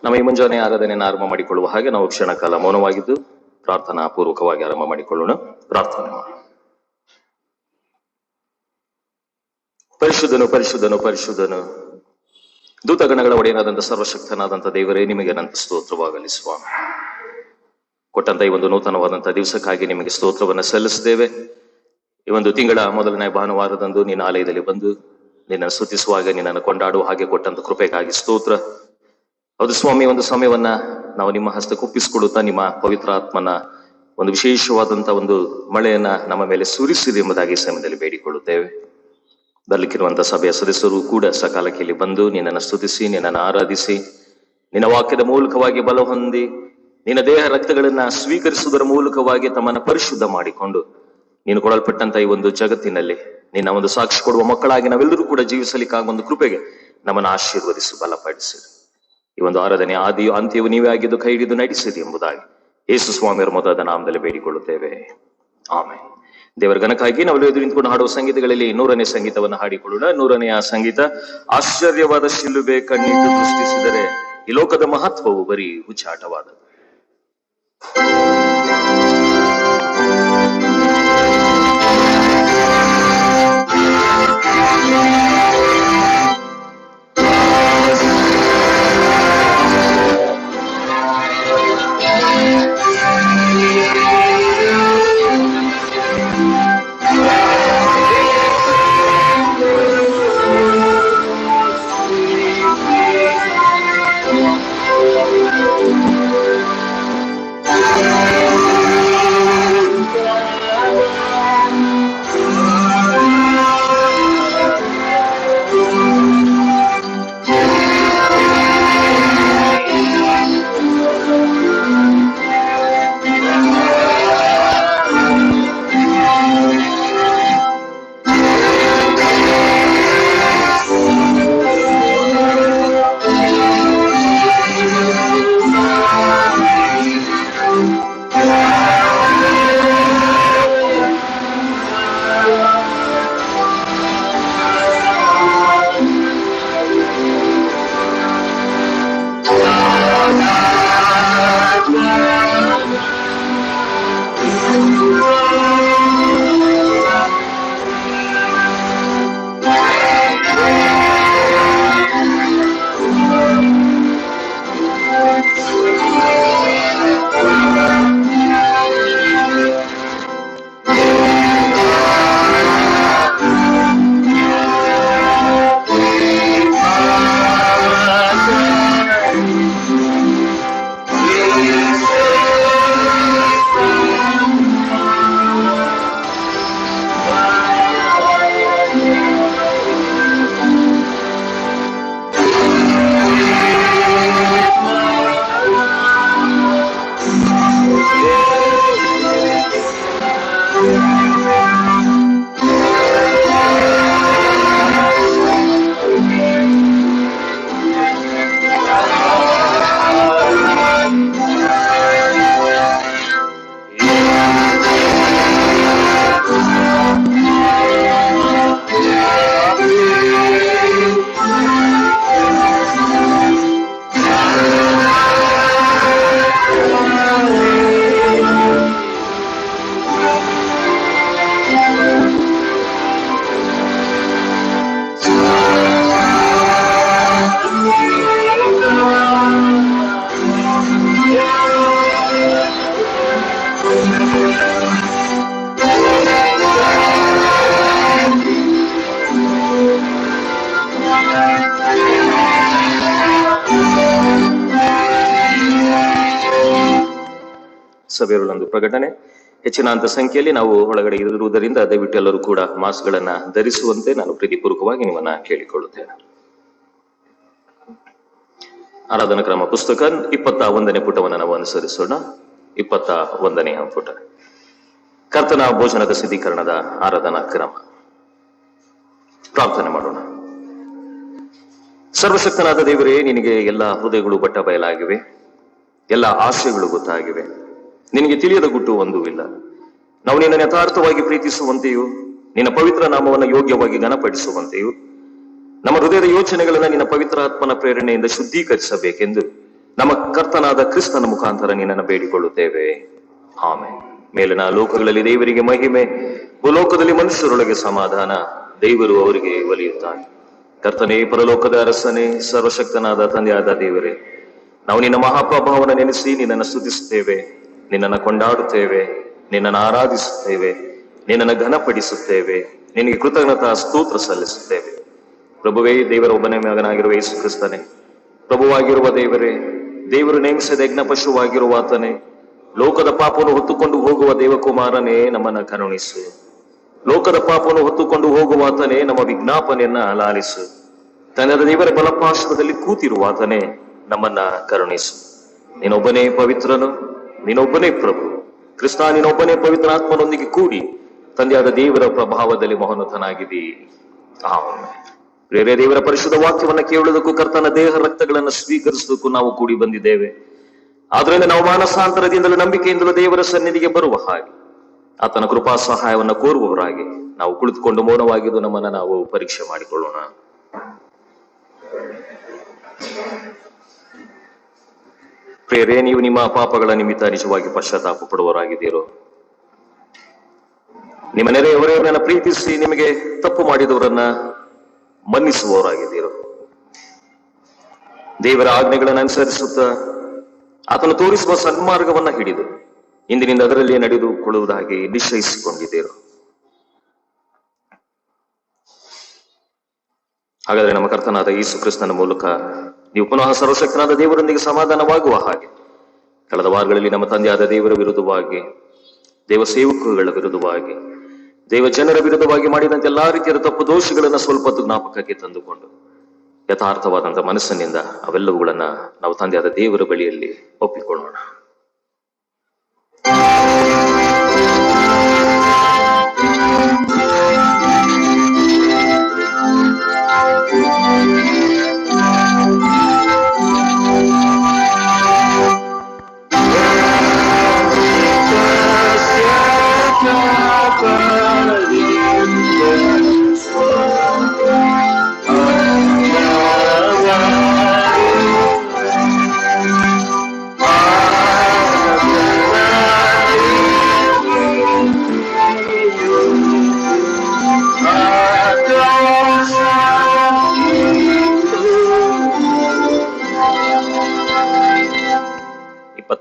ನಮ್ಮ ಈ ಮುಂಜಾನೆ ಆರಾಧನೆಯನ್ನು ಆರಂಭ ಮಾಡಿಕೊಳ್ಳುವ ಹಾಗೆ ನಾವು ಕ್ಷಣ ಕಾಲ ಮೌನವಾಗಿದ್ದು ಪ್ರಾರ್ಥನಾ ಪೂರ್ವಕವಾಗಿ ಆರಂಭ ಮಾಡಿಕೊಳ್ಳೋಣ. ಪ್ರಾರ್ಥನೆ. ಪರಿಶುದ್ಧನು ಪರಿಶುದ್ಧನು ಪರಿಶುದ್ಧನು ದೂತಗಣಗಳ ಒಡೆಯನಾದಂಥ ಸರ್ವಶಕ್ತನಾದಂಥ ದೇವರೇ, ನಿಮಗೆ ಅನಂತ ಸ್ತೋತ್ರವಾಗಲಿ ಸ್ವಾಮಿ. ಕೊಟ್ಟಂತ ಈ ಒಂದು ನೂತನವಾದಂಥ ದಿವಸಕ್ಕಾಗಿ ನಿಮಗೆ ಸ್ತೋತ್ರವನ್ನು ಸಲ್ಲಿಸಿದ್ದೇವೆ. ಈ ಒಂದು ತಿಂಗಳ ಮೊದಲನೇ ಭಾನುವಾರದಂದು ನಿನ್ನ ಆಲಯದಲ್ಲಿ ಬಂದು ನಿನ್ನನ್ನು ಸ್ತುತಿಸುವಾಗ, ನಿನ್ನನ್ನು ಕೊಂಡಾಡುವ ಹಾಗೆ ಕೊಟ್ಟಂತ ಕೃಪೆಗಾಗಿ ಸ್ತೋತ್ರ. ಹೌದು ಸ್ವಾಮಿ, ಒಂದು ಸಮಯವನ್ನ ನಾವು ನಿಮ್ಮ ಹಸ್ತಕ್ಕೆ ಒಪ್ಪಿಸಿಕೊಡುತ್ತಾ ನಿಮ್ಮ ಪವಿತ್ರ ಆತ್ಮನ ಒಂದು ವಿಶೇಷವಾದಂತ ಒಂದು ಮಳೆಯನ್ನ ನಮ್ಮ ಮೇಲೆ ಸುರಿಸಿದೆ ಎಂಬುದಾಗಿ ಸಮಯದಲ್ಲಿ ಬೇಡಿಕೊಳ್ಳುತ್ತೇವೆ. ಬರ್ಲಿಕ್ಕಿರುವಂತಹ ಸಭೆಯ ಸದಸ್ಯರು ಕೂಡ ಸಕಾಲಕ್ಕೆ ಇಲ್ಲಿ ಬಂದು ನಿನ್ನನ್ನು ಸ್ತುತಿಸಿ, ನಿನ್ನನ್ನು ಆರಾಧಿಸಿ, ನಿನ್ನ ವಾಕ್ಯದ ಮೂಲಕವಾಗಿ ಬಲ ಹೊಂದಿ, ನಿನ್ನ ದೇಹ ರಕ್ತಗಳನ್ನ ಸ್ವೀಕರಿಸುವುದರ ಮೂಲಕವಾಗಿ ತಮ್ಮನ್ನ ಪರಿಶುದ್ಧ ಮಾಡಿಕೊಂಡು ನೀನು ಕೊಡಲ್ಪಟ್ಟಂತ ಈ ಒಂದು ಜಗತ್ತಿನಲ್ಲಿ ನಿನ್ನ ಒಂದು ಸಾಕ್ಷಿ ಕೊಡುವ ಮಕ್ಕಳಾಗಿ ನಾವೆಲ್ಲರೂ ಕೂಡ ಜೀವಿಸಲಿಕ್ಕಾಗ ಒಂದು ಕೃಪೆಗೆ ನಮ್ಮನ್ನು ಆಶೀರ್ವದಿಸಿ ಬಲಪಡಿಸಿ. ಈ ಒಂದು ಆರಾಧನೆ ಆದಿಯು ಅಂತ್ಯವು ನೀವೇ ಆಗಿದ್ದು ಕೈ ಹಿಡಿದು ನಡೆಸಿದೆ ಎಂಬುದಾಗಿ ಯೇಸು ಸ್ವಾಮಿಯವರ ಮೊದಲಾದ ನಾಮದಲ್ಲಿ ಬೇಡಿಕೊಳ್ಳುತ್ತೇವೆ. ಆಮೆನ್. ದೇವರ ಘನಕ್ಕಾಗಿ ನಾವು ಎದುರು ನಿಂತ್ಕೊಂಡು ಹಾಡುವ ಸಂಗೀತಗಳಲ್ಲಿ 100ನೇ ಸಂಗೀತವನ್ನು ಹಾಡಿಕೊಳ್ಳೋಣ. 100ನೆಯ ಸಂಗೀತ, ಆಶ್ಚರ್ಯವಾದ ಶಿಲುಬೆ ಕಣ್ಣಿಟ್ಟು ಸೃಷ್ಟಿಸಿದರೆ ಈ ಲೋಕದ ಮಹತ್ವವು ಬರೀ ಹುಚ್ಚಾಟವಾದದ್ದು. ಸಭೆಯಲ್ಲೊಂದು ಪ್ರಕಟಣೆ. ಹೆಚ್ಚಿನ ಸಂಖ್ಯೆಯಲ್ಲಿ ನಾವು ಒಳಗಡೆ ಇರುವುದರಿಂದ ದಯವಿಟ್ಟು ಎಲ್ಲರೂ ಕೂಡ ಮಾಸ್ಕ್ ಗಳನ್ನ ಧರಿಸುವಂತೆ ನಾನು ಪ್ರೀತಿಪೂರ್ವಕವಾಗಿ ನಿಮ್ಮನ್ನ ಕೇಳಿಕೊಳ್ಳುತ್ತೇನೆ. ಆರಾಧನಾ ಕ್ರಮ ಪುಸ್ತಕ 21ನೇ ಪುಟವನ್ನು ನಾವು ಅನುಸರಿಸೋಣ. 21ನೇ ಪುಟ ಕರ್ತನ ಭೋಜನದ ಸಿದ್ಧೀಕರಣದ ಆರಾಧನಾ ಕ್ರಮ. ಪ್ರಾರ್ಥನೆ ಮಾಡೋಣ. ಸರ್ವಶಕ್ತನಾದ ದೇವರೇ, ನಿನಗೆ ಎಲ್ಲ ಹೃದಯಗಳು ಬಟ್ಟ ಬಯಲಾಗಿವೆ, ಎಲ್ಲ ಆಶಯಗಳು ಗೊತ್ತಾಗಿವೆ. ನಿನಗೆ ತಿಳಿಯದ ಗುಟ್ಟು ಒಂದೂ ಇಲ್ಲ. ನಾವು ನಿನ್ನನ್ನು ಯಥಾರ್ಥವಾಗಿ ಪ್ರೀತಿಸುವಂತೆಯೂ ನಿನ್ನ ಪವಿತ್ರ ನಾಮವನ್ನು ಯೋಗ್ಯವಾಗಿ ಘನಪಡಿಸುವಂತೆಯೂ ನಮ್ಮ ಹೃದಯದ ಯೋಚನೆಗಳನ್ನು ನಿನ್ನ ಪವಿತ್ರ ಆತ್ಮನ ಪ್ರೇರಣೆಯಿಂದ ಶುದ್ಧೀಕರಿಸಬೇಕೆಂದು ನಮ್ಮ ಕರ್ತನಾದ ಕ್ರಿಸ್ತನ ಮುಖಾಂತರ ನಿನ್ನನ್ನು ಬೇಡಿಕೊಳ್ಳುತ್ತೇವೆ. ಆಮೆನ್. ಮೇಲಿನ ಲೋಕಗಳಲ್ಲಿ ದೇವರಿಗೆ ಮಹಿಮೆ, ಭೂಲೋಕದಲ್ಲಿ ಮನುಷ್ಯರೊಳಗೆ ಸಮಾಧಾನ. ದೇವರು ಅವರಿಗೆ ಒಲಿಯುತ್ತಾನೆ. ಕರ್ತನೇ, ಪರಲೋಕದ ಅರಸನೇ, ಸರ್ವಶಕ್ತನಾದ ತಂದೆಯಾದ ದೇವರೇ, ನಾವು ನಿನ್ನ ಮಹಾಪ್ರಭಾವವನ್ನು ನೆನೆಸಿ ನಿನ್ನನ್ನು ಸ್ತುತಿಸುತ್ತೇವೆ, ನಿನ್ನನ್ನು ಕೊಂಡಾಡುತ್ತೇವೆ, ನಿನ್ನನ್ನು ಆರಾಧಿಸುತ್ತೇವೆ, ನಿನ್ನನ್ನು ಘನಪಡಿಸುತ್ತೇವೆ, ನಿನಗೆ ಕೃತಜ್ಞತಾ ಸ್ತೋತ್ರ ಸಲ್ಲಿಸುತ್ತೇವೆ. ಪ್ರಭುವೇ, ದೇವರ ಒಬ್ಬನೇ ಮಗನಾಗಿರುವ ಯೇಸು ಕ್ರಿಸ್ತನೇ, ಪ್ರಭುವಾಗಿರುವ ದೇವರೇ, ದೇವರು ನೇಮಿಸಿದ ಯಜ್ಞ ಪಶುವಾಗಿರುವ ಆತನೇ, ಲೋಕದ ಪಾಪವನ್ನು ಹೊತ್ತುಕೊಂಡು ಹೋಗುವ ದೇವಕುಮಾರನೇ, ನಮ್ಮನ್ನ ಕರುಣಿಸು. ಲೋಕದ ಪಾಪವನ್ನು ಹೊತ್ತುಕೊಂಡು ಹೋಗುವ ಆತನೇ, ನಮ್ಮ ವಿಜ್ಞಾಪನೆಯನ್ನ ಲಾಲಿಸು. ತನ್ನದ ದೇವರ ಬಲಪಾರ್ಶ್ವದಲ್ಲಿ ಕೂತಿರುವಾತನೇ, ನಮ್ಮನ್ನ ಕರುಣಿಸು. ನೀನೊಬ್ಬನೇ ಪವಿತ್ರನು, ನೀನೊಬ್ಬನೇ ಪ್ರಭು. ಕೃಷ್ಣ, ನೀನೊಬ್ಬನೇ ಪವಿತ್ರ ಆತ್ಮನೊಂದಿಗೆ ಕೂಡಿ ತಂದೆಯಾದ ದೇವರ ಪ್ರಭಾವದಲ್ಲಿ ಮಹೋನ್ನತನಾಗಿದ್ದೀ. ಆಮೆನ್. ಬೇರೆ ದೇವರ ಪರಿಶುದ್ಧ ವಾಕ್ಯವನ್ನ ಕೇಳುವುದಕ್ಕೂ ಕರ್ತನ ದೇಹ ರಕ್ತಗಳನ್ನು ಸ್ವೀಕರಿಸುವುದಕ್ಕೂ ನಾವು ಕೂಡಿ ಬಂದಿದ್ದೇವೆ. ಆದ್ರಿಂದ ನಾವು ಮಾನಸಾಂತರದಿಂದಲೂ ನಂಬಿಕೆಯಿಂದಲೂ ದೇವರ ಸನ್ನಿಧಿಗೆ ಬರುವ ಹಾಗೆ ಆತನ ಕೃಪಾ ಸಹಾಯವನ್ನು ಕೋರುವವರಾಗಿ ನಾವು ಕುಳಿತುಕೊಂಡು ಮೌನವಾಗಿದ್ದು ನಮ್ಮನ್ನ ನಾವು ಪರೀಕ್ಷೆ ಮಾಡಿಕೊಳ್ಳೋಣ. ಪ್ರಿಯರೇ, ನೀವು ನಿಮ್ಮ ಪಾಪಗಳ ನಿಮಿತ್ತ ನಿಜವಾಗಿ ಪಶ್ಚಾತ್ತಾಪ ಪಡುವವರಾಗಿದ್ದೀರೋ? ನಿಮ್ಮ ನೆರೆಯವರನ್ನ ಪ್ರೀತಿಸಿ ನಿಮಗೆ ತಪ್ಪು ಮಾಡಿದವರನ್ನ ಮನ್ನಿಸುವವರಾಗಿದ್ದೀರೋ? ದೇವರ ಆಜ್ಞೆಗಳನ್ನು ಅನುಸರಿಸುತ್ತಾ ಆತನು ತೋರಿಸುವ ಸನ್ಮಾರ್ಗವನ್ನ ಹಿಡಿದು ಇಂದಿನಿಂದ ಅದರಲ್ಲಿ ನಡೆದುಕೊಳ್ಳುವುದಾಗಿ ನಿಶ್ಚಯಿಸಿಕೊಂಡಿದ್ದೀರೋ? ಹಾಗಾದ್ರೆ ನಮ್ಮ ಕರ್ತನಾದ ಯೇಸು ಕ್ರಿಸ್ತನ ಮೂಲಕ ನೀವು ಪುನಃ ಸರ್ವಶಕ್ತನಾದ ದೇವರೊಂದಿಗೆ ಸಮಾಧಾನವಾಗುವ ಹಾಗೆ ಕಳೆದ ವಾರಗಳಲ್ಲಿ ನಮ್ಮ ತಂದೆಯಾದ ದೇವರ ವಿರುದ್ಧವಾಗಿ, ದೇವ ಸೇವಕರುಗಳ ವಿರುದ್ಧವಾಗಿ, ದೇವ ಜನರ ವಿರುದ್ಧವಾಗಿ ಮಾಡಿದಂತೆ ಎಲ್ಲಾ ರೀತಿಯ ತಪ್ಪು ದೋಷಗಳನ್ನ ಸ್ವಲ್ಪ ಜ್ಞಾಪಕಕ್ಕೆ ತಂದುಕೊಂಡು ಯಥಾರ್ಥವಾದಂತ ಮನಸ್ಸಿನಿಂದ ಅವೆಲ್ಲವುಗಳನ್ನ ನಾವು ತಂದೆಯಾದ ದೇವರ ಬಳಿಯಲ್ಲಿ ಒಪ್ಪಿಕೊಳ್ಳೋಣ.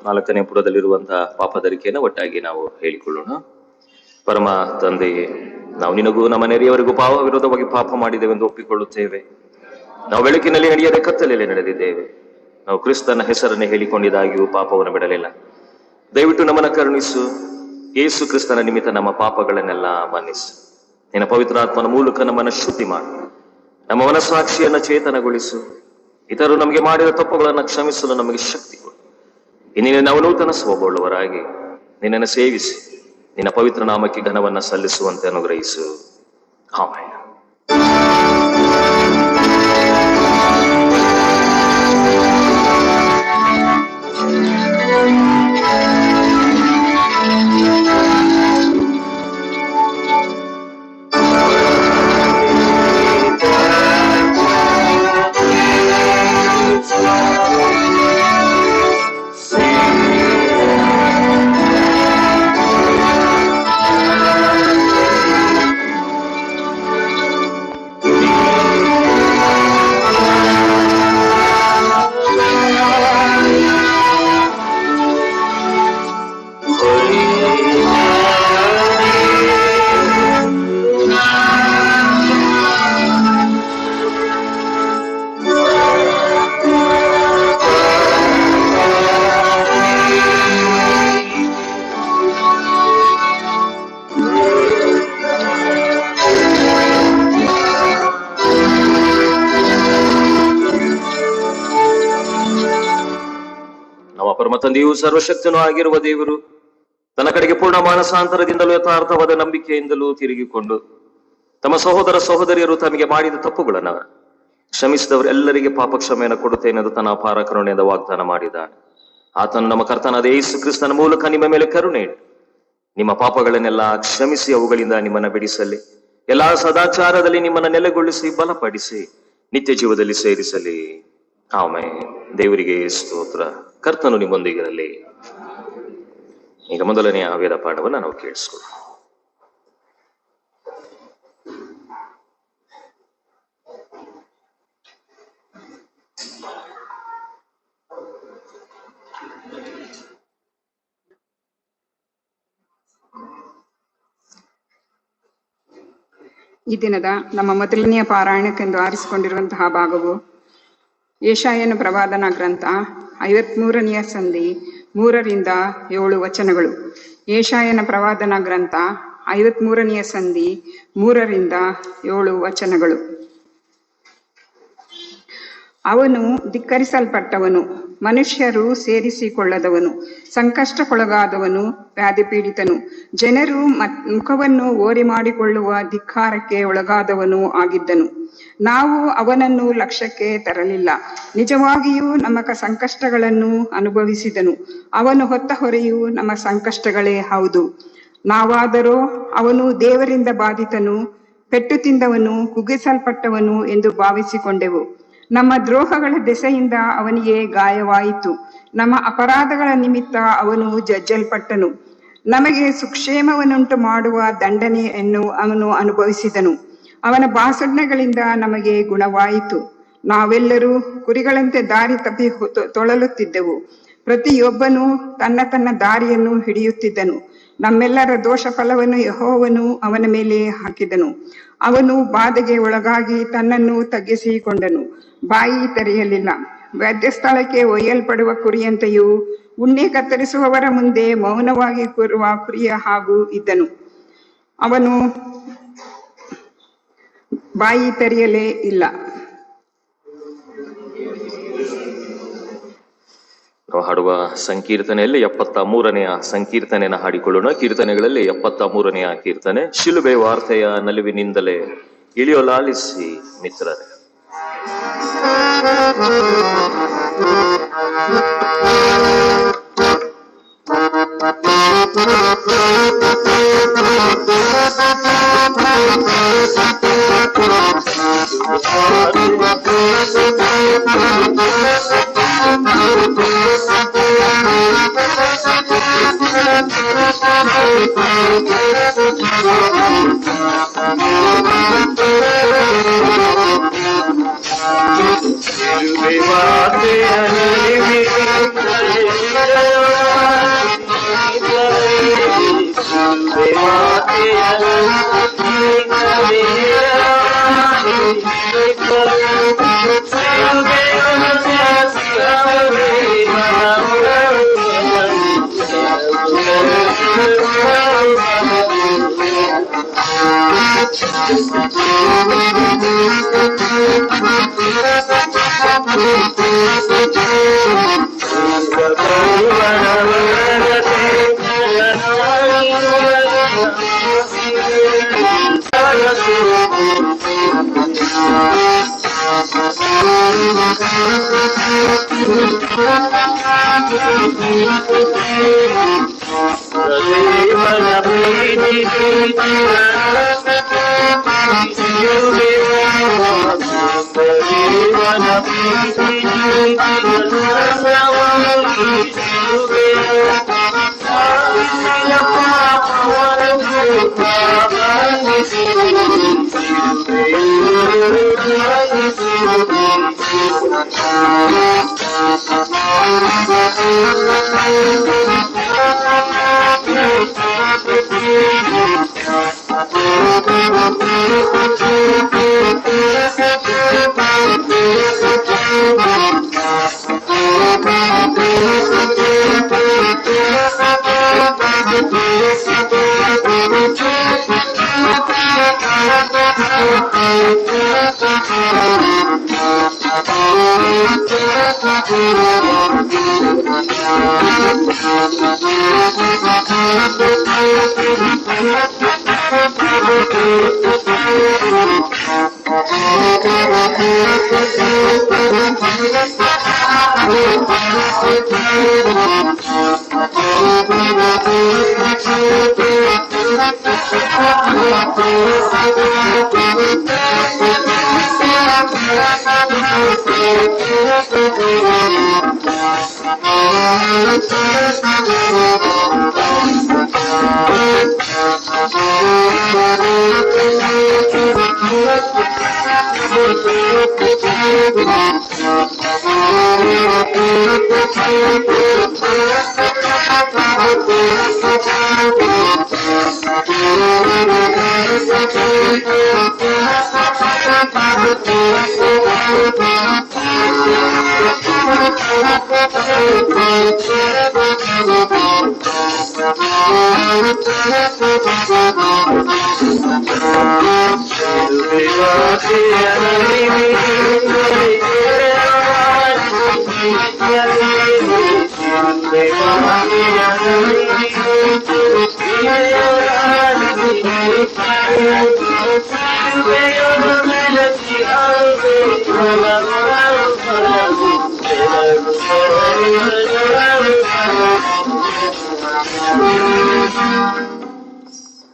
ನಾಲ್ಕನೇ ಪುಟದಲ್ಲಿರುವಂತಹ ಪಾಪದರಿಕೆಯನ್ನು ಒಟ್ಟಾಗಿ ನಾವು ಹೇಳಿಕೊಳ್ಳೋಣ. ಪರಮ ತಂದೆಯೇ, ನಾವು ನಿನಗೂ ನಮ್ಮ ನೆರೆಯವರಿಗೂ ವಿರೋಧವಾಗಿ ಪಾಪ ಮಾಡಿದ್ದೇವೆಂದು ಒಪ್ಪಿಕೊಳ್ಳುತ್ತೇವೆ. ನಾವು ಬೆಳಕಿನಲ್ಲಿ ನಡೆಯದೆ ಕತ್ತಲೆಯಲ್ಲಿ ನಡೆದಿದ್ದೇವೆ. ನಾವು ಕ್ರಿಸ್ತನ ಹೆಸರನ್ನೇ ಹೇಳಿಕೊಂಡಿದ್ದಾಗಿಯೂ ಪಾಪವನ್ನು ಬಿಡಲಿಲ್ಲ. ದಯವಿಟ್ಟು ನಮ್ಮನ್ನ ಕರುಣಿಸು. ಯೇಸು ಕ್ರಿಸ್ತನ ನಿಮಿತ್ತ ನಮ್ಮ ಪಾಪಗಳನ್ನೆಲ್ಲ ಮನ್ನಿಸು. ನಿನ್ನ ಪವಿತ್ರಾತ್ಮನ ಮೂಲಕ ನಮ್ಮನ್ನು ಶುದ್ಧಿ ಮಾಡು. ನಮ್ಮ ಮನಸ್ಸಾಕ್ಷಿಯನ್ನ ಚೇತನಗೊಳಿಸು. ಇತರರು ನಮಗೆ ಮಾಡಿದ ತಪ್ಪುಗಳನ್ನು ಕ್ಷಮಿಸಲು ನಮಗೆ ಶಕ್ತಿ ಕೊಡು. ಇನ್ನಿನ ನಾವು ನೂತನ ಸ್ವಭಾವವುಳ್ಳವರಾಗಿ ನಿನ್ನನ್ನು ಸೇವಿಸಿ ನಿನ್ನ ಪವಿತ್ರ ನಾಮಕ್ಕೆ ಘನವನ್ನ ಸಲ್ಲಿಸುವಂತೆ ಅನುಗ್ರಹಿಸು. ಆಮೆನ್. ಪರಮ ತಂದೆಯೂ ಸರ್ವಶಕ್ತನೂ ಆಗಿರುವ ದೇವರು ತನ್ನ ಕಡೆಗೆ ಪೂರ್ಣ ಮಾನಸಾಂತರದಿಂದಲೂ ಯಥಾರ್ಥವಾದ ನಂಬಿಕೆಯಿಂದಲೂ ತಿರುಗಿಕೊಂಡು ತಮ್ಮ ಸಹೋದರ ಸಹೋದರಿಯರು ತಮಗೆ ಮಾಡಿದ ತಪ್ಪುಗಳನ್ನ ಕ್ಷಮಿಸಿದವರೆಲ್ಲರಿಗೆ ಪಾಪ ಕ್ಷಮೆಯನ್ನು ಕೊಡುತ್ತೇನೆಂದು ತನ್ನ ಅಪಾರ ಕರುಣೆಯಿಂದ ವಾಗ್ದಾನ ಮಾಡಿದ್ದಾನೆ. ಆತನು ನಮ್ಮ ಕರ್ತನಾದ ಯೇಸು ಕ್ರಿಸ್ತನ ಮೂಲಕ ನಿಮ್ಮ ಮೇಲೆ ಕರುಣೆ ಇಟ್ಟು ನಿಮ್ಮ ಪಾಪಗಳನ್ನೆಲ್ಲ ಕ್ಷಮಿಸಿ ಅವುಗಳಿಂದ ನಿಮ್ಮನ್ನ ಬಿಡಿಸಲಿ, ಎಲ್ಲಾ ಸದಾಚಾರದಲ್ಲಿ ನಿಮ್ಮನ್ನ ನೆಲೆಗೊಳಿಸಿ ಬಲಪಡಿಸಿ ನಿತ್ಯ ಜೀವದಲ್ಲಿ ಸೇರಿಸಲಿ. ಆಮೆನ್. ದೇವರಿಗೆ ಸ್ತೋತ್ರ. ಕರ್ತನು ನಿಮ್ಮೊಂದಿಗಿರಲಿ. ಈಗ ಮೊದಲನೆಯ ವೇದ ಪಾಠವನ್ನು ನಾವು ಕೇಳಿಸ್ಕೊಳ್ಳೋಣ. ಈ ದಿನದ ನಮ್ಮ ಮೊದಲನೆಯ ಪಾರಾಯಣಕ್ಕೆಂದು ಆರಿಸಿಕೊಂಡಿರುವಂತಹ ಭಾಗವು ಯೆಶಾಯನ ಪ್ರವಾದನಾ ಗ್ರಂಥ 53ನೇ ಸಂಧಿ 3ರಿಂದ 7 ವಚನಗಳು. ಯೆಶಾಯನ ಪ್ರವಾದನಾ ಗ್ರಂಥ 53ನೇ ಸಂಧಿ 3ರಿಂದ 7 ವಚನಗಳು. ಅವನು ಧಿಕ್ಕರಿಸಲ್ಪಟ್ಟವನು, ಮನುಷ್ಯರು ಸೇರಿಸಿಕೊಳ್ಳದವನು, ಸಂಕಷ್ಟಕ್ಕೊಳಗಾದವನು, ವ್ಯಾಧಿಪೀಡಿತನು, ಜನರು ಮುಖವನ್ನು ಓರೆ ಮಾಡಿಕೊಳ್ಳುವ ಧಿಕ್ಕಾರಕ್ಕೆ ಒಳಗಾದವನು ಆಗಿದ್ದನು. ನಾವು ಅವನನ್ನು ಲಕ್ಷ್ಯಕ್ಕೆ ತರಲಿಲ್ಲ. ನಿಜವಾಗಿಯೂ ನಮ್ಮ ಸಂಕಷ್ಟಗಳನ್ನು ಅನುಭವಿಸಿದನು. ಅವನು ಹೊತ್ತ ಹೊರೆಯು ನಮ್ಮ ಸಂಕಷ್ಟಗಳೇ ಹೌದು. ನಾವಾದರೋ ಅವನು ದೇವರಿಂದ ಬಾಧಿತನು, ಪೆಟ್ಟು ತಿಂದವನು, ಕುಗ್ಗಿಸಲ್ಪಟ್ಟವನು ಎಂದು ಭಾವಿಸಿಕೊಂಡೆವು. ನಮ್ಮ ದ್ರೋಹಗಳ ದೆಸೆಯಿಂದ ಅವನಿಗೆ ಗಾಯವಾಯಿತು, ನಮ್ಮ ಅಪರಾಧಗಳ ನಿಮಿತ್ತ ಅವನು ಜಜ್ಜಲ್ಪಟ್ಟನು. ನಮಗೆ ಸುಕ್ಷೇಮವನ್ನುಂಟು ಮಾಡುವ ದಂಡನೆಯನ್ನು ಅವನು ಅನುಭವಿಸಿದನು. ಅವನ ಬಾಸಣ್ಣಗಳಿಂದ ನಮಗೆ ಗುಣವಾಯಿತು. ನಾವೆಲ್ಲರೂ ಕುರಿಗಳಂತೆ ದಾರಿ ತಪ್ಪಿ ತೊಳಲುತ್ತಿದ್ದೆವು. ಪ್ರತಿಯೊಬ್ಬನು ತನ್ನ ದಾರಿಯನ್ನು ಹಿಡಿಯುತ್ತಿದ್ದನು. ನಮ್ಮೆಲ್ಲರ ದೋಷ ಫಲವನ್ನು ಯೆಹೋವನು ಅವನ ಮೇಲೆ ಹಾಕಿದನು. ಅವನು ಬಾಧೆಗೆ ಒಳಗಾಗಿ ತನ್ನನ್ನು ತಗ್ಗಿಸಿಕೊಂಡನು, ಬಾಯಿ ತೆರೆಯಲಿಲ್ಲ. ವೈದ್ಯಸ್ಥಳಕ್ಕೆ ಒಯ್ಯಲ್ಪಡುವ ಕುರಿಯಂತೆಯೂ ಉಣ್ಣೆ ಕತ್ತರಿಸುವವರ ಮುಂದೆ ಮೌನವಾಗಿ ಕೂರುವ ಕುರಿಯ ಹಾಗೂ ಇದ್ದನು. ಅವನು ಬಾಯಿ ತೆರೆಯಲೇ ಇಲ್ಲ. ನಾವು ಹಾಡುವ ಸಂಕೀರ್ತನೆಯಲ್ಲಿ 73ನೇ ಸಂಕೀರ್ತನೆಯನ್ನು ಹಾಡಿಕೊಳ್ಳೋಣ. ಕೀರ್ತನೆಗಳಲ್ಲಿ 73ನೇ ಕೀರ್ತನೆ. ಶಿಲುಬೆ ವಾರ್ತೆಯ ನಲಿವಿನಿಂದಲೇ ಇಳಿಯಲಾಲಿಸಿ ಮಿತ್ರರೇ.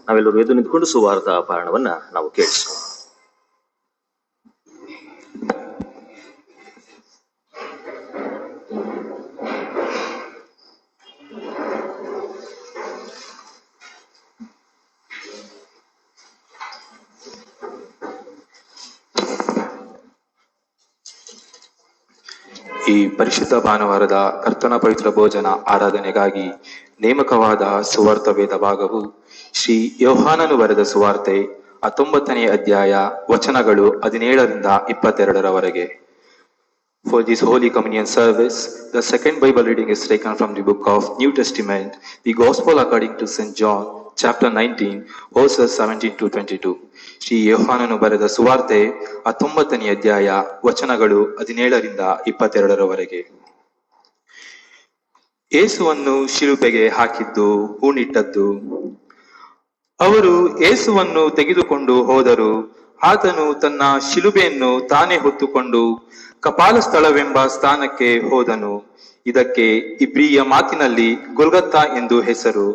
ನಾವೆಲ್ಲರೂ ಎದ್ದು ನಿಂತ್ಕೊಂಡು ಸುವಾರ್ಥ ಪಾರಣವನ್ನ ನಾವು ಕೇಳಿಸೋಣ. ಈ ಪರಿಶುದ್ಧ ಭಾನುವಾರದ ಕರ್ತನ ಪವಿತ್ರ ಭೋಜನ ಆರಾಧನೆಗಾಗಿ ನೇಮಕವಾದ ಸುವಾರ್ಥ ವೇದ ಭಾಗವು ಶ್ರೀ ಯೋಹಾನನು ಬರೆದ ಸುವಾರ್ತೆ 19ನೇ ಅಧ್ಯಾಯ ವಚನಗಳು 17ರಿಂದ 22ರವರೆಗೆ. For this Holy Communion service, the second Bible reading is taken from the book of New Testament, the Gospel according to St. John, chapter 19, verses 17 to 22. Shri ಯೋಹಾನನು ಬರೆದ ಸುವಾರ್ತೆ 19ನೇ ಅಧ್ಯಾಯ ವಚನಗಳು 17ರಿಂದ 22ರವರೆಗೆ. ಯೇಸುವನ್ನು ಶಿಲುಬೆಗೆ ಹಾಕಿದ್ದು ಹೂಣಿಟ್ಟದ್ದು. ಅವರು ಯೇಸುವನ್ನು ತೆಗೆದುಕೊಂಡು ಹೋದರು. ಆತನು ತನ್ನ ಶಿಲುಬೆಯನ್ನು ತಾನೇ ಹೊತ್ತುಕೊಂಡು ಕಪಾಲ ಸ್ಥಳವೆಂಬ ಸ್ಥಾನಕ್ಕೆ ಹೋದನು. ಇದಕ್ಕೆ ಇಬ್ರಿಯ ಮಾತಿನಲ್ಲಿ ಗೊಲ್ಗತ್ತಾ ಎಂದು ಹೆಸರು.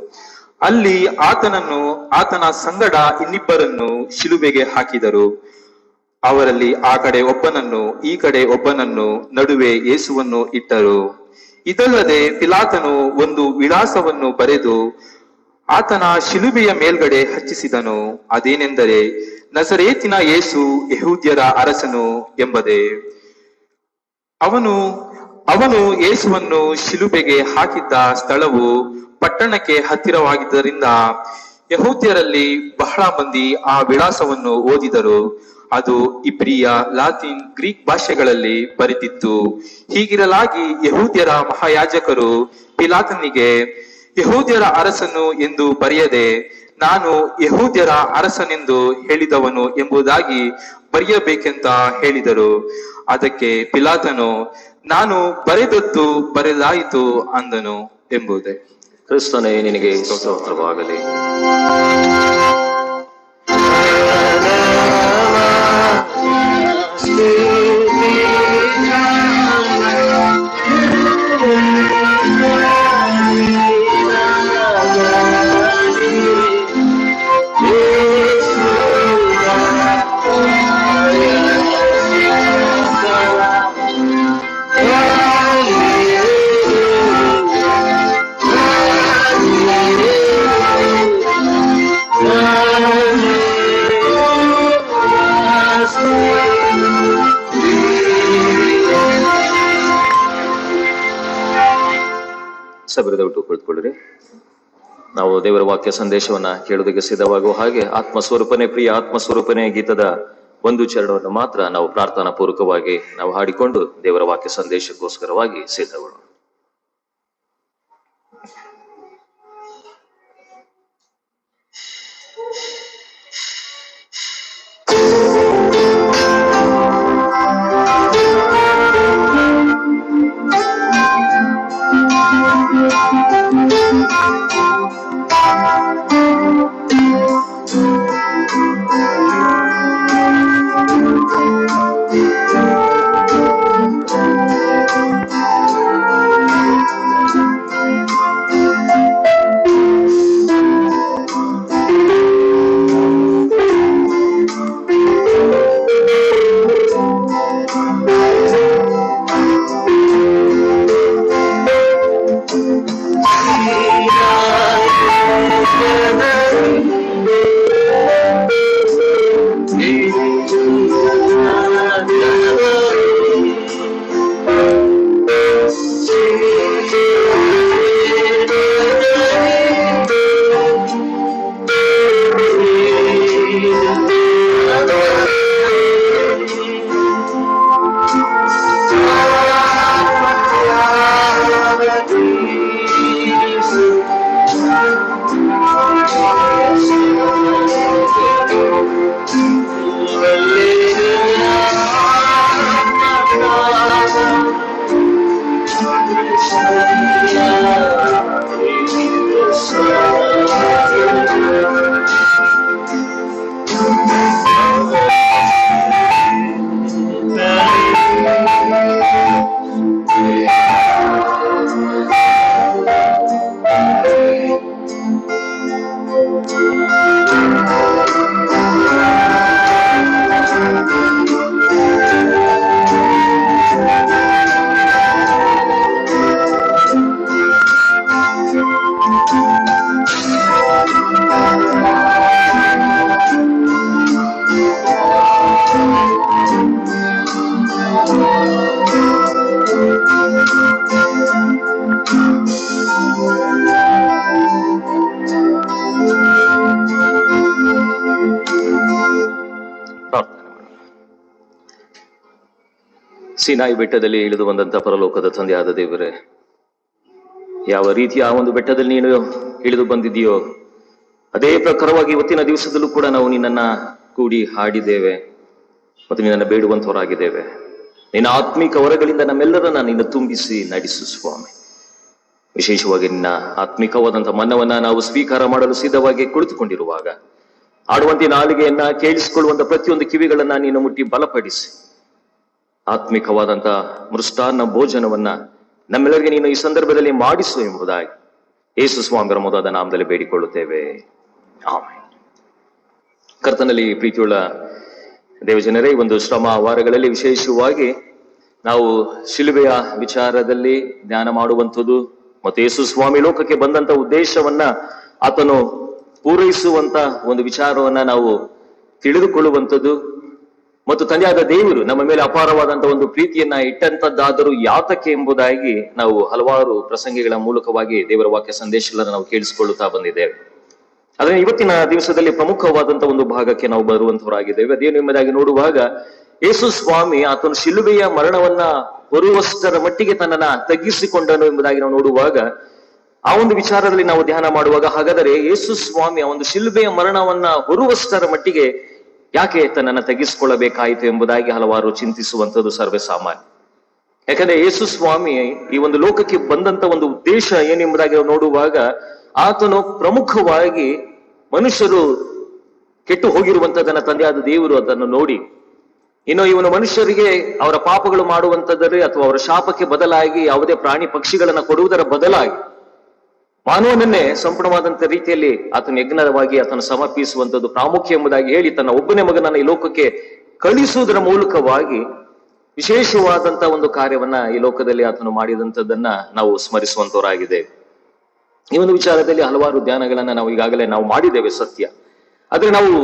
ಅಲ್ಲಿ ಆತನನ್ನು ಆತನ ಸಂಗಡ ಇನ್ನಿಬ್ಬರನ್ನು ಶಿಲುಬೆಗೆ ಹಾಕಿದರು. ಅವರಲ್ಲಿ ಆ ಕಡೆ ಒಬ್ಬನನ್ನು ಈ ಕಡೆ ಒಬ್ಬನನ್ನು ನಡುವೆ ಯೇಸುವನ್ನು ಇಟ್ಟರು. ಇದಲ್ಲದೆ ಪಿಲಾತನು ಒಂದು ವಿಳಾಸವನ್ನು ಬರೆದು ಆತನ ಶಿಲುಬೆಯ ಮೇಲ್ಗಡೆ ಹಚ್ಚಿಸಿದನು. ಅದೇನೆಂದರೆ, ನಜರೇತಿನ ಯೇಸು ಯೆಹೂದ್ಯರ ಅರಸನು ಎಂಬುದೇ. ಅವನು ಯೇಸುವನ್ನು ಶಿಲುಬೆಗೆ ಹಾಕಿದ್ದ ಸ್ಥಳವು ಪಟ್ಟಣಕ್ಕೆ ಹತ್ತಿರವಾಗಿದ್ದರಿಂದ ಯೆಹೂದ್ಯರಲ್ಲಿ ಬಹಳ ಮಂದಿ ಆ ವಿಳಾಸವನ್ನು ಓದಿದರು. ಅದು ಇಬ್ರಿಯ, ಲಾತಿನ್, ಗ್ರೀಕ್ ಭಾಷೆಗಳಲ್ಲಿ ಬರೆದಿತ್ತು. ಹೀಗಿರಲಾಗಿ ಯೆಹೂದ್ಯರ ಮಹಾಯಾಜಕರು ಪಿಲಾತನಿಗೆ ಯೆಹೂದ್ಯರ ಅರಸನು ಎಂದು ಬರೆಯದೆ ನಾನು ಯೆಹೂದ್ಯರ ಅರಸನೆಂದು ಹೇಳಿದವನು ಎಂಬುದಾಗಿ ಬರೆಯಬೇಕೆಂತ ಹೇಳಿದರು. ಅದಕ್ಕೆ ಪಿಲಾತನು ನಾನು ಬರೆದದ್ದು ಬರೆದಾಯಿತು ಅಂದನು ಎಂಬುದೇ. ಕ್ರಿಸ್ತನೇ ನಿನಗೆ ಸ್ತೋತ್ರವಾಗಲಿ. ಸಬರದ ಬಿಟ್ಟು ಕುಳಿತುಕೊಳ್ಳ್ರಿ. ನಾವು ದೇವರ ವಾಕ್ಯ ಸಂದೇಶವನ್ನ ಕೇಳೋದಕ್ಕೆ ಸಿದ್ಧವಾಗುವ ಹಾಗೆ ಆತ್ಮಸ್ವರೂಪನೇ ಪ್ರಿಯ ಆತ್ಮಸ್ವರೂಪನೇ ಗೀತದ ಒಂದು ಚರಣವನ್ನು ಮಾತ್ರ ನಾವು ಪ್ರಾರ್ಥನಾ ಪೂರ್ವಕವಾಗಿ ನಾವು ಹಾಡಿಕೊಂಡು ದೇವರ ವಾಕ್ಯ ಸಂದೇಶಕ್ಕೋಸ್ಕರವಾಗಿ ಸಿದ್ಧಗಳು. ಸೀನಾಯಿ ಬೆಟ್ಟದಲ್ಲಿ ಇಳಿದು ಬಂದಂತ ಪರಲೋಕದ ತಂದೆಯಾದ ದೇವರೇ, ಯಾವ ರೀತಿಯ ಆ ಒಂದು ಬೆಟ್ಟದಲ್ಲಿ ನೀನು ಇಳಿದು ಬಂದಿದೆಯೋ ಅದೇ ಪ್ರಕಾರವಾಗಿ ಇವತ್ತಿನ ದಿವಸದಲ್ಲೂ ಕೂಡ ನಾವು ನಿನ್ನನ್ನ ಕೂಡಿ ಹಾಡಿದ್ದೇವೆ ಮತ್ತು ನಿನ್ನನ್ನು ಬೇಡುವಂತವರಾಗಿದ್ದೇವೆ. ನಿನ್ನ ಆತ್ಮಿಕ ವರಗಳಿಂದ ನಮ್ಮೆಲ್ಲರನ್ನ ನಿನ್ನ ತುಂಬಿಸಿ ನಡೆಸು ಸ್ವಾಮಿ. ವಿಶೇಷವಾಗಿ ನಿನ್ನ ಆತ್ಮಿಕವಾದಂಥ ಮನ್ನವನ್ನ ನಾವು ಸ್ವೀಕಾರ ಮಾಡಲು ಸಿದ್ಧವಾಗಿ ಕುಳಿತುಕೊಂಡಿರುವಾಗ ಆಡುವಂತೆ ನಾಲಿಗೆಯನ್ನ ಕೇಳಿಸಿಕೊಳ್ಳುವಂತ ಪ್ರತಿಯೊಂದು ಕಿವಿಗಳನ್ನ ನೀನು ಮುಟ್ಟಿ ಬಲಪಡಿಸಿ ಆತ್ಮಿಕವಾದಂತ ಮೃಷ್ಟಾನ್ನ ಭೋಜನವನ್ನ ನಮ್ಮೆಲ್ಲರಿಗೆ ನೀನು ಈ ಸಂದರ್ಭದಲ್ಲಿ ಮಾಡಿಸು ಎಂಬುದಾಗಿ ಯೇಸು ಸ್ವಾಮಿಯರ ಮೊದಲಾದ ನಾಮದಲ್ಲಿ ಬೇಡಿಕೊಳ್ಳುತ್ತೇವೆ, ಆಮೆನ್. ಕರ್ತನಲ್ಲಿ ಪ್ರೀತಿಯುಳ್ಳ ದೇವಜನರೇ, ಈ ಒಂದು ಶ್ರಮ ವಾರಗಳಲ್ಲಿ ವಿಶೇಷವಾಗಿ ನಾವು ಶಿಲುಬೆಯ ವಿಚಾರದಲ್ಲಿ ಧ್ಯಾನ ಮಾಡುವಂಥದ್ದು ಮತ್ತು ಯೇಸು ಸ್ವಾಮಿ ಲೋಕಕ್ಕೆ ಬಂದಂತ ಉದ್ದೇಶವನ್ನ ಆತನು ಪೂರೈಸುವಂತ ಒಂದು ವಿಚಾರವನ್ನ ನಾವು ತಿಳಿದುಕೊಳ್ಳುವಂಥದ್ದು ಮತ್ತು ತಂದೆಯಾದ ದೇವರು ನಮ್ಮ ಮೇಲೆ ಅಪಾರವಾದಂತಹ ಒಂದು ಪ್ರೀತಿಯನ್ನ ಇಟ್ಟಂತದ್ದಾದರೂ ಯಾತಕ್ಕೆ ಎಂಬುದಾಗಿ ನಾವು ಹಲವಾರು ಪ್ರಸಂಗಿಗಳ ಮೂಲಕವಾಗಿ ದೇವರ ವಾಕ್ಯ ಸಂದೇಶಗಳನ್ನು ನಾವು ಕೇಳಿಸಿಕೊಳ್ಳುತ್ತಾ ಬಂದಿದ್ದೇವೆ. ಆದ್ರೆ ಇವತ್ತಿನ ದಿವಸದಲ್ಲಿ ಪ್ರಮುಖವಾದಂತಹ ಒಂದು ಭಾಗಕ್ಕೆ ನಾವು ಬರುವಂತವರಾಗಿದ್ದೇವೆ. ಅದೇನು ಎಂಬುದಾಗಿ ನೋಡುವಾಗ ಯೇಸು ಸ್ವಾಮಿ ಆತನು ಶಿಲುಬೆಯ ಮರಣವನ್ನ ಹೊರುವಷ್ಟರ ಮಟ್ಟಿಗೆ ತನ್ನನ್ನ ತಗ್ಗಿಸಿಕೊಂಡನು ಎಂಬುದಾಗಿ ನಾವು ನೋಡುವಾಗ ಆ ಒಂದು ವಿಚಾರದಲ್ಲಿ ನಾವು ಧ್ಯಾನ ಮಾಡುವಾಗ, ಹಾಗಾದರೆ ಯೇಸು ಸ್ವಾಮಿ ಆ ಒಂದು ಶಿಲುಬೆಯ ಮರಣವನ್ನ ಹೊರುವಷ್ಟರ ಮಟ್ಟಿಗೆ ಯಾಕೆ ತನ್ನನ್ನು ತಗ್ಗಿಸಿಕೊಳ್ಳಬೇಕಾಯಿತು ಎಂಬುದಾಗಿ ಹಲವಾರು ಚಿಂತಿಸುವಂಥದ್ದು ಸರ್ವೇ ಸಾಮಾನ್ಯ. ಯಾಕಂದ್ರೆ ಯೇಸು ಸ್ವಾಮಿ ಈ ಒಂದು ಲೋಕಕ್ಕೆ ಬಂದಂತ ಒಂದು ಉದ್ದೇಶ ಏನೆಂಬುದಾಗಿ ನಾವು ನೋಡುವಾಗ ಆತನು ಪ್ರಮುಖವಾಗಿ ಮನುಷ್ಯರು ಕೆಟ್ಟು ಹೋಗಿರುವಂತದನ್ನ ತಂದೆಯಾದ ದೇವರು ಅದನ್ನು ನೋಡಿ, ಇನ್ನು ಇವನು ಮನುಷ್ಯರಿಗೆ ಅವರ ಪಾಪಗಳು ಮಾಡುವಂತದ್ದರೆ ಅಥವಾ ಅವರ ಶಾಪಕ್ಕೆ ಬದಲಾಗಿ ಯಾವುದೇ ಪ್ರಾಣಿ ಪಕ್ಷಿಗಳನ್ನ ಕೊಡುವುದರ ಬದಲಾಗಿ ಮಾನವನನ್ನೇ ಸಂಪೂರ್ಣವಾದಂತ ರೀತಿಯಲ್ಲಿ ಆತನ ಯಜ್ಞವಾಗಿ ಆತನ ಸಮರ್ಪಿಸುವಂಥದ್ದು ಪ್ರಾಮುಖ್ಯ ಎಂಬುದಾಗಿ ಹೇಳಿ ತನ್ನ ಒಬ್ಬನೇ ಮಗನನ್ನ ಈ ಲೋಕಕ್ಕೆ ಕಳಿಸುವುದರ ಮೂಲಕವಾಗಿ ವಿಶೇಷವಾದಂತ ಒಂದು ಕಾರ್ಯವನ್ನ ಈ ಲೋಕದಲ್ಲಿ ಆತನು ಮಾಡಿದಂಥದ್ದನ್ನ ನಾವು ಸ್ಮರಿಸುವಂತವರಾಗಿದ್ದೇವೆ. ಈ ಒಂದು ವಿಚಾರದಲ್ಲಿ ಹಲವಾರು ಧ್ಯಾನಗಳನ್ನ ನಾವು ಈಗಾಗಲೇ ನಾವು ಮಾಡಿದ್ದೇವೆ, ಸತ್ಯ. ಆದ್ರೆ ನಾವು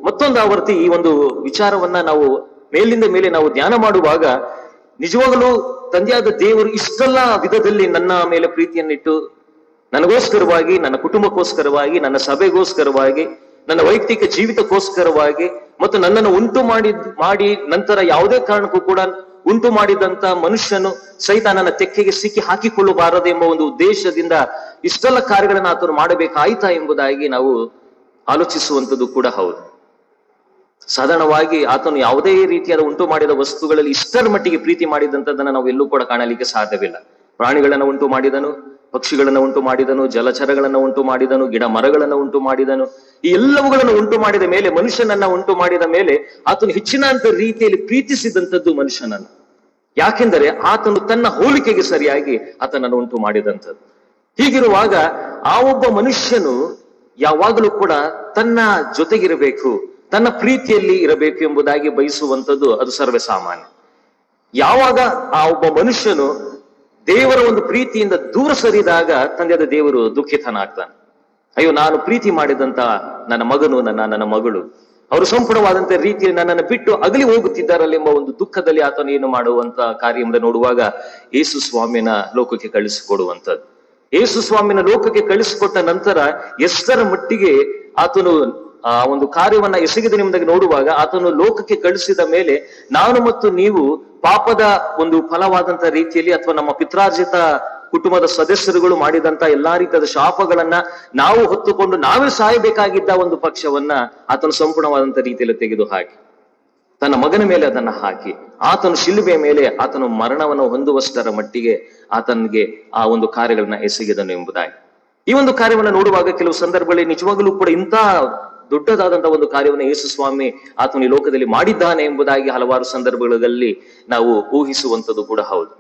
ಮತ್ತೊಂದು ಆವರ್ತಿ ಈ ಒಂದು ವಿಚಾರವನ್ನ ನಾವು ಮೇಲಿಂದ ಮೇಲೆ ನಾವು ಧ್ಯಾನ ಮಾಡುವಾಗ ನಿಜವಾಗಲೂ ತಂದೆಯಾದ ದೇವರು ಇಷ್ಟೆಲ್ಲ ವಿಧದಲ್ಲಿ ನನ್ನ ಮೇಲೆ ಪ್ರೀತಿಯನ್ನಿಟ್ಟು ನನಗೋಸ್ಕರವಾಗಿ, ನನ್ನ ಕುಟುಂಬಕ್ಕೋಸ್ಕರವಾಗಿ, ನನ್ನ ಸಭೆಗೋಸ್ಕರವಾಗಿ, ನನ್ನ ವೈಯಕ್ತಿಕ ಜೀವಿತಕ್ಕೋಸ್ಕರವಾಗಿ ಮತ್ತು ನನ್ನನ್ನು ಉಂಟು ಮಾಡಿ ನಂತರ ಯಾವುದೇ ಕಾರಣಕ್ಕೂ ಕೂಡ ಉಂಟು ಮಾಡಿದಂತ ಮನುಷ್ಯನು ಸೈತಾನನ ತೆಕ್ಕೆಗೆ ಸಿಕ್ಕಿ ಹಾಕಿಕೊಳ್ಳಬಾರದು ಎಂಬ ಒಂದು ಉದ್ದೇಶದಿಂದ ಇಷ್ಟೆಲ್ಲ ಕಾರ್ಯಗಳನ್ನ ಆತನು ಮಾಡಬೇಕಾಯ್ತಾ ಎಂಬುದಾಗಿ ನಾವು ಆಲೋಚಿಸುವಂಥದ್ದು ಕೂಡ ಹೌದು. ಸಾಧಾರಣವಾಗಿ ಆತನು ಯಾವುದೇ ರೀತಿಯಾದ ಉಂಟು ಮಾಡಿದ ವಸ್ತುಗಳಲ್ಲಿ ಇಷ್ಟರ ಮಟ್ಟಿಗೆ ಪ್ರೀತಿ ಮಾಡಿದಂಥದ್ದನ್ನ ನಾವು ಎಲ್ಲೂ ಕೂಡ ಕಾಣಲಿಕ್ಕೆ ಸಾಧ್ಯವಿಲ್ಲ. ಪ್ರಾಣಿಗಳನ್ನ ಉಂಟು ಮಾಡಿದನು, ಪಕ್ಷಿಗಳನ್ನ ಉಂಟು ಮಾಡಿದನು, ಜಲಚರಗಳನ್ನ ಉಂಟು ಮಾಡಿದನು, ಗಿಡ ಮರಗಳನ್ನ ಉಂಟು ಮಾಡಿದನು. ಈ ಎಲ್ಲವುಗಳನ್ನು ಉಂಟು ಮಾಡಿದ ಮೇಲೆ ಮನುಷ್ಯನನ್ನ ಉಂಟು ಮಾಡಿದ ಮೇಲೆ ಆತನು ಹೆಚ್ಚಿನಂತ ರೀತಿಯಲ್ಲಿ ಪ್ರೀತಿಸಿದಂಥದ್ದು ಮನುಷ್ಯನನ್ನು. ಯಾಕೆಂದರೆ ಆತನು ತನ್ನ ಹೋಲಿಕೆಗೆ ಸರಿಯಾಗಿ ಆತನನ್ನು ಉಂಟು ಮಾಡಿದಂಥದ್ದು. ಹೀಗಿರುವಾಗ ಆ ಒಬ್ಬ ಮನುಷ್ಯನು ಯಾವಾಗಲೂ ಕೂಡ ತನ್ನ ಜೊತೆಗಿರಬೇಕು, ತನ್ನ ಪ್ರೀತಿಯಲ್ಲಿ ಇರಬೇಕು ಎಂಬುದಾಗಿ ಬಯಸುವಂಥದ್ದು ಅದು ಸರ್ವೇ ಸಾಮಾನ್ಯ. ಯಾವಾಗ ಆ ಒಬ್ಬ ಮನುಷ್ಯನು ದೇವರ ಒಂದು ಪ್ರೀತಿಯಿಂದ ದೂರ ಸರಿದಾಗ ತಂದೆಯಾದ ದೇವರು ದುಃಖಿತನಾಗ್ತಾನೆ. ಅಯ್ಯೋ, ನಾನು ಪ್ರೀತಿ ಮಾಡಿದಂತ ನನ್ನ ಮಗನು, ನನ್ನ ಮಗಳು ಅವರು ಸಂಪೂರ್ಣವಾದಂತ ರೀತಿಯಲ್ಲಿ ನನ್ನನ್ನು ಬಿಟ್ಟು ಅಗಲಿ ಹೋಗುತ್ತಿದ್ದಾರಲ್ಲ ಎಂಬ ಒಂದು ದುಃಖದಲ್ಲಿ ಆತನು ಏನು ಮಾಡುವಂತ ಕಾರ್ಯ ಎಂಬುದನ್ನು ನೋಡುವಾಗ ಯೇಸು ಸ್ವಾಮಿನ ಲೋಕಕ್ಕೆ ಕಳಿಸಿಕೊಡುವಂಥದ್ದು. ಯೇಸು ಸ್ವಾಮಿನ ಲೋಕಕ್ಕೆ ಕಳಿಸಿಕೊಟ್ಟ ನಂತರ ಎಷ್ಟರ ಮಟ್ಟಿಗೆ ಆತನು ಆ ಒಂದು ಕಾರ್ಯವನ್ನ ಎಸಗಿದ ನಿಮ್ಮದಾಗಿ ನೋಡುವಾಗ ಆತನು ಲೋಕಕ್ಕೆ ಕಳಿಸಿದ ಮೇಲೆ ನಾನು ಮತ್ತು ನೀವು ಪಾಪದ ಒಂದು ಫಲವಾದಂತ ರೀತಿಯಲ್ಲಿ ಅಥವಾ ನಮ್ಮ ಪಿತ್ರಾರ್ಜಿತ ಕುಟುಂಬದ ಸದಸ್ಯರುಗಳು ಮಾಡಿದಂತ ಎಲ್ಲಾ ರೀತಿಯಾದ ಶಾಪಗಳನ್ನ ನಾವು ಹೊತ್ತುಕೊಂಡು ನಾವೇ ಸಾಯಬೇಕಾಗಿದ್ದ ಒಂದು ಪಕ್ಷವನ್ನ ಆತನು ಸಂಪೂರ್ಣವಾದಂತ ರೀತಿಯಲ್ಲಿ ತೆಗೆದು ಹಾಕಿ ತನ್ನ ಮಗನ ಮೇಲೆ ಅದನ್ನ ಹಾಕಿ ಆತನು ಶಿಲುಬೆಯ ಮೇಲೆ ಆತನು ಮರಣವನ್ನು ಹೊಂದುವಷ್ಟರ ಮಟ್ಟಿಗೆ ಆತನಿಗೆ ಆ ಒಂದು ಕಾರ್ಯಗಳನ್ನ ಎಸಗಿದನು ಎಂಬುದಾಗಿ. ಈ ಒಂದು ಕಾರ್ಯವನ್ನು ನೋಡುವಾಗ ಕೆಲವು ಸಂದರ್ಭಗಳಲ್ಲಿ ನಿಜವಾಗಲೂ ಕೂಡ ಇಂಥ ದೊಡ್ಡದಾದಂತಹ ಒಂದು ಕಾರ್ಯವನ್ನು ಯೇಸು ಸ್ವಾಮಿ ಆತನು ಈ ಲೋಕದಲ್ಲಿ ಮಾಡಿದ್ದಾನೆ ಎಂಬುದಾಗಿ ಹಲವಾರು ಸಂದರ್ಭಗಳಲ್ಲಿ ನಾವು ಊಹಿಸುವಂಥದ್ದು ಕೂಡ ಹೌದು.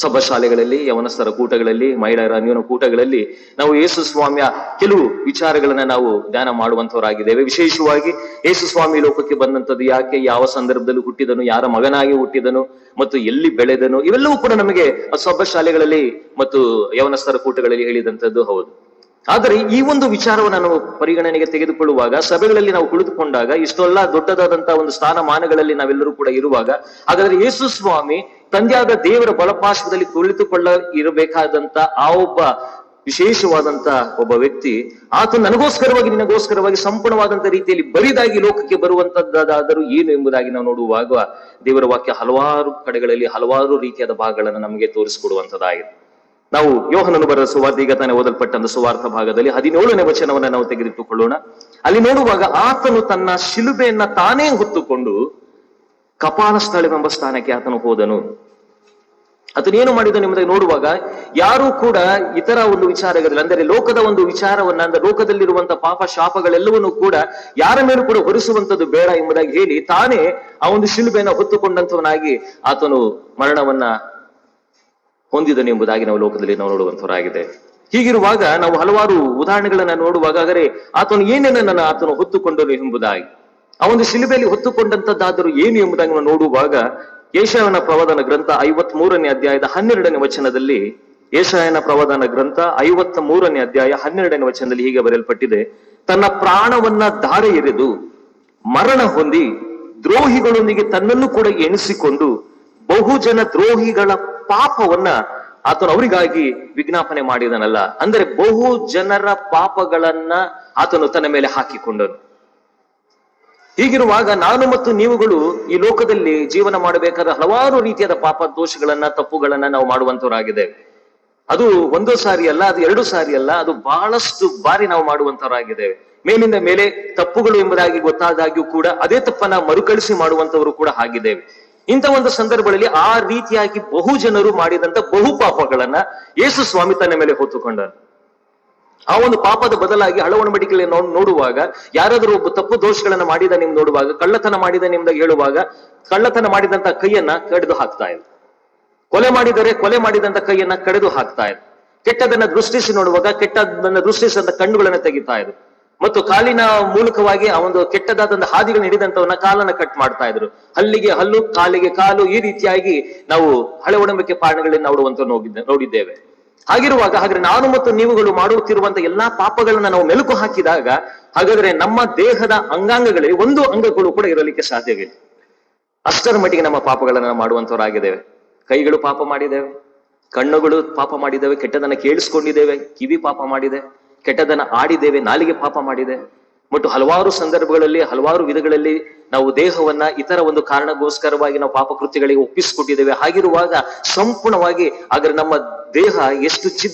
ಸಭಾ ಶಾಲೆಗಳಲ್ಲಿ, ಯವನಸ್ಥರ ಕೂಟಗಳಲ್ಲಿ, ಮಹಿಳೆಯರ ಅನ್ಯೋನ್ಯ ಕೂಟಗಳಲ್ಲಿ ನಾವು ಯೇಸು ಸ್ವಾಮಿಯ ಕೆಲವು ವಿಚಾರಗಳನ್ನ ನಾವು ಧ್ಯಾನ ಮಾಡುವಂತವರಾಗಿದ್ದೇವೆ. ವಿಶೇಷವಾಗಿ ಯೇಸು ಸ್ವಾಮಿ ಲೋಕಕ್ಕೆ ಬಂದಂಥದ್ದು ಯಾಕೆ, ಯಾವ ಸಂದರ್ಭದಲ್ಲಿ ಹುಟ್ಟಿದನು, ಯಾರ ಮಗನಾಗಿ ಹುಟ್ಟಿದನು ಮತ್ತು ಎಲ್ಲಿ ಬೆಳೆದನು, ಇವೆಲ್ಲವೂ ಕೂಡ ನಮಗೆ ಸಭಾ ಶಾಲೆಗಳಲ್ಲಿ ಮತ್ತು ಯವನಸ್ಥರ ಕೂಟಗಳಲ್ಲಿ ಹೇಳಿದಂಥದ್ದು ಹೌದು. ಆದರೆ ಈ ಒಂದು ವಿಚಾರವನ್ನು ನಾವು ಪರಿಗಣನೆಗೆ ತೆಗೆದುಕೊಳ್ಳುವಾಗ, ಸಭೆಗಳಲ್ಲಿ ನಾವು ಕುಳಿತುಕೊಂಡಾಗ, ಇಷ್ಟೆಲ್ಲ ದೊಡ್ಡದಾದಂತಹ ಒಂದು ಸ್ಥಾನಮಾನಗಳಲ್ಲಿ ನಾವೆಲ್ಲರೂ ಕೂಡ ಇರುವಾಗ, ಹಾಗಾದ್ರೆ ಯೇಸು ಸ್ವಾಮಿ ತಂದೆಯಾದ ದೇವರ ಬಲಪಾರ್ಶ್ವದಲ್ಲಿ ಕುಳಿತುಕೊಳ್ಳ ಇರಬೇಕಾದಂತ ಆ ಒಬ್ಬ ವಿಶೇಷವಾದಂತ ಒಬ್ಬ ವ್ಯಕ್ತಿ, ಆತ ನನಗೋಸ್ಕರವಾಗಿ ನಿನಗೋಸ್ಕರವಾಗಿ ಸಂಪೂರ್ಣವಾದಂತ ರೀತಿಯಲ್ಲಿ ಬರಿದಾಗಿ ಲೋಕಕ್ಕೆ ಬರುವಂತದ್ದಾದರೂ ಏನು ಎಂಬುದಾಗಿ ನಾವು ನೋಡುವಾಗ, ದೇವರ ವಾಕ್ಯ ಹಲವಾರು ಕಡೆಗಳಲ್ಲಿ ಹಲವಾರು ರೀತಿಯಾದ ಭಾಗಗಳನ್ನು ನಮಗೆ ತೋರಿಸಿಕೊಡುವಂತದ್ದಾಗಿದೆ. ನಾವು ಯೋಹನನು ಬರೆದ ಸುವಾರ್ತೆ, ಈಗ ತಾನೇ ಓದಲ್ಪಟ್ಟಂತ ಸುವಾರ್ಥ ಭಾಗದಲ್ಲಿ 17ನೇ ವಚನವನ್ನ ನಾವು ತೆಗೆದಿಟ್ಟುಕೊಳ್ಳೋಣ. ಅಲ್ಲಿ ನೋಡುವಾಗ ಆತನು ತನ್ನ ಶಿಲುಬೆಯನ್ನ ತಾನೇ ಹೊತ್ತುಕೊಂಡು ಕಪಾಲ ಸ್ಥಳವೆಂಬ ಸ್ಥಾನಕ್ಕೆ ಆತನು ಹೋದನು. ಆತನೇನು ಮಾಡಿದನು ಎಂಬುದಾಗಿ ನೋಡುವಾಗ, ಯಾರು ಕೂಡ ಇತರ ಒಂದು ವಿಚಾರಗಳಲ್ಲಿ, ಅಂದರೆ ಲೋಕದ ಒಂದು ವಿಚಾರವನ್ನ, ಅಂದ್ರೆ ಲೋಕದಲ್ಲಿರುವಂತಹ ಪಾಪ ಶಾಪಗಳೆಲ್ಲವನ್ನೂ ಕೂಡ ಯಾರ ಮೇಲೂ ಕೂಡ ಹೊರಿಸುವಂತದ್ದು ಬೇಡ ಎಂಬುದಾಗಿ ಹೇಳಿ ತಾನೇ ಆ ಒಂದು ಶಿಲುಬೆಯನ್ನ ಹೊತ್ತುಕೊಂಡಂತವನಾಗಿ ಆತನು ಮರಣವನ್ನ ಹೊಂದಿದನು ಎಂಬುದಾಗಿ ನಾವು ಲೋಕದಲ್ಲಿ ನಾವು ನೋಡುವಂತವರಾಗಿದೆ. ಹೀಗಿರುವಾಗ ನಾವು ಹಲವಾರು ಉದಾಹರಣೆಗಳನ್ನ ನೋಡುವಾಗ, ಹಾಗಾದ್ರೆ ಆತನು ಏನೇನನ್ನ ಆತನು ಹೊತ್ತುಕೊಂಡನು ಎಂಬುದಾಗಿ, ಆ ಒಂದು ಶಿಲುಬೆಯಲ್ಲಿ ಹೊತ್ತುಕೊಂಡಂತದ್ದಾದರೂ ಏನು ಎಂಬುದಾಗಿ ನಾವು ನೋಡುವಾಗ, ಯೆಶಾಯನ ಪ್ರವಾದನ ಗ್ರಂಥ 53ನೇ ಅಧ್ಯಾಯದ 12ನೇ ವಚನದಲ್ಲಿ, ಯೆಶಾಯನ ಪ್ರವಾದನ ಗ್ರಂಥ 53ನೇ ಅಧ್ಯಾಯ 12ನೇ ವಚನದಲ್ಲಿ ಹೀಗೆ ಬರೆಯಲ್ಪಟ್ಟಿದೆ: ತನ್ನ ಪ್ರಾಣವನ್ನ ಧಾರೆ ಎರೆದು ಮರಣ ಹೊಂದಿ ದ್ರೋಹಿಗಳೊಂದಿಗೆ ತನ್ನನ್ನು ಕೂಡ ಎಣಿಸಿಕೊಂಡು ಬಹುಜನ ದ್ರೋಹಿಗಳ ಪಾಪವನ್ನ ಆತನು ಅವರಿಗಾಗಿ ವಿಜ್ಞಾಪನೆ ಮಾಡಿದನಲ್ಲ. ಅಂದರೆ ಬಹು ಜನರ ಪಾಪಗಳನ್ನ ಆತನು ತನ್ನ ಮೇಲೆ ಹಾಕಿಕೊಂಡನು. ಹೀಗಿರುವಾಗ ನಾನು ಮತ್ತು ನೀವುಗಳು ಈ ಲೋಕದಲ್ಲಿ ಜೀವನ ಮಾಡಬೇಕಾದ ಹಲವಾರು ರೀತಿಯಾದ ಪಾಪ ದೋಷಗಳನ್ನ, ತಪ್ಪುಗಳನ್ನ ನಾವು ಮಾಡುವಂತವರಾಗಿದ್ದೇವೆ. ಅದು ಒಂದು ಸಾರಿ ಅಲ್ಲ, ಅದು 2 ಸಾರಿ ಅಲ್ಲ, ಅದು ಬಹಳಷ್ಟು ಬಾರಿ ನಾವು ಮಾಡುವಂತವರಾಗಿದ್ದೇವೆ. ಮೇಲಿಂದ ಮೇಲೆ ತಪ್ಪುಗಳು ಎಂಬುದಾಗಿ ಗೊತ್ತಾದಾಗ್ಯೂ ಕೂಡ ಅದೇ ತಪ್ಪನ್ನ ಮರುಕಳಿಸಿ ಮಾಡುವಂತವರು ಕೂಡ ಆಗಿದ್ದೇವೆ. ಇಂಥ ಒಂದು ಸಂದರ್ಭದಲ್ಲಿ ಆ ರೀತಿಯಾಗಿ ಬಹು ಜನರು ಮಾಡಿದಂತ ಬಹು ಪಾಪಗಳನ್ನ ಯೇಸು ಸ್ವಾಮಿ ತನ್ನ ಮೇಲೆ ಹೊತ್ತುಕೊಂಡನು. ಆ ಒಂದು ಪಾಪದ ಬದಲಾಗಿ ಹಳವಣಬಡಿಕೆಯಲ್ಲಿ ನೋಡುವಾಗ, ಯಾರಾದರೂ ಒಬ್ಬ ತಪ್ಪು ದೋಷಗಳನ್ನ ಮಾಡಿದ ನಿಮ್ ನೋಡುವಾಗ, ಕಳ್ಳತನ ಮಾಡಿದ ನಿಮ್ದಾಗ ಹೇಳುವಾಗ, ಕಳ್ಳತನ ಮಾಡಿದಂತ ಕೈಯನ್ನ ಕಡಿದು ಹಾಕ್ತಾ ಇದೆ. ಕೊಲೆ ಮಾಡಿದರೆ ಕೊಲೆ ಮಾಡಿದಂತ ಕೈಯನ್ನ ಕಡಿದು ಹಾಕ್ತಾ ಇದೆ. ಕೆಟ್ಟದನ್ನ ದೃಷ್ಟಿಸಿ ನೋಡುವಾಗ ಕೆಟ್ಟದನ್ನ ದೃಷ್ಟಿಸಿದಂತ ಕಣ್ಣುಗಳನ್ನ ತೆಗಿತಾ ಇದೆ. ಮತ್ತು ಕಾಲಿನ ಮೂಲಕವಾಗಿ ಆ ಒಂದು ಕೆಟ್ಟದಾದಂತಹ ಹಾದಿಗಳನ್ನ ಹಿಡಿದಂತವನ್ನ ಕಾಲನ್ನ ಕಟ್ ಮಾಡ್ತಾ ಇದ್ರು. ಹಲ್ಲಿಗೆ ಹಲ್ಲು, ಕಾಲಿಗೆ ಕಾಲು, ಈ ರೀತಿಯಾಗಿ ನಾವು ಹಳೆ ಒಡಂಬಡಿಕೆ ಪಾಠಗಳಲ್ಲಿ ನೋಡಿದ್ದೇವೆ. ಹಾಗಿರುವಾಗ, ಹಾಗಾದ್ರೆ ನಾನು ಮತ್ತು ನೀವುಗಳು ಮಾಡುತ್ತಿರುವಂತ ಎಲ್ಲಾ ಪಾಪಗಳನ್ನ ನಾವು ಮೆಲುಕು ಹಾಕಿದಾಗ, ಹಾಗಾದ್ರೆ ನಮ್ಮ ದೇಹದ ಅಂಗಾಂಗಗಳಲ್ಲಿ ಒಂದು ಅಂಗಗಳು ಕೂಡ ಇರಲಿಕ್ಕೆ ಸಾಧ್ಯವಿಲ್ಲ. ಅಷ್ಟರ ಮಟ್ಟಿಗೆ ನಮ್ಮ ಪಾಪಗಳನ್ನ ಮಾಡುವಂತವರಾಗಿದ್ದೇವೆ. ಕೈಗಳು ಪಾಪ ಮಾಡಿದ್ದೇವೆ, ಕಣ್ಣುಗಳು ಪಾಪ ಮಾಡಿದ್ದೇವೆ, ಕೆಟ್ಟದನ್ನ ಕೇಳಿಸ್ಕೊಂಡಿದ್ದೇವೆ, ಕಿವಿ ಪಾಪ ಮಾಡಿದೆ, ಕೆಟ್ಟದನ್ನ ಆಡಿದ್ದೇವೆ, ನಾಲಿಗೆ ಪಾಪ ಮಾಡಿದೆ. ಮತ್ತು ಹಲವಾರು ಸಂದರ್ಭಗಳಲ್ಲಿ ಹಲವಾರು ವಿಧಗಳಲ್ಲಿ ನಾವು ದೇಹವನ್ನ ಇತರ ಒಂದು ಕಾರಣಗೋಸ್ಕರವಾಗಿ ನಾವು ಪಾಪ ಕೃತ್ಯಗಳಿಗೆ ಒಪ್ಪಿಸಿಕೊಟ್ಟಿದ್ದೇವೆ. ಹಾಗಿರುವಾಗ ಸಂಪೂರ್ಣವಾಗಿ ಹಾಗಾದ್ರೆ ನಮ್ಮ ದೇಹ ಎಷ್ಟು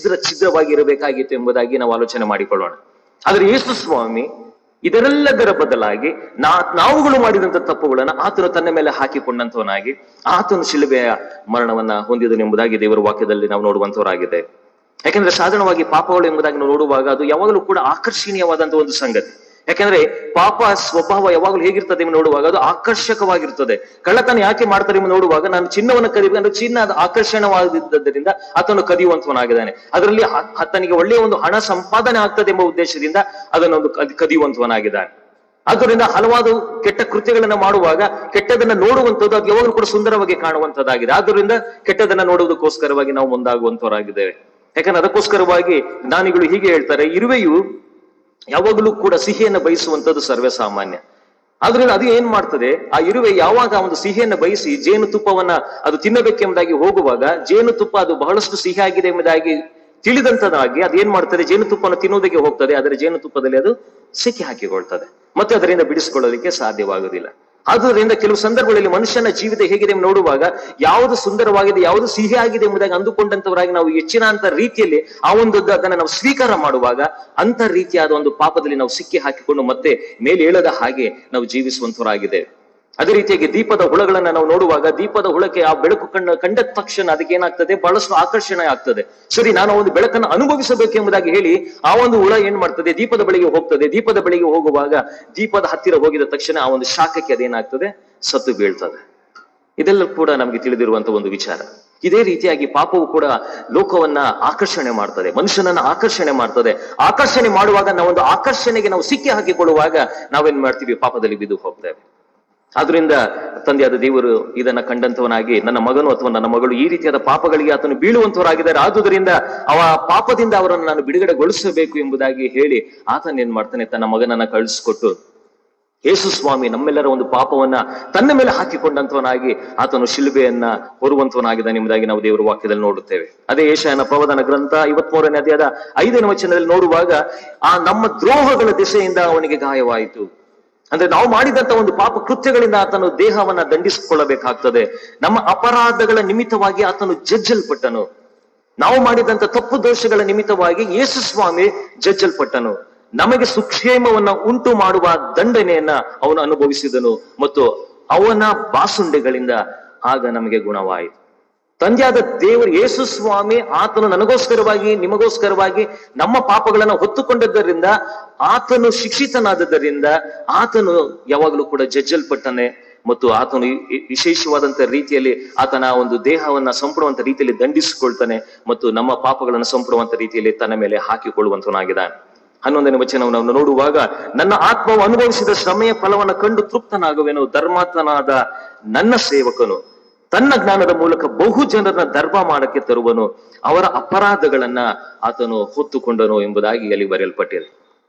ಛಿದ್ರವಾಗಿ ಇರಬೇಕಾಗಿತ್ತು ಎಂಬುದಾಗಿ ನಾವು ಆಲೋಚನೆ ಮಾಡಿಕೊಳ್ಳೋಣ. ಆದ್ರೆ ಯೇಸು ಸ್ವಾಮಿ ಇದರೆಲ್ಲದರ ಬದಲಾಗಿ ನಾವುಗಳು ಮಾಡಿದಂತ ತಪ್ಪುಗಳನ್ನ ಆತನು ತನ್ನ ಮೇಲೆ ಹಾಕಿಕೊಂಡಂತವನಾಗಿ ಆತನು ಶಿಲುಬೆಯ ಮರಣವನ್ನ ಹೊಂದಿದನು ಎಂಬುದಾಗಿ ದೇವರ ವಾಕ್ಯದಲ್ಲಿ ನಾವು ನೋಡುವಂತವರಾಗಿದೆ. ಯಾಕಂದ್ರೆ ಸಾಧಾರಣವಾಗಿ ಪಾಪಗಳು ಎಂಬುದಾಗಿ ನಾವು ನೋಡುವಾಗ ಅದು ಯಾವಾಗಲೂ ಕೂಡ ಆಕರ್ಷಣೀಯವಾದಂತಹ ಒಂದು ಸಂಗತಿ. ಯಾಕಂದ್ರೆ ಪಾಪ ಸ್ವಭಾವ ಯಾವಾಗಲೂ ಹೇಗಿರ್ತದೆ ಎಂದು ನೋಡುವಾಗ ಅದು ಆಕರ್ಷಕವಾಗಿರ್ತದೆ. ಕಳ್ಳತನ ಯಾಕೆ ಮಾಡ್ತಾರೆ ಎಂದು ನೋಡುವಾಗ, ನಾನು ಚಿನ್ನವನ್ನು ಕದಿಬೇಕಂದ್ರೆ ಚಿನ್ನ ಅದು ಆಕರ್ಷಣವಾಗಿದ್ದರಿಂದ ಆತನು ಕದಿಯುವಂತವನಾಗಿದ್ದಾನೆ. ಅದರಲ್ಲಿ ಆತನಿಗೆ ಒಳ್ಳೆಯ ಒಂದು ಹಣ ಸಂಪಾದನೆ ಆಗ್ತದೆ ಎಂಬ ಉದ್ದೇಶದಿಂದ ಅದನ್ನೊಂದು ಕದಿಯುವಂತವನಾಗಿದ್ದಾನೆ. ಆದ್ದರಿಂದ ಹಲವಾರು ಕೆಟ್ಟ ಕೃತ್ಯಗಳನ್ನ ಮಾಡುವಾಗ ಕೆಟ್ಟದನ್ನ ನೋಡುವಂಥದ್ದು ಅದು ಯಾವಾಗಲೂ ಕೂಡ ಸುಂದರವಾಗಿ ಕಾಣುವಂತದ್ದಾಗಿದೆ. ಆದ್ದರಿಂದ ಕೆಟ್ಟದನ್ನ ನೋಡುವುದಕ್ಕೋಸ್ಕರವಾಗಿ ನಾವು ಮುಂದಾಗುವಂತವರಾಗಿದ್ದೇವೆ. ಯಾಕಂದ್ರೆ ಅದಕ್ಕೋಸ್ಕರವಾಗಿ ಜ್ಞಾನಿಗಳು ಹೀಗೆ ಹೇಳ್ತಾರೆ, ಇರುವೆಯು ಯಾವಾಗಲೂ ಕೂಡ ಸಿಹಿಯನ್ನ ಬಯಸುವಂಥದ್ದು ಸರ್ವೇ ಸಾಮಾನ್ಯ. ಆದ್ರಿಂದ ಅದು ಏನ್ ಮಾಡ್ತದೆ, ಆ ಇರುವೆ ಯಾವಾಗ ಒಂದು ಸಿಹಿಯನ್ನ ಬಯಸಿ ಜೇನುತುಪ್ಪವನ್ನ ಅದು ತಿನ್ನಬೇಕೆಂಬುದಾಗಿ ಹೋಗುವಾಗ, ಜೇನುತುಪ್ಪ ಅದು ಬಹಳಷ್ಟು ಸಿಹಿಯಾಗಿದೆ ಎಂಬುದಾಗಿ ತಿಳಿದಂತದಾಗಿ ಅದು ಏನ್ ಮಾಡ್ತದೆ, ಜೇನುತುಪ್ಪವನ್ನು ತಿನ್ನುವುದಕ್ಕೆ ಹೋಗ್ತದೆ. ಆದರೆ ಜೇನುತುಪ್ಪದಲ್ಲಿ ಅದು ಸಿಕ್ಕಿ ಹಾಕಿಕೊಳ್ತದೆ, ಮತ್ತೆ ಅದರಿಂದ ಬಿಡಿಸಿಕೊಳ್ಳೋದಕ್ಕೆ ಸಾಧ್ಯವಾಗುವುದಿಲ್ಲ. ಆದುದರಿಂದ ಕೆಲವು ಸಂದರ್ಭಗಳಲ್ಲಿ ಮನುಷ್ಯನ ಜೀವಿತ ಹೇಗಿದೆ ನೋಡುವಾಗ ಯಾವುದು ಸುಂದರವಾಗಿದೆ, ಯಾವುದು ಸಿಹಿ ಆಗಿದೆ ಎಂಬುದಾಗಿ ಅಂದುಕೊಂಡಂತವರಾಗಿ ನಾವು ಹೆಚ್ಚಿನ ಅಂತ ರೀತಿಯಲ್ಲಿ ಆ ಒಂದು ಅದನ್ನ ನಾವು ಸ್ವೀಕಾರ ಮಾಡುವಾಗ ಅಂತ ರೀತಿಯಾದ ಒಂದು ಪಾಪದಲ್ಲಿ ನಾವು ಸಿಕ್ಕಿ ಹಾಕಿಕೊಂಡು ಮತ್ತೆ ಮೇಲೆ ಏಳದ ಹಾಗೆ ನಾವು ಜೀವಿಸುವಂತವರಾಗಿದೆ. ಅದೇ ರೀತಿಯಾಗಿ ದೀಪದ ಹುಳಗಳನ್ನ ನಾವು ನೋಡುವಾಗ ದೀಪದ ಹುಳಕ್ಕೆ ಆ ಬೆಳಕು ಕಂಡ ತಕ್ಷಣ ಅದಕ್ಕೆ ಏನಾಗ್ತದೆ, ಬಹಳಷ್ಟು ಆಕರ್ಷಣೆ ಆಗ್ತದೆ. ಸರಿ, ನಾನು ಒಂದು ಬೆಳಕನ್ನು ಅನುಭವಿಸಬೇಕು ಎಂಬುದಾಗಿ ಹೇಳಿ ಆ ಒಂದು ಹುಳ ಏನ್ ಮಾಡ್ತದೆ, ದೀಪದ ಬಳಿಗೆ ಹೋಗ್ತದೆ. ದೀಪದ ಬಳಿಗೆ ಹೋಗುವಾಗ ದೀಪದ ಹತ್ತಿರ ಹೋಗಿದ ತಕ್ಷಣ ಆ ಒಂದು ಶಾಖಕ್ಕೆ ಅದೇನಾಗ್ತದೆ, ಸತ್ತು ಬೀಳ್ತದೆ. ಇದೆಲ್ಲ ಕೂಡ ನಮ್ಗೆ ತಿಳಿದಿರುವಂತ ಒಂದು ವಿಚಾರ. ಇದೇ ರೀತಿಯಾಗಿ ಪಾಪವು ಕೂಡ ಲೋಕವನ್ನ ಆಕರ್ಷಣೆ ಮಾಡ್ತದೆ, ಮನುಷ್ಯನನ್ನ ಆಕರ್ಷಣೆ ಮಾಡ್ತದೆ. ಆಕರ್ಷಣೆ ಮಾಡುವಾಗ ನಾವೊಂದು ಆಕರ್ಷಣೆಗೆ ನಾವು ಸಿಕ್ಕಿ ಹಾಕಿಕೊಳ್ಳುವಾಗ ನಾವೇನ್ ಮಾಡ್ತೀವಿ, ಪಾಪದಲ್ಲಿ ಬಿದ್ದು ಹೋಗ್ತೇವೆ. ಆದ್ರಿಂದ ತಂದೆಯಾದ ದೇವರು ಇದನ್ನ ಕಂಡಂತವನಾಗಿ ನನ್ನ ಮಗನು ಅಥವಾ ನನ್ನ ಮಗಳು ಈ ರೀತಿಯಾದ ಪಾಪಗಳಿಗೆ ಆತನು ಬೀಳುವಂತವರಾಗಿದ್ದಾರೆ, ಆದುದರಿಂದ ಅವ ಪಾಪದಿಂದ ಅವರನ್ನು ನಾನು ಬಿಡುಗಡೆಗೊಳಿಸಬೇಕು ಎಂಬುದಾಗಿ ಹೇಳಿ ಆತನ ಏನ್ ಮಾಡ್ತಾನೆ, ತನ್ನ ಮಗನನ್ನ ಕಳಿಸ್ಕೊಟ್ಟು ಯೇಸು ಸ್ವಾಮಿ ನಮ್ಮೆಲ್ಲರ ಒಂದು ಪಾಪವನ್ನ ತನ್ನ ಮೇಲೆ ಹಾಕಿಕೊಂಡಂತವನಾಗಿ ಆತನು ಶಿಲುಬೆಯನ್ನ ಹೊರುವಂತವನಾಗಿದ್ದಾನೆ ಎಂಬುದಾಗಿ ನಾವು ದೇವರ ವಾಕ್ಯದಲ್ಲಿ ನೋಡುತ್ತೇವೆ. ಅದೇ ಯೆಶಾಯನ ಪ್ರವಾದನ ಗ್ರಂಥ 23ನೇ ಅಧ್ಯಾಯದ 5ನೇ ವಚನದಲ್ಲಿ ನೋಡುವಾಗ ಆ ನಮ್ಮ ದ್ರೋಹಗಳ ದಿಸೆಯಿಂದ ಅವನಿಗೆ ಗಾಯವಾಯಿತು. ಅಂದ್ರೆ ನಾವು ಮಾಡಿದಂತ ಒಂದು ಪಾಪ ಕೃತ್ಯಗಳಿಂದ ಆತನು ದೇಹವನ್ನ ದಂಡಿಸಿಕೊಳ್ಳಬೇಕಾಗ್ತದೆ. ನಮ್ಮ ಅಪರಾಧಗಳ ನಿಮಿತ್ತವಾಗಿ ಆತನು ಜಜ್ಜಲ್ಪಟ್ಟನು. ನಾವು ಮಾಡಿದಂತ ತಪ್ಪು ದೋಷಗಳ ನಿಮಿತ್ತವಾಗಿ ಯೇಸು ಸ್ವಾಮಿ ಜಜ್ಜಲ್ಪಟ್ಟನು. ನಮಗೆ ಸುಕ್ಷೇಮವನ್ನ ಉಂಟು ಮಾಡುವ ದಂಡನೆಯನ್ನ ಅವನು ಅನುಭವಿಸಿದನು ಮತ್ತು ಅವನ ಬಾಸುಂಡೆಗಳಿಂದ ಆಗ ನಮಗೆ ಗುಣವಾಯಿತು. ತಂದೆಯಾದ ದೇವರು ಯೇಸು ಸ್ವಾಮಿ ಆತನು ನನಗೋಸ್ಕರವಾಗಿ ನಿಮಗೋಸ್ಕರವಾಗಿ ನಮ್ಮ ಪಾಪಗಳನ್ನು ಹೊತ್ತುಕೊಂಡದ್ದರಿಂದ ಆತನು ಶಿಕ್ಷಿತನಾದದ್ದರಿಂದ ಆತನು ಯಾವಾಗಲೂ ಕೂಡ ಜಜ್ಜಲ್ಪಟ್ಟನೆ ಮತ್ತು ಆತನು ವಿಶೇಷವಾದಂತ ರೀತಿಯಲ್ಲಿ ಆತನ ಒಂದು ದೇಹವನ್ನ ಸಂಪೂರ್ಣವಂತ ರೀತಿಯಲ್ಲಿ ದಂಡಿಸಿಕೊಳ್ತಾನೆ ಮತ್ತು ನಮ್ಮ ಪಾಪಗಳನ್ನು ಸಂಪೂರ್ಣವಂತ ರೀತಿಯಲ್ಲಿ ತನ್ನ ಮೇಲೆ ಹಾಕಿಕೊಳ್ಳುವಂತನಾಗಿದ್ದಾನೆ. 11ನೇ ವಚನವನ್ನು ನಾವು ನೋಡುವಾಗ, ನನ್ನ ಆತ್ಮವು ಅನುಭವಿಸಿದ ಶ್ರಮೆಯ ಫಲವನ್ನು ಕಂಡು ತೃಪ್ತನಾಗುವೆನು. ಧರ್ಮಾತ್ಮನಾದ ನನ್ನ ಸೇವಕನು ತನ್ನ ಜ್ಞಾನದ ಮೂಲಕ ಬಹು ಜನರನ್ನ ಧರ್ಮ ಮಾಡಕ್ಕೆ ತರುವನು. ಅವರ ಅಪರಾಧಗಳನ್ನ ಆತನು ಹೊತ್ತುಕೊಂಡನು ಎಂಬುದಾಗಿ ಅಲ್ಲಿ ಬರೆಯಲ್ಪಟ್ಟಿದೆ.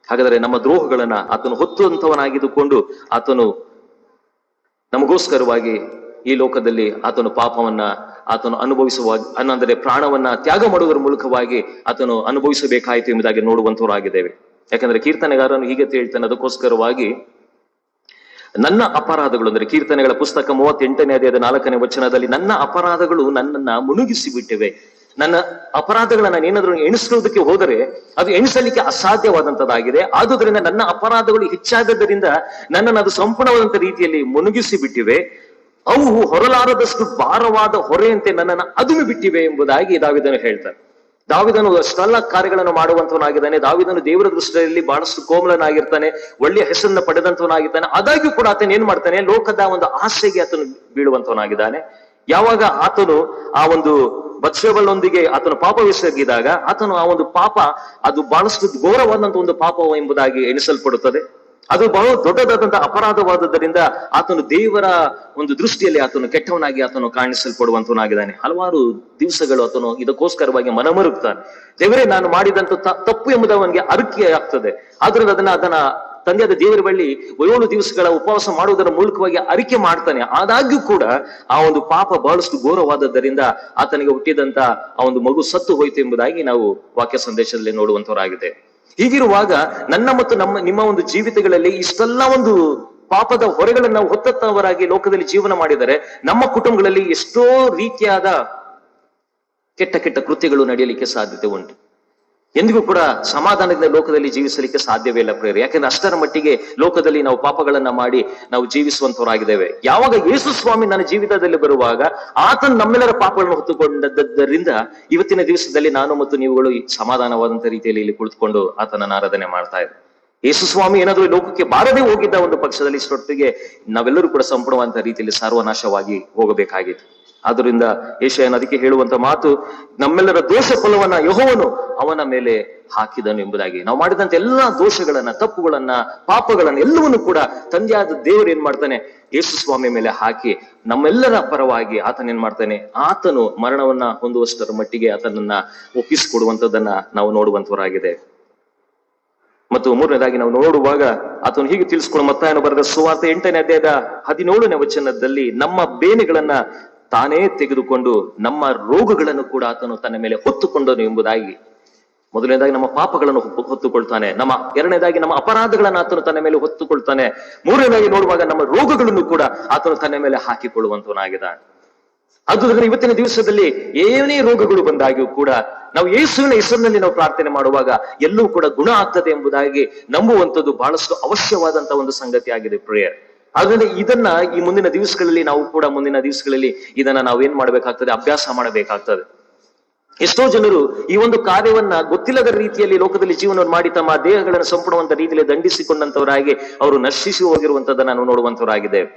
ಹಾಗಾದರೆ ನಮ್ಮ ದ್ರೋಹಗಳನ್ನ ಆತನು ಹೊತ್ತುವಂತವನಾಗಿದ್ದುಕೊಂಡು ಆತನು ನಮಗೋಸ್ಕರವಾಗಿ ಈ ಲೋಕದಲ್ಲಿ ಆತನು ಪಾಪವನ್ನ ಆತನು ಅನುಭವಿಸುವ ಅಂದರೆ ಪ್ರಾಣವನ್ನ ತ್ಯಾಗ ಮಾಡುವುದರ ಮೂಲಕವಾಗಿ ಆತನು ಅನುಭವಿಸಬೇಕಾಯಿತು ಎಂಬುದಾಗಿ ನೋಡುವಂತವರಾಗಿದ್ದೇವೆ. ಯಾಕಂದ್ರೆ ಕೀರ್ತನೆಗಾರನು ಹೀಗೆ ಹೇಳ್ತಾನೆ, ಅದಕ್ಕೋಸ್ಕರವಾಗಿ ನನ್ನ ಅಪರಾಧಗಳು ಅಂದ್ರೆ ಕೀರ್ತನೆಗಳ ಪುಸ್ತಕ 38ನೇ ಅಧ್ಯಾಯದ 4ನೇ ವಚನದಲ್ಲಿ, ನನ್ನ ಅಪರಾಧಗಳು ನನ್ನನ್ನ ಮುಳುಗಿಸಿ ಬಿಟ್ಟಿವೆ. ನನ್ನ ಅಪರಾಧಗಳನ್ನ ಏನಾದ್ರೂ ಎಣಿಸುವುದಕ್ಕೆ ಹೋದರೆ ಅದು ಎಣಿಸಲಿಕ್ಕೆ ಅಸಾಧ್ಯವಾದಂತದ್ದಾಗಿದೆ. ಆದುದರಿಂದ ನನ್ನ ಅಪರಾಧಗಳು ಹೆಚ್ಚಾದದ್ದರಿಂದ ನನ್ನನ್ನು ಅದು ಸಂಪೂರ್ಣವಾದಂತ ರೀತಿಯಲ್ಲಿ ಮುಳುಗಿಸಿ ಬಿಟ್ಟಿವೆ. ಅವು ಹೊರಲಾರದಷ್ಟು ಭಾರವಾದ ಹೊರೆಯಂತೆ ನನ್ನನ್ನು ಅದುಮಿ ಬಿಟ್ಟಿವೆ ಎಂಬುದಾಗಿ ದಾವೀದನು ಹೇಳ್ತಾನೆ. ದಾವೀದನು ಅಷ್ಟೆಲ್ಲ ಕಾರ್ಯಗಳನ್ನು ಮಾಡುವಂತವನಾಗಿದ್ದಾನೆ. ದಾವೀದನು ದೇವರ ದೃಷ್ಟಿಯಲ್ಲಿ ಬಹಳಷ್ಟು ಕೋಮಲನಾಗಿರ್ತಾನೆ, ಒಳ್ಳೆಯ ಹೆಸರನ್ನ ಪಡೆದಂತವನಾಗಿದ್ದಾನೆ. ಆದಾಗ್ಯೂ ಕೂಡ ಆತನ ಏನ್ ಮಾಡ್ತಾನೆ, ಲೋಕದ ಒಂದು ಆಸೆಗೆ ಆತನು ಬೀಳುವಂತವನಾಗಿದ್ದಾನೆ. ಯಾವಾಗ ಆತನು ಆ ಒಂದು ಬತ್ಷೆಬಳೊಂದಿಗೆ ಆತನು ಪಾಪವೆಸಗಿದಾಗ ಆತನು ಆ ಒಂದು ಪಾಪ ಅದು ಬಹಳಷ್ಟು ಘೋರವಾದಂತ ಒಂದು ಪಾಪ ಎಂಬುದಾಗಿ ಎಣಿಸಲ್ಪಡುತ್ತದೆ. ಅದು ಬಹಳ ದೊಡ್ಡದಾದಂತಹ ಅಪರಾಧವಾದದ್ದರಿಂದ ಆತನು ದೇವರ ಒಂದು ದೃಷ್ಟಿಯಲ್ಲಿ ಆತನು ಕೆಟ್ಟವನಾಗಿ ಆತನು ಕಾಣಿಸಲ್ಪಡುವಂತವನಾಗಿದ್ದಾನೆ. ಹಲವಾರು ದಿವಸಗಳು ಆತನು ಇದಕ್ಕೋಸ್ಕರವಾಗಿ ಮನಮರುಗ್ತಾನೆ. ದೇವರೇ, ನಾನು ಮಾಡಿದಂತ ತಪ್ಪು ಎಂಬುದು ಅವನಿಗೆ ಅರಿಕೆ ಆಗ್ತದೆ. ಆದ್ರಿಂದ ಅದನ್ನ ತಂದೆಯಾದ ದೇವರ ಬಳಿ 7 ದಿವಸಗಳ ಉಪವಾಸ ಮಾಡುವುದರ ಮೂಲಕವಾಗಿ ಅರಿಕೆ ಮಾಡ್ತಾನೆ. ಆದಾಗ್ಯೂ ಕೂಡ ಆ ಒಂದು ಪಾಪ ಬಹಳಷ್ಟು ಘೋರವಾದದ್ದರಿಂದ ಆತನಿಗೆ ಹುಟ್ಟಿದಂತ ಆ ಒಂದು ಮಗು ಸತ್ತು ಹೋಯಿತು ಎಂಬುದಾಗಿ ನಾವು ವಾಕ್ಯ ಸಂದೇಶದಲ್ಲಿ ನೋಡುವಂತವರಾಗಿದೆ. ಹೀಗಿರುವಾಗ ನನ್ನ ಮತ್ತು ನಿಮ್ಮ ಒಂದು ಜೀವಿತಗಳಲ್ಲಿ ಇಷ್ಟೆಲ್ಲ ಒಂದು ಪಾಪದ ಹೊರೆಗಳನ್ನು ನಾವು ಹೊತ್ತವರಾಗಿ ಲೋಕದಲ್ಲಿ ಜೀವನ ಮಾಡಿದರೆ ನಮ್ಮ ಕುಟುಂಬಗಳಲ್ಲಿ ಎಷ್ಟೋ ರೀತಿಯಾದ ಕೆಟ್ಟ ಕೆಟ್ಟ ಕೃತ್ಯಗಳು ನಡೆಯಲಿಕ್ಕೆ ಸಾಧ್ಯತೆ ಉಂಟು. ಎಂದಿಗೂ ಕೂಡ ಸಮಾಧಾನದಿಂದ ಲೋಕದಲ್ಲಿ ಜೀವಿಸಲಿಕ್ಕೆ ಸಾಧ್ಯವೇ ಇಲ್ಲ ಪ್ರೇರೆ. ಯಾಕಂದ್ರೆ ಅಷ್ಟರ ಮಟ್ಟಿಗೆ ಲೋಕದಲ್ಲಿ ನಾವು ಪಾಪಗಳನ್ನ ಮಾಡಿ ನಾವು ಜೀವಿಸುವಂತವರಾಗಿದ್ದೇವೆ. ಯಾವಾಗ ಯೇಸು ಸ್ವಾಮಿ ನನ್ನ ಜೀವಿತದಲ್ಲಿ ಬರುವಾಗ ಆತನು ನಮ್ಮೆಲ್ಲರ ಪಾಪಗಳನ್ನು ಹೊತ್ತುಕೊಂಡದ್ದರಿಂದ ಇವತ್ತಿನ ದಿವಸದಲ್ಲಿ ನಾನು ಮತ್ತು ನೀವುಗಳು ಸಮಾಧಾನವಾದಂತ ರೀತಿಯಲ್ಲಿ ಇಲ್ಲಿ ಕುಳಿತುಕೊಂಡು ಆತನನ್ನು ಆರಾಧನೆ ಮಾಡ್ತಾ ಇದ್ದೇವೆ. ಯೇಸು ಸ್ವಾಮಿ ಏನಾದ್ರೂ ಲೋಕಕ್ಕೆ ಬಾರದೇ ಹೋಗಿದ್ದ ಒಂದು ಪಕ್ಷದಲ್ಲಿ ಇಷ್ಟೊತ್ತಿಗೆ ನಾವೆಲ್ಲರೂ ಕೂಡ ಸಂಪೂರ್ಣವಾದಂತ ರೀತಿಯಲ್ಲಿ ಸರ್ವನಾಶವಾಗಿ ಹೋಗಬೇಕಾಗಿತ್ತು. ಆದ್ರಿಂದ ಯೆಶಾಯನು ಅದಕ್ಕೆ ಹೇಳುವಂತ ಮಾತು, ನಮ್ಮೆಲ್ಲರ ದೋಷ ಫಲವನ್ನ ಯೆಹೋವನು ಅವನ ಮೇಲೆ ಹಾಕಿದನು ಎಂಬುದಾಗಿ. ನಾವು ಮಾಡಿದಂತ ಎಲ್ಲಾ ದೋಷಗಳನ್ನ, ತಪ್ಪುಗಳನ್ನ, ಪಾಪಗಳನ್ನ ಎಲ್ಲವನ್ನೂ ಕೂಡ ತಂದೆಯಾದ ದೇವರು ಏನ್ ಮಾಡ್ತಾನೆ, ಯೇಸು ಸ್ವಾಮಿ ಮೇಲೆ ಹಾಕಿ ನಮ್ಮೆಲ್ಲರ ಪರವಾಗಿ ಆತನ ಏನ್ ಮಾಡ್ತಾನೆ, ಆತನು ಮರಣವನ್ನ ಹೊಂದುವಷ್ಟರ ಮಟ್ಟಿಗೆ ಆತನನ್ನ ಒಪ್ಪಿಸಿಕೊಡುವಂತದ್ದನ್ನ ನಾವು ನೋಡುವಂತವರಾಗಿದೆ. ಮತ್ತು 3ನೇದಾಗಿ ನಾವು ನೋಡುವಾಗ ಆತನು ಹೀಗೆ ತಿಳಿಸ್ಕೊಂಡು, ಮತ್ತಾಯನು ಬರೆದ ಸುವಾರ್ತೆ 8ನೇ ಅಧ್ಯಾಯದ 17ನೇ ವಚನದಲ್ಲಿ, ನಮ್ಮ ಬೇನೆಗಳನ್ನ ತಾನೇ ತೆಗೆದುಕೊಂಡು ನಮ್ಮ ರೋಗಗಳನ್ನು ಕೂಡ ಆತನು ತನ್ನ ಮೇಲೆ ಹೊತ್ತುಕೊಂಡನು ಎಂಬುದಾಗಿ ಮೊದಲನೇದಾಗಿ ನಮ್ಮ ಪಾಪಗಳನ್ನು ಹೊತ್ತುಕೊಳ್ತಾನೆ, ಎರಡನೇದಾಗಿ ನಮ್ಮ ಅಪರಾಧಗಳನ್ನ ಆತನು ತನ್ನ ಮೇಲೆ ಹೊತ್ತುಕೊಳ್ತಾನೆ, ಮೂರನೇದಾಗಿ ನೋಡುವಾಗ ನಮ್ಮ ರೋಗಗಳನ್ನು ಕೂಡ ಆತನು ತನ್ನ ಮೇಲೆ ಹಾಕಿಕೊಳ್ಳುವಂತವನಾಗಿದ್ದಾನೆ. ಆದುದರಿಂದ ಇವತ್ತಿನ ದಿವಸದಲ್ಲಿ ಏನೇ ರೋಗಗಳು ಬಂದಾಗಿಯೂ ಕೂಡ ನಾವು ಯೇಸುವಿನ ಹೆಸರಿನಲ್ಲಿ ನಾವು ಪ್ರಾರ್ಥನೆ ಮಾಡುವಾಗ ಎಲ್ಲವೂ ಕೂಡ ಗುಣ ಆಗ್ತದೆ ಎಂಬುದಾಗಿ ನಂಬುವಂಥದ್ದು ಬಹಳಷ್ಟು ಅವಶ್ಯವಾದಂತಹ ಒಂದು ಸಂಗತಿ ಆಗಿದೆ ಪ್ರೇಯರ್. ಆದ್ರಿಂದ ಇದನ್ನ ಈ ಮುಂದಿನ ದಿವಸಗಳಲ್ಲಿ ಇದನ್ನ ನಾವು ಏನ್ ಮಾಡ್ಬೇಕಾಗ್ತದೆ, ಅಭ್ಯಾಸ ಮಾಡಬೇಕಾಗ್ತದೆ. ಎಷ್ಟೋ ಜನರು ಈ ಒಂದು ಕಾರ್ಯವನ್ನ ಗೊತ್ತಿಲ್ಲದ ರೀತಿಯಲ್ಲಿ ಲೋಕದಲ್ಲಿ ಜೀವನವನ್ನು ಮಾಡಿ ತಮ್ಮ ದೇಹಗಳನ್ನು ಸಂಪೂರ್ಣವಂತ ರೀತಿಯಲ್ಲಿ ದಂಡಿಸಿಕೊಂಡಂತವರಾಗಿ ಅವರು ನಶಿಸಿ ಹೋಗಿರುವಂತದ್ದನ್ನು ನಾವು ನೋಡುವಂತವರಾಗಿದ್ದೇವೆ.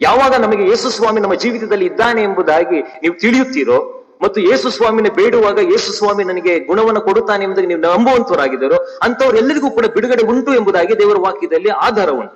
ಯಾವಾಗ ನಮಗೆ ಯೇಸು ಸ್ವಾಮಿ ನಮ್ಮ ಜೀವಿತದಲ್ಲಿ ಇದ್ದಾನೆ ಎಂಬುದಾಗಿ ನೀವು ತಿಳಿಯುತ್ತೀರೋ ಮತ್ತು ಯೇಸು ಸ್ವಾಮಿನ ಬೇಡುವಾಗ ಯೇಸು ಸ್ವಾಮಿ ನನಗೆ ಗುಣವನ್ನು ಕೊಡುತ್ತಾನೆ ಎಂಬುದಾಗಿ ನೀವು ನಂಬುವಂತವರಾಗಿದ್ದಾರೋ ಅಂಥವ್ರೆಲ್ಲರಿಗೂ ಕೂಡ ಬಿಡುಗಡೆ ಉಂಟು ಎಂಬುದಾಗಿ ದೇವರ ವಾಕ್ಯದಲ್ಲಿ ಆಧಾರ ಉಂಟು.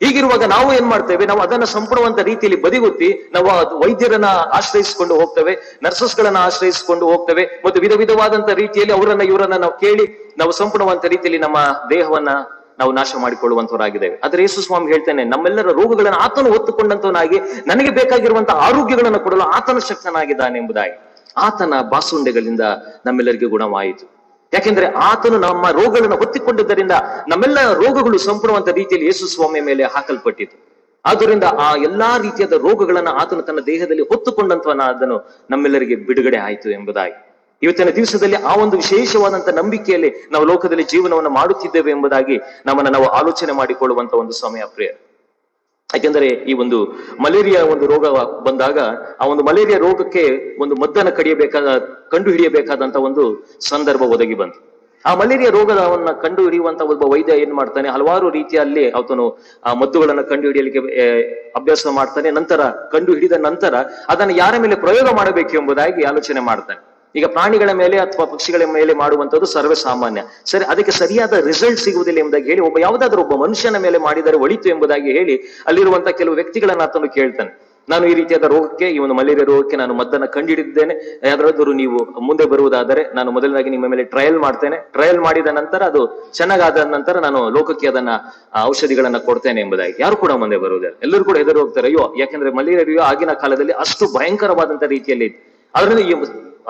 ಹೀಗಿರುವಾಗ ನಾವು ಏನ್ ಮಾಡ್ತೇವೆ, ನಾವು ಅದನ್ನ ಸಂಪೂರ್ಣವಂತ ರೀತಿಯಲ್ಲಿ ಬದಿಗೊತ್ತಿ ನಾವು ವೈದ್ಯರನ್ನ ಆಶ್ರಯಿಸಿಕೊಂಡು ಹೋಗ್ತೇವೆ, ನರ್ಸಸ್ಗಳನ್ನ ಆಶ್ರಯಿಸಿಕೊಂಡು ಹೋಗ್ತೇವೆ ಮತ್ತು ವಿಧವಾದಂತ ರೀತಿಯಲ್ಲಿ ಇವರನ್ನ ನಾವು ಕೇಳಿ ನಾವು ಸಂಪೂರ್ಣವಂತ ರೀತಿಯಲ್ಲಿ ನಮ್ಮ ದೇಹವನ್ನ ನಾವು ನಾಶ ಮಾಡಿಕೊಳ್ಳುವಂತವರಾಗಿದ್ದೇವೆ. ಆದ್ರೆ ಯೇಸು ಸ್ವಾಮಿ ಹೇಳ್ತೇನೆ, ನಮ್ಮೆಲ್ಲರ ರೋಗಗಳನ್ನು ಆತನು ಹೊತ್ತುಕೊಂಡಂತವನಾಗಿ ನನಗೆ ಬೇಕಾಗಿರುವಂತಹ ಆರೋಗ್ಯಗಳನ್ನು ಕೊಡಲು ಆತನ ಶಕ್ತನಾಗಿದ್ದಾನೆ ಎಂಬುದಾಗಿ ಆತನ ಬಾಸುಂಡೆಗಳಿಂದ ನಮ್ಮೆಲ್ಲರಿಗೆ ಗುಣವಾಯಿತು. ಯಾಕೆಂದ್ರೆ ಆತನು ನಮ್ಮ ರೋಗಗಳನ್ನು ಹೊತ್ತಿಕೊಂಡಿದ್ದರಿಂದ ನಮ್ಮೆಲ್ಲ ರೋಗಗಳು ಸಂಪೂರ್ಣವಂತ ರೀತಿಯಲ್ಲಿ ಯೇಸು ಸ್ವಾಮಿಯ ಮೇಲೆ ಹಾಕಲ್ಪಟ್ಟಿತು. ಆದ್ದರಿಂದ ಆ ಎಲ್ಲಾ ರೀತಿಯಾದ ರೋಗಗಳನ್ನ ಆತನು ತನ್ನ ದೇಹದಲ್ಲಿ ಹೊತ್ತುಕೊಂಡಂತವನಾದನು ನಮ್ಮೆಲ್ಲರಿಗೆ ಬಿಡುಗಡೆ ಆಯಿತು ಎಂಬುದಾಗಿ ಇವತ್ತಿನ ದಿವಸದಲ್ಲಿ ಆ ಒಂದು ವಿಶೇಷವಾದಂತ ನಂಬಿಕೆಯಲ್ಲಿ ನಾವು ಲೋಕದಲ್ಲಿ ಜೀವನವನ್ನು ಮಾಡುತ್ತಿದ್ದೇವೆ ಎಂಬುದಾಗಿ ನಾವು ಆಲೋಚನೆ ಮಾಡಿಕೊಳ್ಳುವಂತ ಒಂದು ಸಮಯ ಪ್ರೇಯರ್. ಯಾಕೆಂದರೆ ಈ ಒಂದು ಮಲೇರಿಯಾ ಒಂದು ರೋಗ ಬಂದಾಗ ಆ ಒಂದು ಮಲೇರಿಯಾ ರೋಗಕ್ಕೆ ಒಂದು ಮದ್ದನ್ನು ಕಂಡು ಹಿಡಿಯಬೇಕಾದಂತ ಒಂದು ಸಂದರ್ಭ ಒದಗಿ ಬಂತು. ಆ ಮಲೇರಿಯಾ ರೋಗವನ್ನ ಕಂಡು ಹಿಡಿಯುವಂತ ಒಬ್ಬ ವೈದ್ಯ ಏನ್ ಮಾಡ್ತಾನೆ, ಹಲವಾರು ರೀತಿಯಲ್ಲಿ ಅವನು ಆ ಮದ್ದುಗಳನ್ನ ಕಂಡು ಹಿಡಿಯಲಿಕ್ಕೆ ಅಭ್ಯಾಸ ಮಾಡ್ತಾನೆ. ನಂತರ ಕಂಡು ಹಿಡಿದ ನಂತರ ಅದನ್ನು ಯಾರ ಮೇಲೆ ಪ್ರಯೋಗ ಮಾಡಬೇಕು ಎಂಬುದಾಗಿ ಆಲೋಚನೆ ಮಾಡ್ತಾನೆ. ಈಗ ಪ್ರಾಣಿಗಳ ಮೇಲೆ ಅಥವಾ ಪಕ್ಷಿಗಳ ಮೇಲೆ ಮಾಡುವಂತದ್ದು ಸರ್ವೇ ಸಾಮಾನ್ಯ. ಸರಿ, ಅದಕ್ಕೆ ಸರಿಯಾದ ರಿಸಲ್ಟ್ ಸಿಗುವುದಿಲ್ಲ ಎಂಬುದಾಗಿ ಹೇಳಿ ಯಾವುದಾದ್ರೂ ಒಬ್ಬ ಮನುಷ್ಯನ ಮೇಲೆ ಮಾಡಿದರೆ ಒಳಿತು ಎಂಬುದಾಗಿ ಹೇಳಿ ಅಲ್ಲಿರುವಂತಹ ಕೆಲವು ವ್ಯಕ್ತಿಗಳನ್ನ ಆತನು ಕೇಳ್ತಾನೆ, ನಾನು ಈ ರೀತಿಯಾದ ರೋಗಕ್ಕೆ, ಈ ಒಂದು ಮಲೇರಿಯಾ ರೋಗಕ್ಕೆ ನಾನು ಮದ್ದನ್ನು ಕಂಡುಹಿಡಿದಿದ್ದೇನೆ, ಯಾರಾದರೂ ನೀವು ಮುಂದೆ ಬರುವುದಾದರೆ ನಾನು ಮೊದಲನಾಗಿ ನಿಮ್ಮ ಮೇಲೆ ಟ್ರಯಲ್ ಮಾಡ್ತೇನೆ, ಟ್ರಯಲ್ ಮಾಡಿದ ನಂತರ ಅದು ಚೆನ್ನಾಗಾದ ನಂತರ ನಾನು ಲೋಕಕ್ಕೆ ಅದನ್ನ ಔಷಧಿಗಳನ್ನ ಕೊಡ್ತೇನೆ ಎಂಬುದಾಗಿ. ಯಾರು ಕೂಡ ಮುಂದೆ ಬರುವುದಿಲ್ಲ, ಎಲ್ಲರೂ ಕೂಡ ಹೆದರು ಹೋಗ್ತಾರೆ. ಅಯ್ಯೋ, ಯಾಕೆಂದ್ರೆ ಮಲೇರಿಯಾ ಆಗಿನ ಕಾಲದಲ್ಲಿ ಅಷ್ಟು ಭಯಂಕರವಾದಂತ ರೀತಿಯಲ್ಲಿ ಇತ್ತು. ಅದರಿಂದ ಈ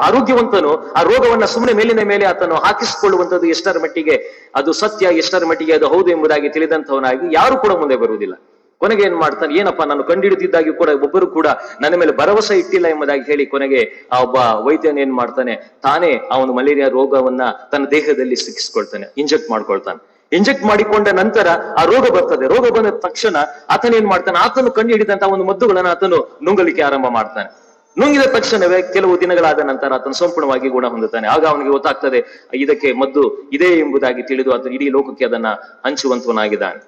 ಆರೋಗ್ಯವಂತನು ಆ ರೋಗವನ್ನ ಸುಮ್ಮನೆ ಮೇಲಿನ ಮೇಲೆ ಆತನು ಹಾಕಿಸಿಕೊಳ್ಳುವಂಥದ್ದು ಎಷ್ಟರ ಮಟ್ಟಿಗೆ ಅದು ಸತ್ಯ, ಎಷ್ಟರ ಮಟ್ಟಿಗೆ ಅದು ಹೌದು ಎಂಬುದಾಗಿ ತಿಳಿದಂಥವನಾಗಿ ಯಾರು ಕೂಡ ಮುಂದೆ ಬರುವುದಿಲ್ಲ. ಕೊನೆಗೆ ಏನ್ ಮಾಡ್ತಾನೆ, ಏನಪ್ಪಾ ನಾನು ಕಂಡುಹಿಡಿದಿದ್ದಾಗಿ ಕೂಡ ಒಬ್ಬರು ಕೂಡ ನನ್ನ ಮೇಲೆ ಭರವಸೆ ಇಟ್ಟಿಲ್ಲ ಎಂಬುದಾಗಿ ಹೇಳಿ ಕೊನೆಗೆ ಆ ಒಬ್ಬ ವೈದ್ಯನ ಏನ್ ಮಾಡ್ತಾನೆ, ತಾನೇ ಆ ಒಂದು ಮಲೇರಿಯಾ ರೋಗವನ್ನ ತನ್ನ ದೇಹದಲ್ಲಿ ಸಿಕ್ಕಿಸ್ಕೊಳ್ತಾನೆ, ಇಂಜೆಕ್ಟ್ ಮಾಡ್ಕೊಳ್ತಾನೆ. ಇಂಜೆಕ್ಟ್ ಮಾಡಿಕೊಂಡ ನಂತರ ಆ ರೋಗ ಬರ್ತದೆ. ರೋಗ ಬಂದ ತಕ್ಷಣ ಆತನೇನ್ ಮಾಡ್ತಾನೆ, ಆತನು ಕಂಡು ಹಿಡಿದಂತಹ ಒಂದು ಮದ್ದುಗಳನ್ನ ಆತನು ನುಂಗಲಿಕ್ಕೆ ಆರಂಭ ಮಾಡ್ತಾನೆ. ನುಂಗಿದ ತಕ್ಷಣವೇ ಕೆಲವು ದಿನಗಳಾದ ನಂತರ ಆತನು ಸಂಪೂರ್ಣವಾಗಿ ಗುಣ ಹೊಂದುತ್ತಾನೆ. ಆಗ ಅವನಿಗೆ ಗೊತ್ತಾಗ್ತದೆ ಇದಕ್ಕೆ ಮದ್ದು ಇದೆ ಎಂಬುದಾಗಿ ತಿಳಿದು ಆತನು ಇಡೀ ಲೋಕಕ್ಕೆ ಅದನ್ನ ಹಂಚುವಂತವನಾಗಿದ್ದಾನೆ.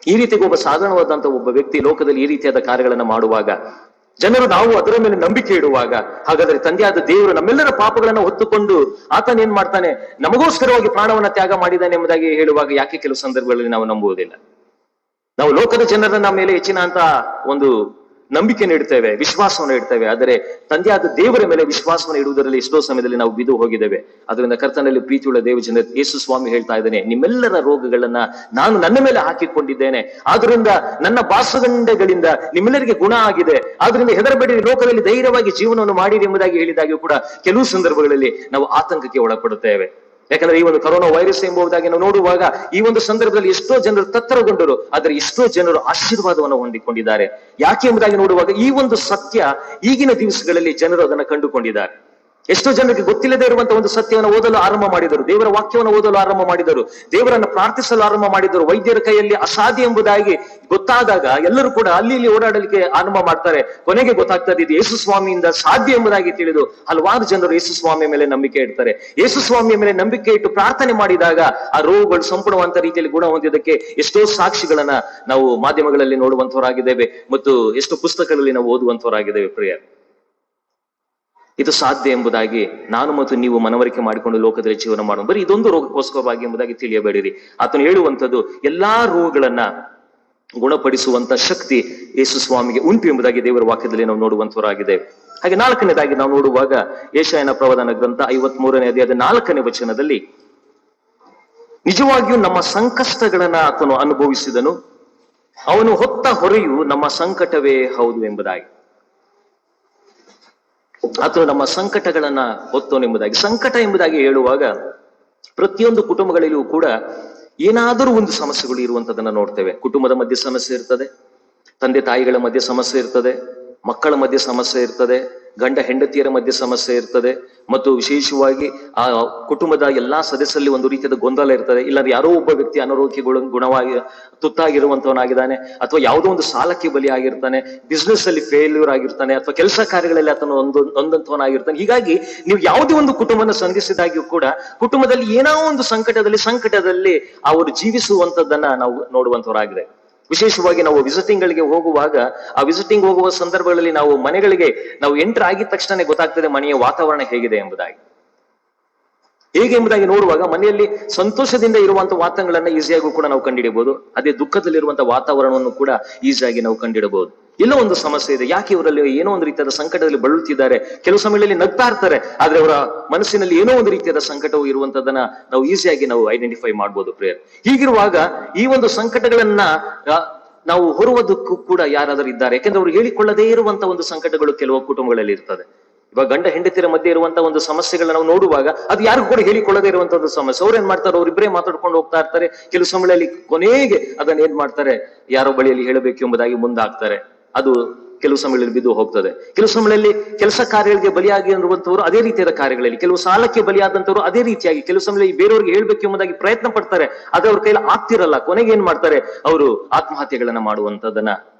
ಈ ರೀತಿಗೆ ಒಬ್ಬ ಸಾಧಾರಣವಾದಂತಹ ಒಬ್ಬ ವ್ಯಕ್ತಿ ಲೋಕದಲ್ಲಿ ಈ ರೀತಿಯಾದ ಕಾರ್ಯಗಳನ್ನ ಮಾಡುವಾಗ ಜನರು ನಾವು ಅದರ ಮೇಲೆ ನಂಬಿಕೆ ಇಡುವಾಗ, ಹಾಗಾದ್ರೆ ತಂದೆಯಾದ ದೇವರು ನಮ್ಮೆಲ್ಲರ ಪಾಪಗಳನ್ನ ಹೊತ್ತುಕೊಂಡು ಆತನ ಏನ್ ಮಾಡ್ತಾನೆ, ನಮಗೋಸ್ಕರವಾಗಿ ಪ್ರಾಣವನ್ನ ತ್ಯಾಗ ಮಾಡಿದ್ದಾನೆ ಎಂಬುದಾಗಿ ಹೇಳುವಾಗ ಯಾಕೆ ಕೆಲವು ಸಂದರ್ಭಗಳಲ್ಲಿ ನಾವು ನಂಬುವುದಿಲ್ಲ? ನಾವು ಲೋಕದ ಜನರನ್ನ ಮೇಲೆ ಹೆಚ್ಚಿನ ಅಂತ ಒಂದು ನಂಬಿಕೆಯನ್ನು ಇಡ್ತೇವೆ, ವಿಶ್ವಾಸವನ್ನು ಇಡ್ತೇವೆ. ಆದರೆ ತಂದೆಯಾದ ದೇವರ ಮೇಲೆ ವಿಶ್ವಾಸವನ್ನು ಇಡುವುದರಲ್ಲಿ ಎಷ್ಟೋ ಸಮಯದಲ್ಲಿ ನಾವು ಬಿದ್ದು ಹೋಗಿದ್ದೇವೆ. ಅದರಿಂದ ಕರ್ತನಲ್ಲಿ ಪ್ರೀತಿಯುಳ್ಳ ದೇವ ಜನ ಯೇಸು ಸ್ವಾಮಿ ಹೇಳ್ತಾ ಇದ್ದಾನೆ, ನಿಮ್ಮೆಲ್ಲರ ರೋಗಗಳನ್ನ ನಾನು ನನ್ನ ಮೇಲೆ ಹಾಕಿಕೊಂಡಿದ್ದೇನೆ, ಆದ್ರಿಂದ ನನ್ನ ಬಾಸುಗಂಡೆಗಳಿಂದ ನಿಮ್ಮೆಲ್ಲರಿಗೆ ಗುಣ ಆಗಿದೆ, ಆದ್ರಿಂದ ಹೆದರಬೇಡಿ, ಲೋಕದಲ್ಲಿ ಧೈರ್ಯವಾಗಿ ಜೀವನವನ್ನು ಮಾಡಿರಿ ಎಂಬುದಾಗಿ ಹೇಳಿದಾಗಿಯೂ ಕೂಡ ಕೆಲವು ಸಂದರ್ಭಗಳಲ್ಲಿ ನಾವು ಆತಂಕಕ್ಕೆ ಒಳಪಡುತ್ತೇವೆ. ಯಾಕಂದ್ರೆ ಈ ಒಂದು ಕೊರೋನಾ ವೈರಸ್ ಎಂಬುದಾಗಿ ನಾವು ನೋಡುವಾಗ ಈ ಒಂದು ಸಂದರ್ಭದಲ್ಲಿ ಎಷ್ಟೋ ಜನರು ತತ್ತರಗೊಂಡರು, ಆದರೆ ಎಷ್ಟೋ ಜನರು ಆಶೀರ್ವಾದವನ್ನು ಹೊಂದಿಕೊಂಡಿದ್ದಾರೆ. ಯಾಕೆ ಎಂಬುದಾಗಿ ನೋಡುವಾಗ ಈ ಒಂದು ಸತ್ಯ ಈಗಿನ ದಿವಸಗಳಲ್ಲಿ ಜನರು ಅದನ್ನು ಕಂಡುಕೊಂಡಿದ್ದಾರೆ. ಎಷ್ಟೋ ಜನರಿಗೆ ಗೊತ್ತಿಲ್ಲದೆ ಇರುವಂತಹ ಒಂದು ಸತ್ಯವನ್ನು ಓದಲು ಆರಂಭ ಮಾಡಿದರು, ದೇವರ ವಾಕ್ಯವನ್ನು ಓದಲು ಆರಂಭ ಮಾಡಿದರು, ದೇವರನ್ನು ಪ್ರಾರ್ಥಿಸಲು ಆರಂಭ ಮಾಡಿದರು. ವೈದ್ಯರ ಕೈಯಲ್ಲಿ ಅಸಾಧ್ಯ ಎಂಬುದಾಗಿ ಗೊತ್ತಾದಾಗ ಎಲ್ಲರೂ ಕೂಡ ಅಲ್ಲಿ ಇಲ್ಲಿ ಓಡಾಡಲಿಕ್ಕೆ ಆರಂಭ ಮಾಡ್ತಾರೆ. ಕೊನೆಗೆ ಗೊತ್ತಾಗ್ತದೆ ಇದು ಯೇಸು ಸ್ವಾಮಿಯಿಂದ ಸಾಧ್ಯ ಎಂಬುದಾಗಿ ತಿಳಿದು ಹಲವಾರು ಜನರು ಯೇಸು ಸ್ವಾಮಿಯ ಮೇಲೆ ನಂಬಿಕೆ ಇಡ್ತಾರೆ. ಯೇಸು ಸ್ವಾಮಿಯ ಮೇಲೆ ನಂಬಿಕೆ ಇಟ್ಟು ಪ್ರಾರ್ಥನೆ ಮಾಡಿದಾಗ ಆ ರೋಗಗಳು ಸಂಪೂರ್ಣವಂತ ರೀತಿಯಲ್ಲಿ ಗುಣ ಹೊಂದಿದ್ದಕ್ಕೆ ಎಷ್ಟೋ ಸಾಕ್ಷಿಗಳನ್ನ ನಾವು ಮಾಧ್ಯಮಗಳಲ್ಲಿ ನೋಡುವಂತವರಾಗಿದ್ದೇವೆ ಮತ್ತು ಎಷ್ಟೋ ಪುಸ್ತಕಗಳಲ್ಲಿ ನಾವು ಓದುವಂತವರಾಗಿದ್ದೇವೆ. ಪ್ರಿಯರೇ, ಇದು ಸಾಧ್ಯ ಎಂಬುದಾಗಿ ನಾನು ಮತ್ತು ನೀವು ಮನವರಿಕೆ ಮಾಡಿಕೊಂಡು ಲೋಕದಲ್ಲಿ ಜೀವನ ಮಾಡೋಣ. ಬರೀ ಇದೊಂದು ರೋಗಕ್ಕೋಸ್ಕರವಾಗಿ ಎಂಬುದಾಗಿ ತಿಳಿಯಬೇಡಿರಿ. ಆತನು ಹೇಳುವಂಥದ್ದು ಎಲ್ಲಾ ರೋಗಗಳನ್ನ ಗುಣಪಡಿಸುವಂತ ಶಕ್ತಿ ಯೇಸು ಸ್ವಾಮಿಗೆ ಉಂಟು ಎಂಬುದಾಗಿ ದೇವರ ವಾಕ್ಯದಲ್ಲಿ ನಾವು ನೋಡುವಂತವರಾಗಿದ್ದೇವೆ. ಹಾಗೆ ನಾಲ್ಕನೇದಾಗಿ ನಾವು ನೋಡುವಾಗ ಯೆಶಾಯನ ಪ್ರವಾದನ ಗ್ರಂಥ 53ನೇ ಅಧ್ಯಾಯದ 4ನೇ ವಚನದಲ್ಲಿ ನಿಜವಾಗಿಯೂ ನಮ್ಮ ಸಂಕಷ್ಟಗಳನ್ನ ಆತನು ಅನುಭವಿಸಿದನು, ಅವನು ಹೊತ್ತ ಹೊರೆಯು ನಮ್ಮ ಸಂಕಟವೇ ಹೌದು ಎಂಬುದಾಗಿ. ಆತನು ನಮ್ಮ ಸಂಕಟಗಳನ್ನ ಹೊತ್ತವನು ಎಂಬುದಾಗಿ. ಸಂಕಟ ಎಂಬುದಾಗಿ ಹೇಳುವಾಗ ಪ್ರತಿಯೊಂದು ಕುಟುಂಬಗಳಲ್ಲಿಯೂ ಕೂಡ ಏನಾದರೂ ಒಂದು ಸಮಸ್ಯೆಗಳು ಇರುವಂತದನ್ನ ನೋಡ್ತೇವೆ. ಕುಟುಂಬದ ಮಧ್ಯೆ ಸಮಸ್ಯೆ ಇರ್ತದೆ, ತಂದೆ ತಾಯಿಗಳ ಮಧ್ಯೆ ಸಮಸ್ಯೆ ಇರ್ತದೆ, ಮಕ್ಕಳ ಮಧ್ಯೆ ಸಮಸ್ಯೆ ಇರ್ತದೆ, ಗಂಡ ಹೆಂಡತಿಯರ ಮಧ್ಯೆ ಸಮಸ್ಯೆ ಇರ್ತದೆ, ಮತ್ತು ವಿಶೇಷವಾಗಿ ಆ ಕುಟುಂಬದ ಎಲ್ಲಾ ಸದಸ್ಯರಲ್ಲಿ ಒಂದು ರೀತಿಯಾದ ಗೊಂದಲ ಇರ್ತದೆ. ಇಲ್ಲಾಂದ್ರೆ ಯಾರೋ ಒಬ್ಬ ವ್ಯಕ್ತಿ ಅನಾರೋಗ್ಯಗಳು ಗುಣವಾಗಿ ತುತ್ತಾಗಿರುವಂತವನಾಗಿದ್ದಾನೆ, ಅಥವಾ ಯಾವುದೋ ಒಂದು ಸಾಲಕ್ಕೆ ಬಲಿಯಾಗಿರ್ತಾನೆ, ಬಿಸ್ನೆಸ್ ಅಲ್ಲಿ ಫೇಲ್ಯೂರ್ ಆಗಿರ್ತಾನೆ, ಅಥವಾ ಕೆಲಸ ಕಾರ್ಯಗಳಲ್ಲಿ ಆತನು ಒಂದಂತವನಾಗಿರ್ತಾನೆ. ಹೀಗಾಗಿ ನೀವು ಯಾವುದೇ ಒಂದು ಕುಟುಂಬನ ಸಂಧಿಸಿದಾಗ್ಯೂ ಕೂಡ ಕುಟುಂಬದಲ್ಲಿ ಏನೋ ಒಂದು ಸಂಕಟದಲ್ಲಿ ಅವರು ಜೀವಿಸುವಂತದ್ದನ್ನ ನಾವು ನೋಡುವಂತವರಾಗಿದೆ. ವಿಶೇಷವಾಗಿ ನಾವು ವಿಸಿಟಿಂಗ್ ಗಳಿಗೆ ಹೋಗುವಾಗ, ಆ ವಿಸಿಟಿಂಗ್ ಹೋಗುವ ಸಂದರ್ಭಗಳಲ್ಲಿ ನಾವು ಮನೆಗಳಿಗೆ ನಾವು ಎಂಟರ್ ಆಗಿದ ತಕ್ಷಣ ಗೊತ್ತಾಗ್ತದೆ ಮನೆಯ ವಾತಾವರಣ ಹೇಗಿದೆ ಎಂಬುದಾಗಿ ನೋಡುವಾಗ ಮನೆಯಲ್ಲಿ ಸಂತೋಷದಿಂದ ಇರುವಂತಹ ವಾತಾವರಣಗಳನ್ನ ಈಸಿಯಾಗೂ ಕೂಡ ನಾವು ಕಂಡಿಡಬಹುದು. ಅದೇ ದುಃಖದಲ್ಲಿರುವಂತಹ ವಾತಾವರಣವನ್ನು ಕೂಡ ಈಸಿಯಾಗಿ ನಾವು ಕಂಡಿಡಬಹುದು. ಎಲ್ಲೋ ಒಂದು ಸಮಸ್ಯೆ ಇದೆ, ಯಾಕೆ ಇವರಲ್ಲಿ ಏನೋ ಒಂದು ರೀತಿಯಾದ ಸಂಕಟದಲ್ಲಿ ಬಳಲುತ್ತಿದ್ದಾರೆ, ಕೆಲವು ಸಮಯದಲ್ಲಿ ನಗ್ತಾ ಇರ್ತಾರೆ, ಆದ್ರೆ ಅವರ ಮನಸ್ಸಿನಲ್ಲಿ ಏನೋ ಒಂದು ರೀತಿಯಾದ ಸಂಕಟವು ಇರುವಂತದನ್ನ ನಾವು ಈಸಿಯಾಗಿ ನಾವು ಐಡೆಂಟಿಫೈ ಮಾಡ್ಬೋದು ಪ್ರೇಯರ್. ಹೀಗಿರುವಾಗ ಈ ಒಂದು ಸಂಕಟಗಳನ್ನ ನಾವು ಹೊರುವುದಕ್ಕೂ ಕೂಡ ಯಾರಾದರೂ ಇದ್ದಾರೆ, ಯಾಕೆಂದ್ರೆ ಅವರು ಹೇಳಿಕೊಳ್ಳದೇ ಇರುವಂತ ಒಂದು ಸಂಕಟಗಳು ಕೆಲವು ಕುಟುಂಬಗಳಲ್ಲಿ ಇರ್ತದೆ. ಇವಾಗ ಗಂಡ ಹೆಂಡತಿಯರ ಮಧ್ಯೆ ಇರುವಂತಹ ಒಂದು ಸಮಸ್ಯೆಗಳನ್ನ ನಾವು ನೋಡುವಾಗ ಅದು ಯಾರಿಗೂ ಕೂಡ ಹೇಳಿಕೊಳ್ಳದೇ ಇರುವಂತ ಒಂದು ಸಮಸ್ಯೆ. ಅವ್ರು ಏನ್ ಮಾಡ್ತಾರೆ, ಅವರಿಬ್ಬರೇ ಮಾತಾಡ್ಕೊಂಡು ಹೋಗ್ತಾ ಇರ್ತಾರೆ. ಕೆಲವು ಸಮಯದಲ್ಲಿ ಕೊನೆಗೆ ಅದನ್ನ ಏನ್ ಮಾಡ್ತಾರೆ, ಯಾರೋ ಬಳಿಯಲ್ಲಿ ಹೇಳಬೇಕು ಎಂಬುದಾಗಿ ಮುಂದಾಗ್ತಾರೆ. ಅದು ಕೆಲವು ಸಮಯಗಳಲ್ಲಿ ಬಿದ್ದು ಹೋಗ್ತದೆ. ಕೆಲವು ಸಮಯದಲ್ಲಿ ಕೆಲಸ ಕಾರ್ಯಗಳಿಗೆ ಬಲಿಯಾಗಿ ಇರುವಂತವರು ಅದೇ ರೀತಿಯಾದ ಕಾರ್ಯಗಳಲ್ಲಿ, ಕೆಲವು ಸಾಲಕ್ಕೆ ಬಲಿಯಾದಂತವರು ಅದೇ ರೀತಿಯಾಗಿ ಕೆಲವು ಸಮಯದಲ್ಲಿ ಬೇರೆಯವ್ರಿಗೆ ಹೇಳ್ಬೇಕು ಎಂಬುದಾಗಿ ಪ್ರಯತ್ನ ಪಡ್ತಾರೆ, ಆದ್ರೆ ಅವ್ರ ಕೈಲಿ ಆಗ್ತಿರಲ್ಲ. ಕೊನೆಗೆ ಏನ್ ಮಾಡ್ತಾರೆ, ಅವರು ಆತ್ಮಹತ್ಯೆಗಳನ್ನ ಮಾಡುವಂತದನ್ನ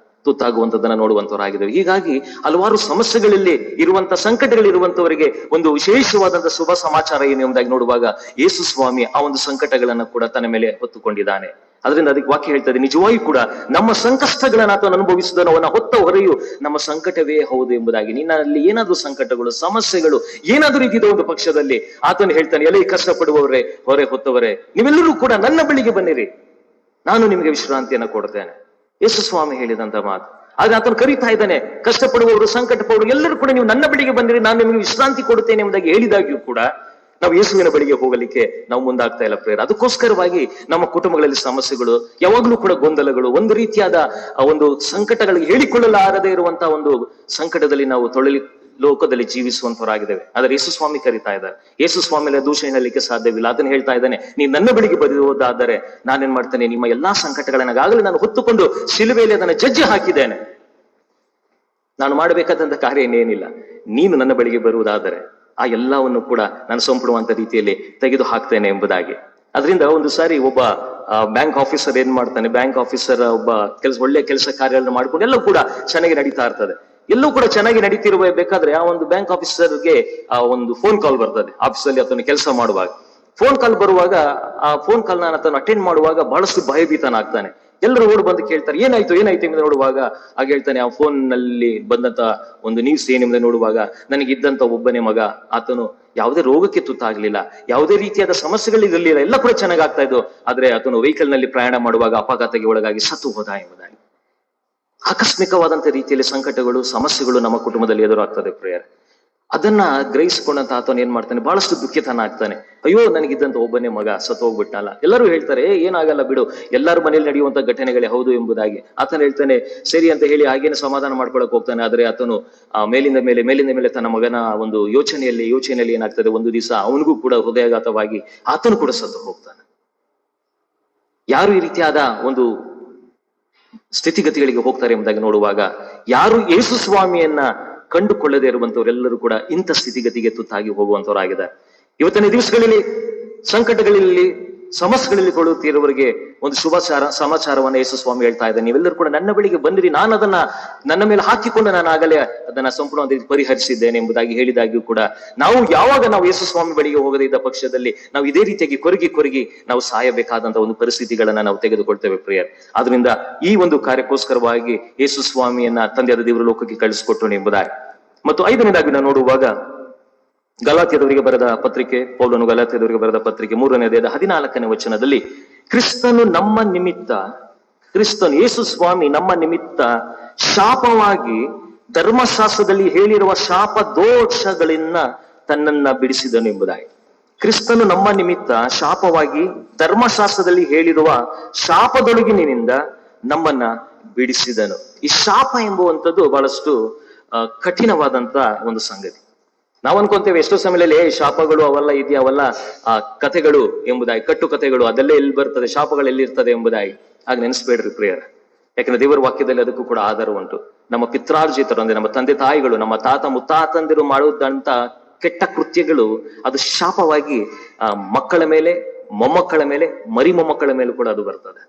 ತುತ್ತಾಗುವಂತದನ್ನ ನೋಡುವಂತವರಾಗಿದ್ದೇವೆ. ಹೀಗಾಗಿ ಹಲವಾರು ಸಮಸ್ಯೆಗಳಲ್ಲಿ ಇರುವಂತ ಸಂಕಟಗಳಿರುವಂತವರಿಗೆ ಒಂದು ವಿಶೇಷವಾದಂತಹ ಶುಭ ಸಮಾಚಾರ ಏನು ಎಂಬುದಾಗಿ ನೋಡುವಾಗ, ಯೇಸು ಸ್ವಾಮಿ ಆ ಒಂದು ಸಂಕಟಗಳನ್ನ ಕೂಡ ತನ್ನ ಮೇಲೆ ಹೊತ್ತುಕೊಂಡಿದ್ದಾನೆ. ಅದರಿಂದ ಅದಕ್ಕೆ ವಾಕ್ಯ ಹೇಳ್ತದೆ, ನಿಜವಾಗಿಯೂ ಕೂಡ ನಮ್ಮ ಸಂಕಷ್ಟಗಳನ್ನ ಆತನು ಅನುಭವಿಸಿದನು, ಅವನ ಹೊತ್ತ ಹೊರೆಯು ನಮ್ಮ ಸಂಕಟವೇ ಹೌದು ಎಂಬುದಾಗಿ. ನಿನ್ನಲ್ಲಿ ಏನಾದ್ರೂ ಸಂಕಟಗಳು, ಸಮಸ್ಯೆಗಳು ಏನಾದ್ರೂ ಇದ್ದಿದ್ದ ಒಂದು ಪಕ್ಷದಲ್ಲಿ ಆತನು ಹೇಳ್ತಾನೆ, ಎಲೆ ಕಷ್ಟಪಡುವವರೇ, ಹೊರೆ ಹೊತ್ತವರೇ, ನೀವೆಲ್ಲರೂ ಕೂಡ ನನ್ನ ಬಳಿಗೆ ಬನ್ನಿರಿ, ನಾನು ನಿಮಗೆ ವಿಶ್ರಾಂತಿಯನ್ನು ಕೊಡ್ತೇನೆ. ಯೇಸು ಸ್ವಾಮಿ ಹೇಳಿದಂತ ಮಾತು. ಆದ್ರೆ ಆತನು ಕರೀತಾ ಇದ್ದಾನೆ, ಕಷ್ಟಪಡುವವರು, ಸಂಕಟ ಪಡುವವರು ಎಲ್ಲರೂ ಕೂಡ ನೀವು ನನ್ನ ಬಳಿಗೆ ಬಂದಿರಿ, ನಾನು ನಿಮಗೆ ವಿಶ್ರಾಂತಿ ಕೊಡುತ್ತೇನೆ ಎಂಬುದಾಗಿ ಹೇಳಿದಾಗ್ಯೂ ಕೂಡ ನಾವು ಯೇಸುವಿನ ಬಳಿಗೆ ಹೋಗಲಿಕ್ಕೆ ನಾವು ಮುಂದಾಗ್ತಾ ಇಲ್ಲ ಪ್ರೇಯರ್. ಅದಕ್ಕೋಸ್ಕರವಾಗಿ ನಮ್ಮ ಕುಟುಂಬಗಳಲ್ಲಿ ಸಮಸ್ಯೆಗಳು, ಯಾವಾಗ್ಲೂ ಕೂಡ ಗೊಂದಲಗಳು, ಒಂದು ರೀತಿಯಾದ ಒಂದು ಸಂಕಟಗಳಿಗೆ ಹೇಳಿಕೊಳ್ಳಲಾರದೇ ಇರುವಂತಹ ಒಂದು ಸಂಕಟದಲ್ಲಿ ನಾವು ಲೋಕದಲ್ಲಿ ಜೀವಿಸುವಂತವರಾಗಿದ್ದೇವೆ. ಆದ್ರೆ ಯೇಸು ಸ್ವಾಮಿ ಕರೀತಾ ಇದ್ದಾರೆ. ಯೇಸು ಸ್ವಾಮಿಯ ದೂಷ ಹೇಳಲಿಕ್ಕೆ ಸಾಧ್ಯವಿಲ್ಲ. ಅದನ್ನ ಹೇಳ್ತಾ ಇದ್ದಾನೆ, ನೀವು ನನ್ನ ಬಳಿಗೆ ಬರುವುದಾದರೆ ನಾನೇನ್ ಮಾಡ್ತೇನೆ, ನಿಮ್ಮ ಎಲ್ಲಾ ಸಂಕಟಗಳನ್ನಾಗಲೇ ನಾನು ಹೊತ್ತುಕೊಂಡು ಶಿಲುಬೆಯಲ್ಲಿ ಅದನ್ನ ಜಜ್ಜಿ ಹಾಕಿದ್ದೇನೆ. ನಾನು ಮಾಡಬೇಕಾದಂತ ಕಾರ್ಯ ಏನೇನಿಲ್ಲ. ನೀನು ನನ್ನ ಬಳಿಗೆ ಬರುವುದಾದರೆ ಆ ಎಲ್ಲವನ್ನು ಕೂಡ ನಾನು ಸಂಪೂರ್ಣವಂತ ರೀತಿಯಲ್ಲಿ ತೆಗೆದು ಹಾಕ್ತೇನೆ ಎಂಬುದಾಗಿ. ಅದರಿಂದ ಒಂದು ಸಾರಿ ಒಬ್ಬ ಬ್ಯಾಂಕ್ ಆಫೀಸರ್ ಏನ್ ಮಾಡ್ತಾನೆ, ಬ್ಯಾಂಕ್ ಆಫೀಸರ್ ಒಬ್ಬ ಒಳ್ಳೆ ಕೆಲಸ ಕಾರ್ಯಗಳನ್ನು ಮಾಡ್ಕೊಂಡು ಎಲ್ಲ ಕೂಡ ಚೆನ್ನಾಗಿ ನಡೀತಾ ಇರ್ತದೆ. ಎಲ್ಲೂ ಕೂಡ ಚೆನ್ನಾಗಿ ನಡೀತಿರಬೇಕಾದ್ರೆ ಆ ಒಂದು ಬ್ಯಾಂಕ್ ಆಫೀಸರ್ಗೆ ಆ ಒಂದು ಫೋನ್ ಕಾಲ್ ಬರ್ತದೆ. ಆಫೀಸಲ್ಲಿ ಆತನು ಕೆಲಸ ಮಾಡುವಾಗ ಫೋನ್ ಕಾಲ್ ಬರುವಾಗ, ಆ ಫೋನ್ ಕಾಲ್ ನಾನು ಆತನು ಅಟೆಂಡ್ ಮಾಡುವಾಗ ಬಹಳಷ್ಟು ಭಯಭೀತನಾಗ್ತಾನೆ. ಎಲ್ಲರೂ ಓಡ್ ಬಂದು ಕೇಳ್ತಾರೆ, ಏನಾಯ್ತು ಎಂದು ನೋಡುವಾಗ ಆಗ ಹೇಳ್ತಾನೆ, ಆ ಫೋನ್ ನಲ್ಲಿ ಬಂದಂತ ಒಂದು ನ್ಯೂಸ್ ಏನೆಂಬುದು ನೋಡುವಾಗ, ನನಗಿದ್ದಂತ ಒಬ್ಬನೇ ಮಗ, ಆತನು ಯಾವುದೇ ರೋಗಕ್ಕೆ ತುತ್ತಾಗ್ಲಿಲ್ಲ, ಯಾವುದೇ ರೀತಿಯಾದ ಸಮಸ್ಯೆಗಳಿರಲಿಲ್ಲ, ಎಲ್ಲ ಕೂಡ ಚೆನ್ನಾಗಿ ಆಗ್ತಾ ಇದ್ದು. ಆದ್ರೆ ಆತನು ವೆಹಿಕಲ್ ನಲ್ಲಿ ಪ್ರಯಾಣ ಮಾಡುವಾಗ ಅಪಘಾತಕ್ಕೆ ಒಳಗಾಗಿ ಸತ್ತು ಹೋದ ಎಂಬುದಾಗಿ. ಆಕಸ್ಮಿಕವಾದಂತ ರೀತಿಯಲ್ಲಿ ಸಂಕಟಗಳು, ಸಮಸ್ಯೆಗಳು ನಮ್ಮ ಕುಟುಂಬದಲ್ಲಿ ಎದುರಾಗ್ತದೆ ಪ್ರೇಯರ್. ಅದನ್ನ ಗ್ರಹಿಸಿಕೊಂಡಂತ ಆತನು ಏನ್ ಮಾಡ್ತಾನೆ, ಬಹಳಷ್ಟು ದುಃಖಿತನ ಆಗ್ತಾನೆ. ಅಯ್ಯೋ, ನನಗಿದ್ದಂತ ಒಬ್ಬನೇ ಮಗ ಸತ್ತು ಹೋಗ್ಬಿಟ್ಟಲ್ಲ. ಎಲ್ಲರೂ ಹೇಳ್ತಾರೆ, ಏನಾಗಲ್ಲ ಬಿಡು, ಎಲ್ಲರೂ ಮನೇಲಿ ನಡೆಯುವಂತ ಘಟನೆಗಳೇ ಹೌದು ಎಂಬುದಾಗಿ. ಆತನು ಹೇಳ್ತಾನೆ, ಸರಿ ಅಂತ ಹೇಳಿ ಹಾಗೇನೆ ಸಮಾಧಾನ ಮಾಡ್ಕೊಳಕ್ ಹೋಗ್ತಾನೆ. ಆದ್ರೆ ಆತನು ಮೇಲಿಂದ ಮೇಲೆ ತನ್ನ ಮಗನ ಒಂದು ಯೋಚನೆಯಲ್ಲಿ ಏನಾಗ್ತದೆ, ಒಂದು ದಿವಸ ಅವನಿಗೂ ಕೂಡ ಹೃದಯಾಘಾತವಾಗಿ ಆತನು ಕೂಡ ಸತ್ತು ಹೋಗ್ತಾನೆ. ಯಾರು ಈ ರೀತಿಯಾದ ಒಂದು ಸ್ಥಿತಿಗತಿಗಳಿಗೆ ಹೋಗ್ತಾರೆ ಎಂಬುದಾಗಿ ನೋಡುವಾಗ, ಯಾರು ಯೇಸು ಸ್ವಾಮಿಯನ್ನ ಕಂಡುಕೊಳ್ಳದೆ ಇರುವಂತವರೆಲ್ಲರೂ ಕೂಡ ಇಂಥ ಸ್ಥಿತಿಗತಿಗೆ ತುತ್ತಾಗಿ ಹೋಗುವಂತವರಾಗಿದ್ದಾರೆ. ಇವತ್ತಿನ ದಿವಸಗಳಲ್ಲಿ ಸಂಕಟಗಳಲ್ಲಿ, ಸಮಸ್ಯೆಗಳಲ್ಲಿ ಕೊಳ್ಳುತ್ತಿರುವವರಿಗೆ ಒಂದು ಸಮಾಚಾರವನ್ನ ಯೇಸು ಸ್ವಾಮಿ ಹೇಳ್ತಾ ಇದ್ದಾನೆ, ನೀವೆಲ್ಲರೂ ಕೂಡ ನನ್ನ ಬಳಿಗೆ ಬಂದಿರಿ, ನಾನು ಅದನ್ನ ನನ್ನ ಮೇಲೆ ಹಾಕಿಕೊಂಡು ನಾನು ಆಗಲೇ ಅದನ್ನ ಸಂಪೂರ್ಣವಾಗಿ ಪರಿಹರಿಸಿದ್ದೇನೆ ಎಂಬುದಾಗಿ ಹೇಳಿದಾಗ್ಯೂ ಕೂಡ ಯಾವಾಗ ನಾವು ಯೇಸು ಸ್ವಾಮಿ ಬಳಿಗೆ ಹೋಗದೇ ಇದ್ದ ಪಕ್ಷದಲ್ಲಿ ನಾವು ಇದೇ ರೀತಿಯಾಗಿ ಕೊರಗಿ ನಾವು ಸಾಯಬೇಕಾದಂತ ಒಂದು ಪರಿಸ್ಥಿತಿಗಳನ್ನ ನಾವು ತೆಗೆದುಕೊಳ್ತೇವೆ ಪ್ರಿಯರ್. ಆದ್ರಿಂದ ಈ ಒಂದು ಕಾರ್ಯಕ್ಕೋಸ್ಕರವಾಗಿ ಯೇಸು ಸ್ವಾಮಿಯನ್ನ ತಂದೆಯಾದ ದೇವರು ಲೋಕಕ್ಕೆ ಕಳಿಸಿಕೊಟ್ಟನು ಎಂಬುದಾಗಿ. ಮತ್ತು 5ನೇದಾಗಿ ನಾವು ನೋಡುವಾಗ, ಗಲಾತ್ಯದವರಿಗೆ ಬರೆದ ಪತ್ರಿಕೆ, ಪೌಲನು ಗಲಾತ್ಯದವರಿಗೆ ಬರೆದ ಪತ್ರಿಕೆ 3ನೇ ಅಧ್ಯಾಯದ 14ನೇ ವಚನದಲ್ಲಿ, ಕ್ರಿಸ್ತನು ಯೇಸು ಸ್ವಾಮಿ ನಮ್ಮ ನಿಮಿತ್ತ ಶಾಪವಾಗಿ ಧರ್ಮಶಾಸ್ತ್ರದಲ್ಲಿ ಹೇಳಿರುವ ಶಾಪ ದೋಷಗಳಿಂದ ತನ್ನನ್ನ ಬಿಡಿಸಿದನು ಎಂಬುದಾಗಿ. ಕ್ರಿಸ್ತನು ನಮ್ಮ ನಿಮಿತ್ತ ಶಾಪವಾಗಿ ಧರ್ಮಶಾಸ್ತ್ರದಲ್ಲಿ ಹೇಳಿರುವ ಶಾಪದೊಳಗಿನಿಂದ ನಮ್ಮನ್ನ ಬಿಡಿಸಿದನು. ಈ ಶಾಪ ಎಂಬುವಂಥದ್ದು ಬಹಳಷ್ಟು ಕಠಿಣವಾದಂತ ಒಂದು ಸಂಗತಿ. ನಾವ್ ಅನ್ಕೊಂತೇವೆ ಎಷ್ಟೋ ಸಮಯದಲ್ಲಿ ಶಾಪಗಳು ಅವೆಲ್ಲ ಇದೆಯಾ, ಅವೆಲ್ಲ ಕಥೆಗಳು ಎಂಬುದಾಗಿ, ಕಟ್ಟು ಕಥೆಗಳು ಅದೆಲ್ಲ ಎಲ್ಲಿ ಬರ್ತದೆ, ಶಾಪಗಳು ಎಲ್ಲಿರ್ತದೆ ಎಂಬುದಾಗಿ. ಆಗ ನೆನೆಸ್ಬೇಡ್ರಿ ಪ್ರಿಯರ. ಯಾಕಂದ್ರೆ ದೇವರ ವಾಕ್ಯದಲ್ಲಿ ಅದಕ್ಕೂ ಕೂಡ ಆಧಾರ ಉಂಟು. ನಮ್ಮ ಪಿತ್ರಾರ್ಜಿತರು ಅಂದ್ರೆ ನಮ್ಮ ತಂದೆ ತಾಯಿಗಳು, ನಮ್ಮ ತಾತ ಮುತ್ತಾತಂದಿರು ಮಾಡುವಂತ ಕೆಟ್ಟ ಕೃತ್ಯಗಳು ಅದು ಶಾಪವಾಗಿ ಮಕ್ಕಳ ಮೇಲೆ, ಮೊಮ್ಮಕ್ಕಳ ಮೇಲೆ, ಮರಿ ಮೊಮ್ಮಕ್ಕಳ ಮೇಲೆ ಕೂಡ ಅದು ಬರ್ತದೆ.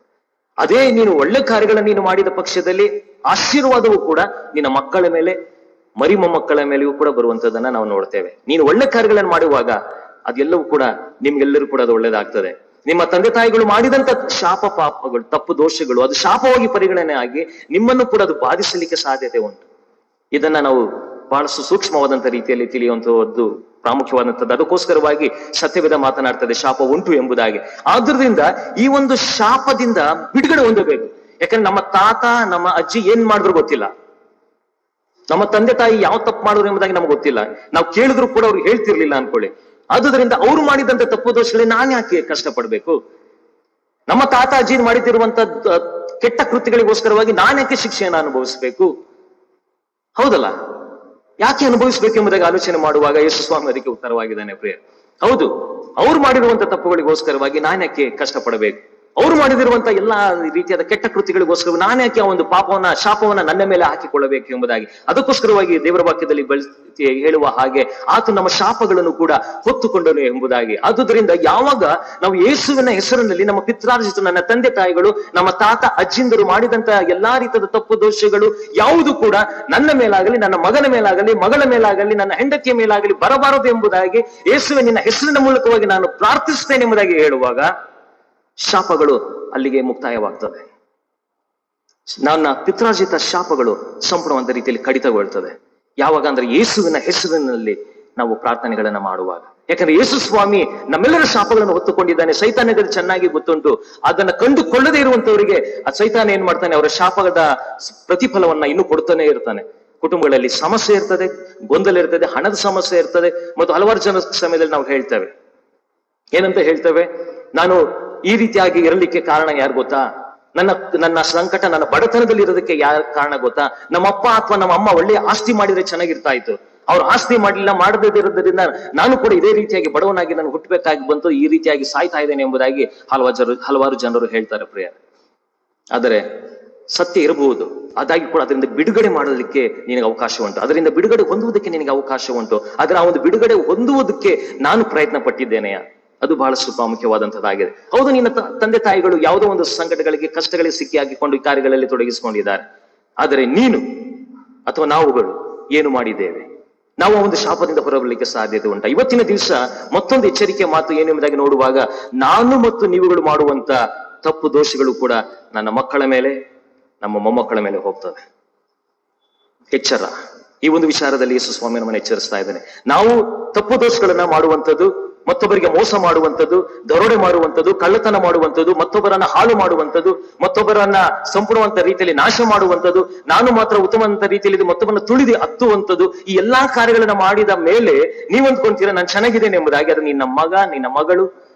ಅದೇ ನೀನು ಒಳ್ಳೆ ಕಾರ್ಯಗಳನ್ನು ನೀನು ಮಾಡಿದ ಪಕ್ಷದಲ್ಲಿ ಆಶೀರ್ವಾದವು ಕೂಡ ನಿನ್ನ ಮಕ್ಕಳ ಮೇಲೆ, ಮರಿ ಮೊಮ್ಮಕ್ಕಳ ಮೇಲೆಯೂ ಕೂಡ ಬರುವಂತದನ್ನ ನಾವು ನೋಡ್ತೇವೆ. ನೀನು ಒಳ್ಳೆ ಕಾರ್ಯಗಳನ್ನು ಮಾಡುವಾಗ ಅದೆಲ್ಲವೂ ಕೂಡ ನಿಮ್ಗೆಲ್ಲರೂ ಕೂಡ ಅದು ಒಳ್ಳೇದಾಗ್ತದೆ. ನಿಮ್ಮ ತಂದೆ ತಾಯಿಗಳು ಮಾಡಿದಂತ ಶಾಪ ಪಾಪಗಳು, ತಪ್ಪು ದೋಷಗಳು ಅದು ಶಾಪವಾಗಿ ಪರಿಗಣನೆ ಆಗಿ ನಿಮ್ಮನ್ನು ಕೂಡ ಅದು ಬಾಧಿಸಲಿಕ್ಕೆ ಸಾಧ್ಯತೆ ಉಂಟು. ಇದನ್ನ ನಾವು ಬಹಳಷ್ಟು ಸೂಕ್ಷ್ಮವಾದಂತ ರೀತಿಯಲ್ಲಿ ತಿಳಿಯುವಂತದ್ದು ಪ್ರಾಮುಖ್ಯವಾದಂಥದ್ದು. ಅದಕ್ಕೋಸ್ಕರವಾಗಿ ಸತ್ಯವೇದ ಮಾತನಾಡ್ತದೆ ಶಾಪ ಉಂಟು ಎಂಬುದಾಗಿ. ಆದ್ರಿಂದ ಈ ಒಂದು ಶಾಪದಿಂದ ಬಿಡುಗಡೆ ಹೊಂದಬೇಕು. ಯಾಕಂದ್ರೆ ನಮ್ಮ ತಾತ, ನಮ್ಮ ಅಜ್ಜಿ ಏನ್ ಮಾಡಿದ್ರು ಗೊತ್ತಿಲ್ಲ, ನಮ್ಮ ತಂದೆ ತಾಯಿ ಯಾವ ತಪ್ಪು ಮಾಡಿದ್ರು ಎಂಬುದಾಗಿ ನಮ್ಗೆ ಗೊತ್ತಿಲ್ಲ. ನಾವು ಕೇಳಿದ್ರು ಕೂಡ ಅವ್ರು ಹೇಳ್ತಿರ್ಲಿಲ್ಲ ಅನ್ಕೊಳ್ಳಿ. ಆದುದರಿಂದ ಅವ್ರು ಮಾಡಿದಂತ ತಪ್ಪು ದೋಷಗಳೇ ನಾನು ಯಾಕೆ ಕಷ್ಟಪಡ್ಬೇಕು? ನಮ್ಮ ತಾತ ಅಜ್ಜಿ ಮಾಡಿದಿರುವಂತ ಕೆಟ್ಟ ಕೃತ್ಯಗಳಿಗೋಸ್ಕರವಾಗಿ ನಾನ್ಯಾಕೆ ಶಿಕ್ಷೆಯನ್ನು ಅನುಭವಿಸ್ಬೇಕು? ಹೌದಲ್ಲ? ಯಾಕೆ ಅನುಭವಿಸ್ಬೇಕು ಎಂಬುದಾಗಿ ಆಲೋಚನೆ ಮಾಡುವಾಗ ಯೇಸು ಸ್ವಾಮಿ ಅದಕ್ಕೆ ಉತ್ತರವಾಗಿದ್ದಾನೆ ಪ್ರಿಯ. ಹೌದು, ಅವ್ರು ಮಾಡಿರುವಂತ ತಪ್ಪುಗಳಿಗೋಸ್ಕರವಾಗಿ ನಾನ್ಯಾಕೆ ಕಷ್ಟಪಡಬೇಕು? ಅವ್ರು ಮಾಡಿದಿರುವಂತ ಎಲ್ಲಾ ರೀತಿಯಾದ ಕೆಟ್ಟ ಕೃತ್ಯಗಳಿಗೋಸ್ಕರ ನಾನ್ಯಾಕೆ ಆ ಒಂದು ಪಾಪವನ್ನ, ಶಾಪವನ್ನ ನನ್ನ ಮೇಲೆ ಹಾಕಿಕೊಳ್ಳಬೇಕು ಎಂಬುದಾಗಿ. ಅದಕ್ಕೋಸ್ಕರವಾಗಿ ದೇವರ ವಾಕ್ಯದಲ್ಲಿ ಹೇಳುವ ಹಾಗೆ ಆತ ನಮ್ಮ ಶಾಪಗಳನ್ನು ಕೂಡ ಹೊತ್ತುಕೊಂಡನು ಎಂಬುದಾಗಿ. ಆದುದರಿಂದ ಯಾವಾಗ ನಾವು ಯೇಸುವಿನ ಹೆಸರಿನಲ್ಲಿ ನಮ್ಮ ಪಿತ್ರಾರ್ಜಿತ, ನನ್ನ ತಂದೆ ತಾಯಿಗಳು, ನಮ್ಮ ತಾತ ಅಜ್ಜಿಂದರು ಮಾಡಿದಂತ ಎಲ್ಲಾ ರೀತಿಯಾದ ತಪ್ಪು ದೋಷಗಳು ಯಾವುದು ಕೂಡ ನನ್ನ ಮೇಲಾಗಲಿ, ನನ್ನ ಮಗನ ಮೇಲಾಗಲಿ, ಮಗಳ ಮೇಲಾಗಲಿ, ನನ್ನ ಹೆಂಡತಿಯ ಮೇಲಾಗಲಿ ಬರಬಾರದು ಎಂಬುದಾಗಿ ಯೇಸುವೆ ನಿನ್ನ ಹೆಸರಿನ ಮೂಲಕವಾಗಿ ನಾನು ಪ್ರಾರ್ಥಿಸ್ತೇನೆ ಎಂಬುದಾಗಿ ಹೇಳುವಾಗ ಶಾಪಗಳು ಅಲ್ಲಿಗೆ ಮುಕ್ತಾಯವಾಗ್ತದೆ. ನನ್ನ ಪಿತ್ರಾರ್ಜಿತ ಶಾಪಗಳು ಸಂಪೂರ್ಣವಾದ ರೀತಿಯಲ್ಲಿ ಕಡಿತಗೊಳ್ತದೆ. ಯಾವಾಗ ಅಂದ್ರೆ ಯೇಸುವಿನ ಹೆಸರಿನಲ್ಲಿ ನಾವು ಪ್ರಾರ್ಥನೆಗಳನ್ನ ಮಾಡುವಾಗ. ಯಾಕಂದ್ರೆ ಯೇಸು ಸ್ವಾಮಿ ನಮ್ಮೆಲ್ಲರ ಶಾಪಗಳನ್ನು ಹೊತ್ತುಕೊಂಡಿದ್ದಾನೆ. ಸೈತಾನಿಗೆ ಚೆನ್ನಾಗಿ ಗೊತ್ತುಂಟು. ಅದನ್ನ ಕಂಡುಕೊಳ್ಳದೇ ಇರುವಂತವರಿಗೆ ಆ ಸೈತಾನ ಏನ್ ಮಾಡ್ತಾನೆ, ಅವರ ಶಾಪದ ಪ್ರತಿಫಲವನ್ನ ಇನ್ನೂ ಕೊಡ್ತಾನೆ ಇರ್ತಾನೆ. ಕುಟುಂಬಗಳಲ್ಲಿ ಸಮಸ್ಯೆ ಇರ್ತದೆ, ಗೊಂದಲ ಇರ್ತದೆ, ಹಣದ ಸಮಸ್ಯೆ ಇರ್ತದೆ. ಮತ್ತು ಹಲವಾರು ಜನ ಸಮಯದಲ್ಲಿ ನಾವು ಹೇಳ್ತೇವೆ, ಏನಂತ ಹೇಳ್ತೇವೆ, ನಾನು ಈ ರೀತಿಯಾಗಿ ಇರಲಿಕ್ಕೆ ಕಾರಣ ಯಾರು ಗೊತ್ತಾ? ನನ್ನ ಸಂಕಟ, ನನ್ನ ಬಡತನದಲ್ಲಿ ಇರೋದಕ್ಕೆ ಯಾರು ಕಾರಣ ಗೊತ್ತಾ? ನಮ್ಮಪ್ಪ ಅಥವಾ ನಮ್ಮ ಅಮ್ಮ ಒಳ್ಳೆ ಆಸ್ತಿ ಮಾಡಿದ್ರೆ ಚೆನ್ನಾಗಿರ್ತಾ ಇತ್ತು. ಅವ್ರು ಆಸ್ತಿ ಮಾಡಲಿಲ್ಲ, ಮಾಡದಿರೋದ್ರಿಂದ ನಾನು ಕೂಡ ಇದೇ ರೀತಿಯಾಗಿ ಬಡವನಾಗಿ ನಾನು ಹುಟ್ಟಬೇಕಾಗಿ ಬಂತು, ಈ ರೀತಿಯಾಗಿ ಸಾಯ್ತಾ ಇದ್ದೇನೆ ಎಂಬುದಾಗಿ ಹಲವಾರು ಜನರು ಹೇಳ್ತಾರೆ ಪ್ರಿಯ. ಆದರೆ ಸತ್ಯ ಇರಬಹುದು, ಅದಾಗಿ ಕೂಡ ಅದರಿಂದ ಬಿಡುಗಡೆ ಮಾಡಲಿಕ್ಕೆ ನಿನಗೆ ಅವಕಾಶ ಉಂಟು. ಅದರಿಂದ ಬಿಡುಗಡೆ ಹೊಂದುವುದಕ್ಕೆ ನಿನಗೆ ಅವಕಾಶ ಉಂಟು. ಆದ್ರೆ ಆ ಒಂದು ಬಿಡುಗಡೆ ಹೊಂದುವುದಕ್ಕೆ ನಾನು ಪ್ರಯತ್ನ ಪಟ್ಟಿದ್ದೇನೆಯ, ಅದು ಬಹಳಷ್ಟು ಪ್ರಾಮುಖ್ಯವಾದಂತದ್ದಾಗಿದೆ. ಹೌದು, ನಿನ್ನ ತಂದೆ ತಾಯಿಗಳು ಯಾವುದೋ ಒಂದು ಸಂಕಟಗಳಿಗೆ, ಕಷ್ಟಗಳಿಗೆ ಸಿಕ್ಕಿ ಹಾಕಿಕೊಂಡು ಈ ಕಾರ್ಯಗಳಲ್ಲಿ ತೊಡಗಿಸಿಕೊಂಡಿದ್ದಾರೆ. ಆದರೆ ನೀನು ಅಥವಾ ನಾವುಗಳು ಏನು ಮಾಡಿದ್ದೇವೆ? ನಾವು ಒಂದು ಶಾಪದಿಂದ ಹೊರಬರಲಿಕ್ಕೆ ಸಾಧ್ಯತೆ ಉಂಟ? ಇವತ್ತಿನ ದಿವಸ ಮತ್ತೊಂದು ಎಚ್ಚರಿಕೆ ಮಾತು ಏನು ಎಂಬುದಾಗಿ ನೋಡುವಾಗ, ನಾನು ಮತ್ತು ನೀವುಗಳು ಮಾಡುವಂತ ತಪ್ಪು ದೋಷಗಳು ಕೂಡ ನನ್ನ ಮಕ್ಕಳ ಮೇಲೆ, ನಮ್ಮ ಮೊಮ್ಮಕ್ಕಳ ಮೇಲೆ ಹೋಗ್ತದೆ. ಎಚ್ಚರ. ಈ ಒಂದು ವಿಚಾರದಲ್ಲಿ ಯೇಸು ಸ್ವಾಮಿ ನಮ್ಮನ್ನು ಎಚ್ಚರಿಸ್ತಾ ಇದ್ದಾನೆ. ನಾವು ತಪ್ಪು ದೋಷಗಳನ್ನ ಮಾಡುವಂಥದ್ದು, ಮತ್ತೊಬ್ಬರಿಗೆ ಮೋಸ ಮಾಡುವಂಥದ್ದು, ದರೋಡೆ ಮಾಡುವಂಥದ್ದು, ಕಳ್ಳತನ ಮಾಡುವಂಥದ್ದು, ಮತ್ತೊಬ್ಬರನ್ನ ಹಾಳು ಮಾಡುವಂಥದ್ದು, ಮತ್ತೊಬ್ಬರನ್ನ ಸಂಪೂರ್ಣವಂತ ರೀತಿಯಲ್ಲಿ ನಾಶ ಮಾಡುವಂಥದ್ದು, ನಾನು ಮಾತ್ರ ಉತ್ತಮವಂತ ರೀತಿಯಲ್ಲಿ ಮತ್ತೊಬ್ಬರನ್ನ ತುಳಿದು ಹತ್ತುವಂಥದ್ದು, ಈ ಎಲ್ಲಾ ಕಾರ್ಯಗಳನ್ನ ಮಾಡಿದ ಮೇಲೆ ನೀವು ಅಂದ್ಕೊಂತೀರ ನಾನು ಚೆನ್ನಾಗಿದ್ದೇನೆ ಎಂಬುದಾಗಿ. ಅದು ನಿನ್ನ ಮಗ, ನಿನ್ನ ಮಗಳು,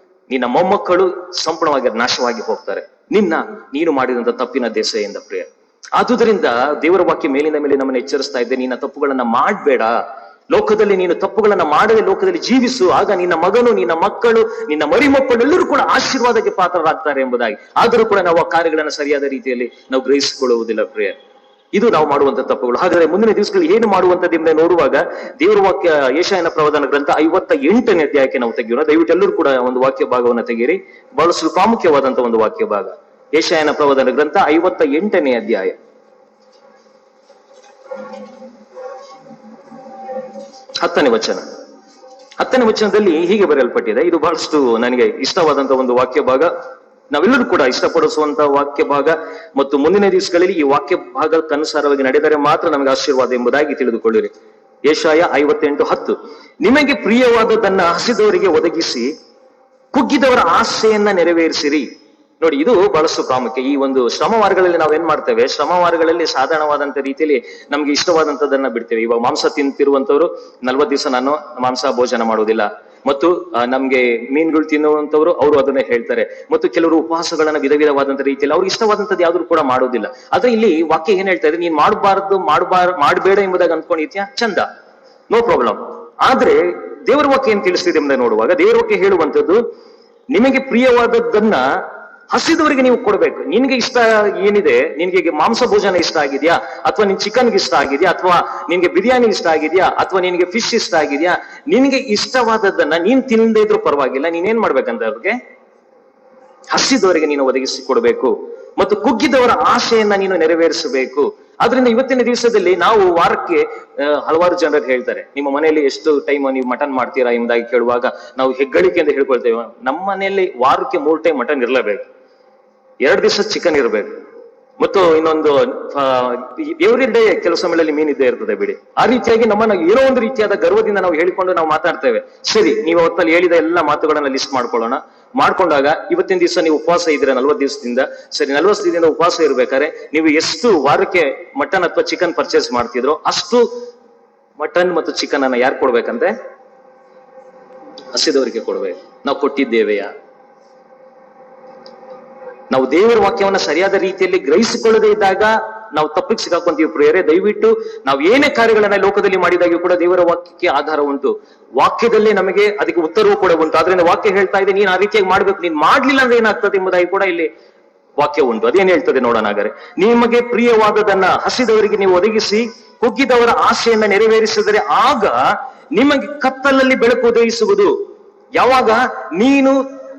ನಿನ್ನ ಮೊಮ್ಮಕ್ಕಳು ಸಂಪೂರ್ಣವಾಗಿ ನಾಶವಾಗಿ ಹೋಗ್ತಾರೆ, ನೀನು ಮಾಡಿದಂತ ತಪ್ಪಿನ ದೆಸೆಯಿಂದ ಪ್ರಿಯ. ಆದುದರಿಂದ ದೇವರ ವಾಕ್ಯ ಮೇಲಿನ ಮೇಲೆ ನಮ್ಮನ್ನು ಎಚ್ಚರಿಸ್ತಾ ಇದ್ದೆ, ನಿನ್ನ ತಪ್ಪುಗಳನ್ನ ಮಾಡಬೇಡ. ಲೋಕದಲ್ಲಿ ನೀನು ತಪ್ಪುಗಳನ್ನ ಮಾಡದೆ ಲೋಕದಲ್ಲಿ ಜೀವಿಸು, ಆಗ ನಿನ್ನ ಮಗನು, ನಿನ್ನ ಮಕ್ಕಳು, ನಿನ್ನ ಮರಿ ಮಕ್ಕಳು ಎಲ್ಲರೂ ಕೂಡ ಆಶೀರ್ವಾದಕ್ಕೆ ಪಾತ್ರರಾಗ್ತಾರೆ ಎಂಬುದಾಗಿ. ಆದರೂ ಕೂಡ ನಾವು ಆ ಕಾರ್ಯಗಳನ್ನ ಸರಿಯಾದ ರೀತಿಯಲ್ಲಿ ನಾವು ಗ್ರಹಿಸಿಕೊಳ್ಳುವುದಿಲ್ಲ ಪ್ರಿಯ. ಇದು ನಾವು ಮಾಡುವಂತ ತಪ್ಪುಗಳು. ಹಾಗಾದ್ರೆ ಮುಂದಿನ ದಿವಸಗಳಲ್ಲಿ ಏನು ಮಾಡುವಂತದ್ದು ನೋಡುವಾಗ ದೇವರ ವಾಕ್ಯ ಯೆಶಾಯನ ಪ್ರವಾದನ ಗ್ರಂಥ 58ನೇ ಅಧ್ಯಾಯಕ್ಕೆ ನಾವು ತೆಗೆಯೋಣ. ದಯವಿಟ್ಟು ಎಲ್ಲರೂ ಕೂಡ ಒಂದು ವಾಕ್ಯ ಭಾಗವನ್ನು ತೆಗೀರಿ. ಬಹಳಷ್ಟು ಪ್ರಾಮುಖ್ಯವಾದಂತ ಒಂದು ವಾಕ್ಯ ಭಾಗ, ಯೆಶಾಯನ ಪ್ರವಾದನ ಗ್ರಂಥ 58ನೇ ಅಧ್ಯಾಯ. 10ನೇ ವಚನ. 10ನೇ ವಚನದಲ್ಲಿ ಹೀಗೆ ಬರೆಯಲ್ಪಟ್ಟಿದೆ. ಇದು ಬಹಳಷ್ಟು ನನಗೆ ಇಷ್ಟವಾದಂತ ಒಂದು ವಾಕ್ಯ ಭಾಗ, ನಾವೆಲ್ಲರೂ ಕೂಡ ಇಷ್ಟಪಡಿಸುವಂತ ವಾಕ್ಯ ಭಾಗ. ಮತ್ತು ಮುಂದಿನ ದಿವಸಗಳಲ್ಲಿ ಈ ವಾಕ್ಯ ಭಾಗಕ್ಕನುಸಾರವಾಗಿ ನಡೆದರೆ ಮಾತ್ರ ನಮಗೆ ಆಶೀರ್ವಾದ ಎಂಬುದಾಗಿ ತಿಳಿದುಕೊಳ್ಳಿರಿ. ಯೆಶಾಯ 58:10. ನಿಮಗೆ ಪ್ರಿಯವಾದದನ್ನ ಹಸಿದವರಿಗೆ ಒದಗಿಸಿ, ಕುಗ್ಗಿದವರ ಆಸೆಯನ್ನ ನೆರವೇರಿಸಿರಿ. ನೋಡಿ, ಇದು ಬಹಳಷ್ಟು ಪ್ರಾಮುಖ್ಯ. ಈ ಒಂದು ಶ್ರಮವಾರಗಳಲ್ಲಿ ನಾವೇನ್ ಮಾಡ್ತೇವೆ, ಶ್ರಮವಾರಗಳಲ್ಲಿ ಸಾಧಾರಣವಾದಂತ ರೀತಿಯಲ್ಲಿ ನಮ್ಗೆ ಇಷ್ಟವಾದಂತದನ್ನ ಬಿಡ್ತೇವೆ. ಇವಾಗ ಮಾಂಸ ತಿಂತಿರುವಂತವ್ರು 40 ದಿವಸ ನಾನು ಮಾಂಸ ಭೋಜನ ಮಾಡುವುದಿಲ್ಲ. ಮತ್ತು ನಮ್ಗೆ ಮೀನುಗಳು ತಿನ್ನುವಂತವ್ರು ಅವರು ಅದನ್ನೇ ಹೇಳ್ತಾರೆ. ಮತ್ತು ಕೆಲವರು ಉಪವಾಸಗಳನ್ನ ವಿಧ ವಿಧವಾದಂತ ರೀತಿಯಲ್ಲಿ ಅವ್ರಿಗೆ ಇಷ್ಟವಾದಂತದ್ದು ಯಾವ್ದು ಕೂಡ ಮಾಡೋದಿಲ್ಲ. ಆದ್ರೆ ಇಲ್ಲಿ ವಾಕ್ಯ ಏನ್ ಹೇಳ್ತಾ ಇದೆ, ನೀನ್ ಮಾಡಬೇಡ ಎಂಬುದಾಗಿ ಅಂದ್ಕೊಂಡಿದ್ಯಾ, ಚಂದ, ನೋ ಪ್ರಾಬ್ಲಮ್. ಆದ್ರೆ ದೇವರ ವಾಕ್ಯ ಏನ್ ತಿಳಿಸ್ತಿದೆ ಎಂಬುದನ್ನು ನೋಡುವಾಗ ದೇವರ ವಾಕ್ಯ ಹೇಳುವಂಥದ್ದು, ನಿಮಗೆ ಪ್ರಿಯವಾದದ್ದನ್ನ ಹಸಿದವರಿಗೆ ನೀವು ಕೊಡ್ಬೇಕು. ನಿನ್ಗೆ ಇಷ್ಟ ಏನಿದೆ, ನಿನ್ಗೆ ಮಾಂಸ ಭೋಜನ ಇಷ್ಟ ಆಗಿದ್ಯಾ, ಅಥವಾ ನಿನ್ ಚಿಕನ್ಗೆ ಇಷ್ಟ ಆಗಿದ್ಯಾ, ಅಥವಾ ನಿನ್ಗೆ ಬಿರಿಯಾನಿ ಇಷ್ಟ ಆಗಿದ್ಯಾ, ಅಥವಾ ನಿನ್ಗೆ ಫಿಶ್ ಇಷ್ಟ ಆಗಿದ್ಯಾ, ನಿನ್ಗೆ ಇಷ್ಟವಾದದ್ದನ್ನ ನೀನ್ ತಿನ್ನದೇ ಇದ್ರೂ ಪರವಾಗಿಲ್ಲ, ನೀನೇನ್ ಮಾಡ್ಬೇಕಂತ ಅವ್ರಿಗೆ ಹಸಿದವರಿಗೆ ನೀನು ಒದಗಿಸಿ ಕೊಡಬೇಕು ಮತ್ತು ಕುಗ್ಗಿದವರ ಆಶೆಯನ್ನ ನೀನು ನೆರವೇರಿಸಬೇಕು. ಆದ್ರಿಂದ ಇವತ್ತಿನ ದಿವಸದಲ್ಲಿ ನಾವು ವಾರಕ್ಕೆ ಹಲವಾರು ಜನರು ಹೇಳ್ತಾರೆ, ನಿಮ್ಮ ಮನೆಯಲ್ಲಿ ಎಷ್ಟು ಟೈಮ್ ನೀವು ಮಟನ್ ಮಾಡ್ತೀರಾ ಎಂಬುದಾಗಿ ಕೇಳುವಾಗ ನಾವು ಹೆಗ್ಗಳಿಕೆಯಿಂದ ಹೇಳ್ಕೊಳ್ತೇವೆ, ನಮ್ಮ ಮನೆಯಲ್ಲಿ ವಾರಕ್ಕೆ 3 ಟೈಮ್ ಮಟನ್ ಇರಲೇಬೇಕು, 2 ದಿವಸ ಚಿಕನ್ ಇರಬೇಕು, ಮತ್ತು ಇನ್ನೊಂದು ಎವ್ರಿ ಡೇ ಕೆಲವು ಸಮಯದಲ್ಲಿ ಮೀನಿದ್ದೇ ಇರ್ತದೆ ಬಿಡಿ. ಆ ರೀತಿಯಾಗಿ ನಮ್ಮನ್ನ ಏನೋ ಒಂದು ರೀತಿಯಾದ ಗರ್ವದಿಂದ ನಾವು ಹೇಳಿಕೊಂಡು ನಾವು ಮಾತಾಡ್ತೇವೆ. ಸರಿ, ನೀವು ಅವತ್ತಲ್ಲಿ ಹೇಳಿದ ಎಲ್ಲ ಮಾತುಗಳನ್ನ ಲಿಸ್ಟ್ ಮಾಡ್ಕೊಂಡಾಗ ಇವತ್ತಿನ ದಿವಸ ನೀವು ಉಪವಾಸ ಇದ್ದೀರಾ 40 ದಿವಸದಿಂದ, ಸರಿ 40 ದಿನದಿಂದ ಉಪವಾಸ ಇರ್ಬೇಕಾದ್ರೆ ನೀವು ಎಷ್ಟು ವಾರಕ್ಕೆ ಮಟನ್ ಅಥವಾ ಚಿಕನ್ ಪರ್ಚೇಸ್ ಮಾಡ್ತಿದ್ರೋ ಅಷ್ಟು ಮಟನ್ ಮತ್ತು ಚಿಕನ್ ಅನ್ನ ಯಾರು ಕೊಡ್ಬೇಕಂದ್ರೆ ಹಸಿದವರಿಗೆ ಕೊಡ್ಬೇಕು. ನಾವು ಕೊಟ್ಟಿದ್ದೇವೆಯಾ? ನಾವು ದೇವರ ವಾಕ್ಯವನ್ನ ಸರಿಯಾದ ರೀತಿಯಲ್ಲಿ ಗ್ರಹಿಸಿಕೊಳ್ಳದೇ ಇದ್ದಾಗ ನಾವು ತಪ್ಪಿಗೆ ಸಿಕ್ಕಾಕೊಂತೀವಿ ಪ್ರಿಯರೇ. ದಯವಿಟ್ಟು ನಾವು ಏನೇ ಕಾರ್ಯಗಳನ್ನ ಲೋಕದಲ್ಲಿ ಮಾಡಿದಾಗ್ಯೂ ಕೂಡ ದೇವರ ವಾಕ್ಯಕ್ಕೆ ಆಧಾರ ಉಂಟು, ವಾಕ್ಯದಲ್ಲೇ ನಮಗೆ ಅದಕ್ಕೆ ಉತ್ತರವೂ ಕೂಡ ಉಂಟು. ಆದ್ರಿಂದ ವಾಕ್ಯ ಹೇಳ್ತಾ ಇದೆ, ನೀನ್ ಆ ರೀತಿಯಾಗಿ ಮಾಡ್ಬೇಕು, ನೀನ್ ಮಾಡ್ಲಿಲ್ಲ ಅಂದ್ರೆ ಏನಾಗ್ತದೆ ಎಂಬುದಾಗಿ ಕೂಡ ಇಲ್ಲಿ ವಾಕ್ಯ ಉಂಟು. ಅದೇನ್ ಹೇಳ್ತದೆ ನೋಡೋಣ. ಹಾಗಾದ್ರೆ ನಿಮಗೆ ಪ್ರಿಯವಾದದನ್ನ ಹಸಿದವರಿಗೆ ನೀವು ಒದಗಿಸಿ ಕುಗ್ಗಿದವರ ಆಶೆಯನ್ನ ನೆರವೇರಿಸಿದರೆ ಆಗ ನಿಮಗೆ ಕತ್ತಲಲ್ಲಿ ಬೆಳಕು ಉದಯಿಸುವುದು. ಯಾವಾಗ ನೀನು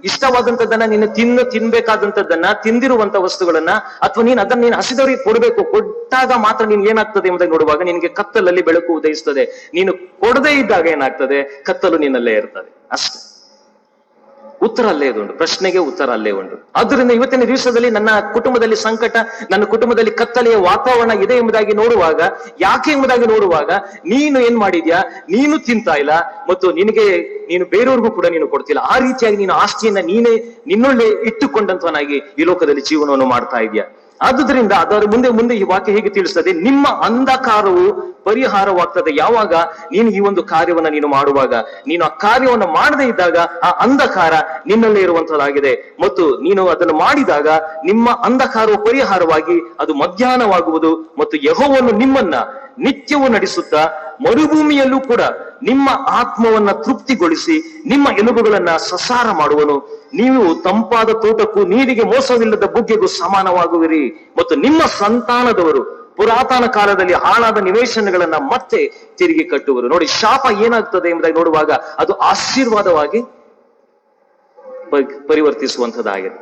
ಇಷ್ಟವಾದಂತದ್ದನ್ನ ನೀನು ತಿನ್ಬೇಕಾದಂತದ್ದನ್ನ, ತಿಂದಿರುವಂತ ವಸ್ತುಗಳನ್ನ, ಅಥವಾ ನೀನು ಹಸಿದವರಿಗೆ ಕೊಡಬೇಕು, ಕೊಟ್ಟಾಗ ಮಾತ್ರ ನೀನ್ ಏನಾಗ್ತದೆ ಎಂಬುದಾಗಿ ನೋಡುವಾಗ ನಿನಗೆ ಕತ್ತಲಲ್ಲಿ ಬೆಳಕು ಉದಯಿಸ್ತದೆ. ನೀನು ಕೊಡದೇ ಇದ್ದಾಗ ಏನಾಗ್ತದೆ, ಕತ್ತಲು ನಿನ್ನಲ್ಲೇ ಇರ್ತದೆ. ಅಷ್ಟೇ, ಉತ್ತರ ಅಲ್ಲೇ ಉಂಟು, ಪ್ರಶ್ನೆಗೆ ಉತ್ತರ ಅಲ್ಲೇ ಉಂಟು. ಆದ್ರಿಂದ ಇವತ್ತಿನ ದಿವಸದಲ್ಲಿ ನನ್ನ ಕುಟುಂಬದಲ್ಲಿ ಸಂಕಟ, ನನ್ನ ಕುಟುಂಬದಲ್ಲಿ ಕತ್ತಲೆಯ ವಾತಾವರಣ ಇದೆ ಎಂಬುದಾಗಿ ನೋಡುವಾಗ, ಯಾಕೆ ಎಂಬುದಾಗಿ ನೋಡುವಾಗ, ನೀನು ಏನ್ ಮಾಡಿದ್ಯಾ, ನೀನು ತಿಂತಾ ಇಲ್ಲ ಮತ್ತು ನೀನು ಬೇರೆಯವ್ರಿಗೂ ಕೂಡ ನೀನು ಕೊಡ್ತಿಲ್ಲ. ಆ ರೀತಿಯಾಗಿ ನೀನು ಆಸ್ತಿಯನ್ನ ನೀನೇ ನಿನ್ನೊಳ್ಳೆ ಇಟ್ಟುಕೊಂಡಂತವನಾಗಿ ಈ ಲೋಕದಲ್ಲಿ ಜೀವನವನ್ನು ಮಾಡ್ತಾ ಇದೆಯಾ. ಆದುದರಿಂದ ಅದರ ಮುಂದೆ ಈ ವಾಕ್ಯ ಹೇಗೆ ತಿಳಿಸ್ತದೆ, ನಿಮ್ಮ ಅಂಧಕಾರವು ಪರಿಹಾರವಾಗ್ತದೆ ಯಾವಾಗ ನೀನು ಈ ಒಂದು ಕಾರ್ಯವನ್ನ ನೀನು ಮಾಡುವಾಗ. ನೀನು ಆ ಕಾರ್ಯವನ್ನು ಮಾಡದೇ ಇದ್ದಾಗ ಆ ಅಂಧಕಾರ ನಿನ್ನಲ್ಲೇ ಇರುವಂತದ್ದಾಗಿದೆ, ಮತ್ತು ನೀನು ಅದನ್ನು ಮಾಡಿದಾಗ ನಿಮ್ಮ ಅಂಧಕಾರವು ಪರಿಹಾರವಾಗಿ ಅದು ಮಧ್ಯಾಹ್ನವಾಗುವುದು, ಮತ್ತು ಯೆಹೋವನು ನಿಮ್ಮನ್ನ ನಿತ್ಯವೂ ನಡೆಸುತ್ತಾ ಮರುಭೂಮಿಯಲ್ಲೂ ಕೂಡ ನಿಮ್ಮ ಆತ್ಮವನ್ನ ತೃಪ್ತಿಗೊಳಿಸಿ ನಿಮ್ಮ ಎಲುಬುಗಳನ್ನ ಸಸಾರ ಮಾಡುವನು. ನೀವು ತಂಪಾದ ತೋಟಕ್ಕೂ ನೀರಿಗೆ ಮೋಸವಿಲ್ಲದ ಬುಗ್ಗೆಗೂ ಸಮಾನವಾಗುವಿರಿ, ಮತ್ತು ನಿಮ್ಮ ಸಂತಾನದವರು ಪುರಾತನ ಕಾಲದಲ್ಲಿ ಹಾಳಾದ ನಿವೇಶನಗಳನ್ನ ಮತ್ತೆ ತಿರುಗಿ ಕಟ್ಟುವರು. ನೋಡಿ, ಶಾಪ ಏನಾಗ್ತದೆ ಎಂಬುದಾಗಿ ನೋಡುವಾಗ ಅದು ಆಶೀರ್ವಾದವಾಗಿ ಪರಿವರ್ತಿಸುವಂತದ್ದಾಗಿದೆ.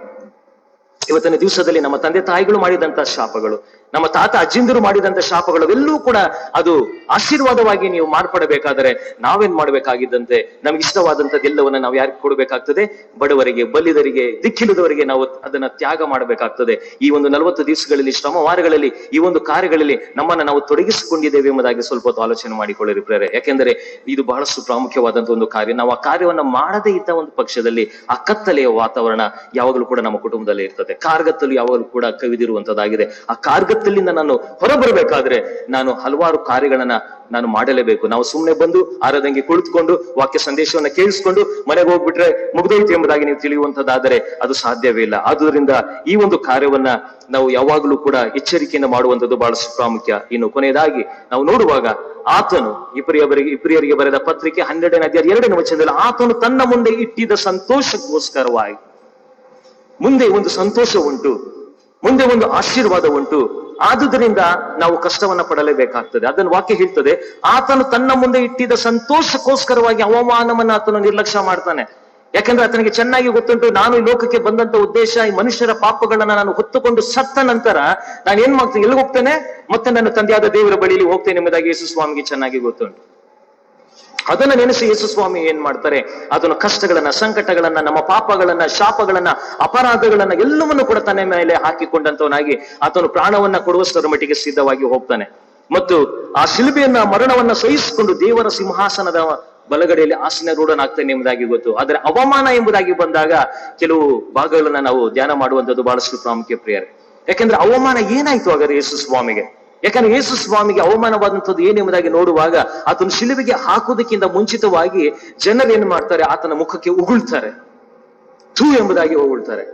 ಇವತ್ತಿನ ದಿವಸದಲ್ಲಿ ನಮ್ಮ ತಂದೆ ತಾಯಿಗಳು ಮಾಡಿದಂತ ಶಾಪಗಳು, ನಮ್ಮ ತಾತ ಅಜ್ಜಿಂದರು ಮಾಡಿದಂತ ಶಾಪಗಳು ಅವೆಲ್ಲೂ ಕೂಡ ಅದು ಆಶೀರ್ವಾದವಾಗಿ ನೀವು ಮಾರ್ಪಡಬೇಕಾದರೆ ನಾವೇನ್ ಮಾಡ್ಬೇಕಾಗಿದ್ದಂತೆ, ನಮ್ಗೆ ಇಷ್ಟವಾದಂತದ್ದೆಲ್ಲವನ್ನ ನಾವು ಯಾರಿಗೆ ಕೊಡಬೇಕಾಗ್ತದೆ, ಬಡವರಿಗೆ, ಬಲ್ಲಿದರಿಗೆ, ದಿಕ್ಕಿಲ್ಲದವರಿಗೆ ನಾವು ಅದನ್ನ ತ್ಯಾಗ ಮಾಡಬೇಕಾಗ್ತದೆ. ಈ ಒಂದು 40 ದಿವಸಗಳಲ್ಲಿ, ಶ್ರಮವಾರಗಳಲ್ಲಿ, ಈ ಒಂದು ಕಾರ್ಯಗಳಲ್ಲಿ ನಮ್ಮನ್ನ ನಾವು ತೊಡಗಿಸಿಕೊಂಡಿದ್ದೇವೆ ಎಂಬುದಾಗಿ ಸ್ವಲ್ಪ ಹೊತ್ತು ಆಲೋಚನೆ ಮಾಡಿಕೊಳ್ಳಿರಿ ಪ್ರೇರೆ. ಯಾಕೆಂದ್ರೆ ಇದು ಬಹಳಷ್ಟು ಪ್ರಾಮುಖ್ಯವಾದಂತ ಒಂದು ಕಾರ್ಯ. ನಾವು ಆ ಕಾರ್ಯವನ್ನ ಮಾಡದೇ ಇದ್ದ ಒಂದು ಪಕ್ಷದಲ್ಲಿ ಆ ಕತ್ತಲೆಯ ವಾತಾವರಣ ಯಾವಾಗಲೂ ಕೂಡ ನಮ್ಮ ಕುಟುಂಬದಲ್ಲಿ ಇರ್ತದೆ. ಕಾರ್ಗತ್ತಲು ಯಾವಾಗಲೂ ಕೂಡ ಕವಿದಿರುವಂತದ್ದಾಗಿದೆ. ಆ ಕಾರ್ಗತ್ತಲಿಂದ ನಾನು ಹೊರಬರಬೇಕಾದ್ರೆ ನಾನು ಹಲವಾರು ಕಾರ್ಯಗಳನ್ನ ನಾನು ಮಾಡಲೇಬೇಕು. ನಾವು ಸುಮ್ಮನೆ ಬಂದು ಆರಾಧನೆಗೆ ಕುಳಿತುಕೊಂಡು ವಾಕ್ಯ ಸಂದೇಶವನ್ನ ಕೇಳಿಸ್ಕೊಂಡು ಮನೆಗೆ ಹೋಗ್ಬಿಟ್ರೆ ಮುಗ್ದೋಯ್ತು ಎಂಬುದಾಗಿ ನೀವು ತಿಳಿಯುವಂತದ್ದಾದರೆ ಅದು ಸಾಧ್ಯವೇ ಇಲ್ಲ. ಆದುದರಿಂದ ಈ ಒಂದು ಕಾರ್ಯವನ್ನ ನಾವು ಯಾವಾಗಲೂ ಕೂಡ ಎಚ್ಚರಿಕೆಯಿಂದ ಮಾಡುವಂಥದ್ದು ಬಹಳಷ್ಟು ಪ್ರಾಮುಖ್ಯ. ಇನ್ನು ಕೊನೆಯದಾಗಿ ನಾವು ನೋಡುವಾಗ, ಆತನು ಇಬ್ರಿಯರಿಗೆ ಬರೆದ ಪತ್ರಿಕೆ 12ನೇ ಅಧ್ಯಾಯ 2ನೇ ವಚನದಲ್ಲಿ, ಆತನು ತನ್ನ ಮುಂದೆ ಇಟ್ಟಿದ್ದ ಸಂತೋಷಕ್ಕೋಸ್ಕರವಾಗಿ, ಮುಂದೆ ಒಂದು ಸಂತೋಷ ಉಂಟು, ಮುಂದೆ ಒಂದು ಆಶೀರ್ವಾದ ಉಂಟು. ಆದುದರಿಂದ ನಾವು ಕಷ್ಟವನ್ನ ಪಡಲೇಬೇಕಾಗ್ತದೆ. ಅದನ್ನು ವಾಕ್ಯ ಹೇಳ್ತದೆ, ಆತನು ತನ್ನ ಮುಂದೆ ಇಟ್ಟಿದ್ದ ಸಂತೋಷಕ್ಕೋಸ್ಕರವಾಗಿ ಅವಮಾನವನ್ನ ಆತನು ನಿರ್ಲಕ್ಷ್ಯ ಮಾಡ್ತಾನೆ. ಯಾಕಂದ್ರೆ ಆತನಿಗೆ ಚೆನ್ನಾಗಿ ಗೊತ್ತುಂಟು, ನಾನು ಈ ಲೋಕಕ್ಕೆ ಬಂದಂತ ಉದ್ದೇಶ ಈ ಮನುಷ್ಯರ ಪಾಪಗಳನ್ನ ನಾನು ಹೊತ್ತುಕೊಂಡು ಸತ್ತ ನಂತರ ನಾನು ಏನ್ ಮಾಡ್ತೇನೆ, ಎಲ್ಲಿ ಹೋಗ್ತೇನೆ, ಮತ್ತೆ ನನ್ನ ತಂದೆಯಾದ ದೇವರ ಬಳಿಯಲ್ಲಿ ಹೋಗ್ತೇನೆ ಎಂಬುದಾಗಿ ಯೇಸು ಸ್ವಾಮಿಗೆ ಚೆನ್ನಾಗಿ ಗೊತ್ತುಂಟು. ಅದನ್ನ ನೆನೆಸಿ ಯೇಸು ಸ್ವಾಮಿ ಏನ್ ಮಾಡ್ತಾರೆ, ಅದನ್ನು ಕಷ್ಟಗಳನ್ನ, ಸಂಕಟಗಳನ್ನ, ನಮ್ಮ ಪಾಪಗಳನ್ನ, ಶಾಪಗಳನ್ನ, ಅಪರಾಧಗಳನ್ನ ಎಲ್ಲವನ್ನೂ ಕೂಡ ತನ್ನ ಮೇಲೆ ಹಾಕಿಕೊಂಡಂತವನಾಗಿ ಆತನು ಪ್ರಾಣವನ್ನ ಕೊಡುವಷ್ಟರ ಮಟ್ಟಿಗೆ ಸಿದ್ಧವಾಗಿ ಹೋಗ್ತಾನೆ. ಮತ್ತು ಆ ಶಿಲುಬೆಯನ್ನ, ಮರಣವನ್ನ ಸಹಿಸಿಕೊಂಡು ದೇವರ ಸಿಂಹಾಸನದ ಬಲಗಡೆಯಲ್ಲಿ ಆಸೀನರೂಢನಾಗ್ತಾನೆ ಎಂಬುದಾಗಿ ಗೊತ್ತು. ಆದ್ರೆ ಅವಮಾನ ಎಂಬುದಾಗಿ ಬಂದಾಗ ಕೆಲವು ಭಾಗಗಳನ್ನ ನಾವು ಧ್ಯಾನ ಮಾಡುವಂಥದ್ದು ಬಹಳಷ್ಟು ಪ್ರಾಮುಖ್ಯ ಪ್ರಿಯರೇ. ಯಾಕಂದ್ರೆ ಅವಮಾನ ಏನಾಯ್ತು ಹಾಗಾದ್ರೆ ಯೇಸು ಸ್ವಾಮಿಗೆ? ಯಾಕಂದ್ರೆ ಯೇಸು ಸ್ವಾಮಿಗೆ ಅವಮಾನವಾದಂಥದ್ದು ಏನೆಂಬುದಾಗಿ ನೋಡುವಾಗ, ಆತನ ಶಿಲುಬೆಗೆ ಹಾಕುವುದಕ್ಕಿಂತ ಮುಂಚಿತವಾಗಿ ಜನರು ಏನ್ ಮಾಡ್ತಾರೆ, ಆತನ ಮುಖಕ್ಕೆ ಉಗುಳ್ತಾರೆ, ಥೂ ಎಂಬುದಾಗಿ ಉಗುಳ್ತಾರೆ.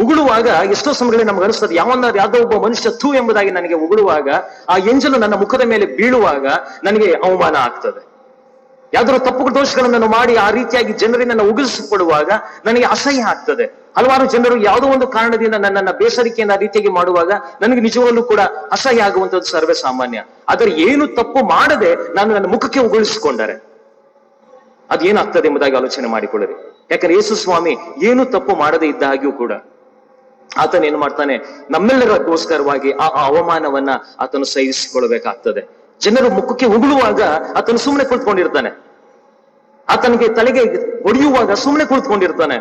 ಉಗುಳುವಾಗ ಎಷ್ಟೋ ಸಮಯಗಳಲ್ಲಿ ನಮ್ಗೆ ಅನಿಸ್ತದೆ, ಯಾವುದೋ ಒಬ್ಬ ಮನುಷ್ಯ ಥೂ ಎಂಬುದಾಗಿ ನನಗೆ ಉಗುಳುವಾಗ, ಆ ಎಂಜಲು ನನ್ನ ಮುಖದ ಮೇಲೆ ಬೀಳುವಾಗ ನನಗೆ ಅವಮಾನ ಆಗ್ತದೆ. ಯಾವ್ದಾದ್ರು ತಪ್ಪು ದೋಷಗಳನ್ನು ಮಾಡಿ ಆ ರೀತಿಯಾಗಿ ಜನರನ್ನ ಉಗಿಸಿಕೊಡುವಾಗ ನನಗೆ ಅಸಹ್ಯ ಆಗ್ತದೆ. ಹಲವಾರು ಜನರು ಯಾವುದೋ ಒಂದು ಕಾರಣದಿಂದ ನನ್ನನ್ನ ಬೇಸರಿಕೆಯನ್ನು ಆ ರೀತಿಯಾಗಿ ಮಾಡುವಾಗ ನನಗೆ ನಿಜವಾಗ್ಲೂ ಕೂಡ ಅಸಹ್ಯ ಆಗುವಂತದ್ದು ಸರ್ವೇ ಸಾಮಾನ್ಯ. ಆದರೆ ಏನು ತಪ್ಪು ಮಾಡದೆ ನಾನು ನನ್ನ ಮುಖಕ್ಕೆ ಉಗುಳಿಸಿಕೊಂಡರೆ ಅದೇನಾಗ್ತದೆ ಎಂಬುದಾಗಿ ಆಲೋಚನೆ ಮಾಡಿಕೊಳ್ಳಿರಿ. ಯಾಕಂದ್ರೆ ಯೇಸು ಸ್ವಾಮಿ ಏನು ತಪ್ಪು ಮಾಡದೇ ಇದ್ದ ಹಾಗೆಯೂ ಕೂಡ ಆತನ ಏನ್ ಮಾಡ್ತಾನೆ, ನಮ್ಮೆಲ್ಲರಿಗೋಸ್ಕರವಾಗಿ ಆ ಅವಮಾನವನ್ನ ಆತನು ಸಹಿಸಿಕೊಳ್ಬೇಕಾಗ್ತದೆ. ಜನರು ಮುಖಕ್ಕೆ ಉಗುಳುವಾಗ ಆತನು ಸುಮ್ಮನೆ ಕುಳಿತುಕೊಂಡಿರ್ತಾನೆ, ಆತನಿಗೆ ತಲೆಗೆ ಹೊಡೆಯುವಾಗ ಸುಮ್ಮನೆ ಕುಳಿತುಕೊಂಡಿರ್ತಾನೆ,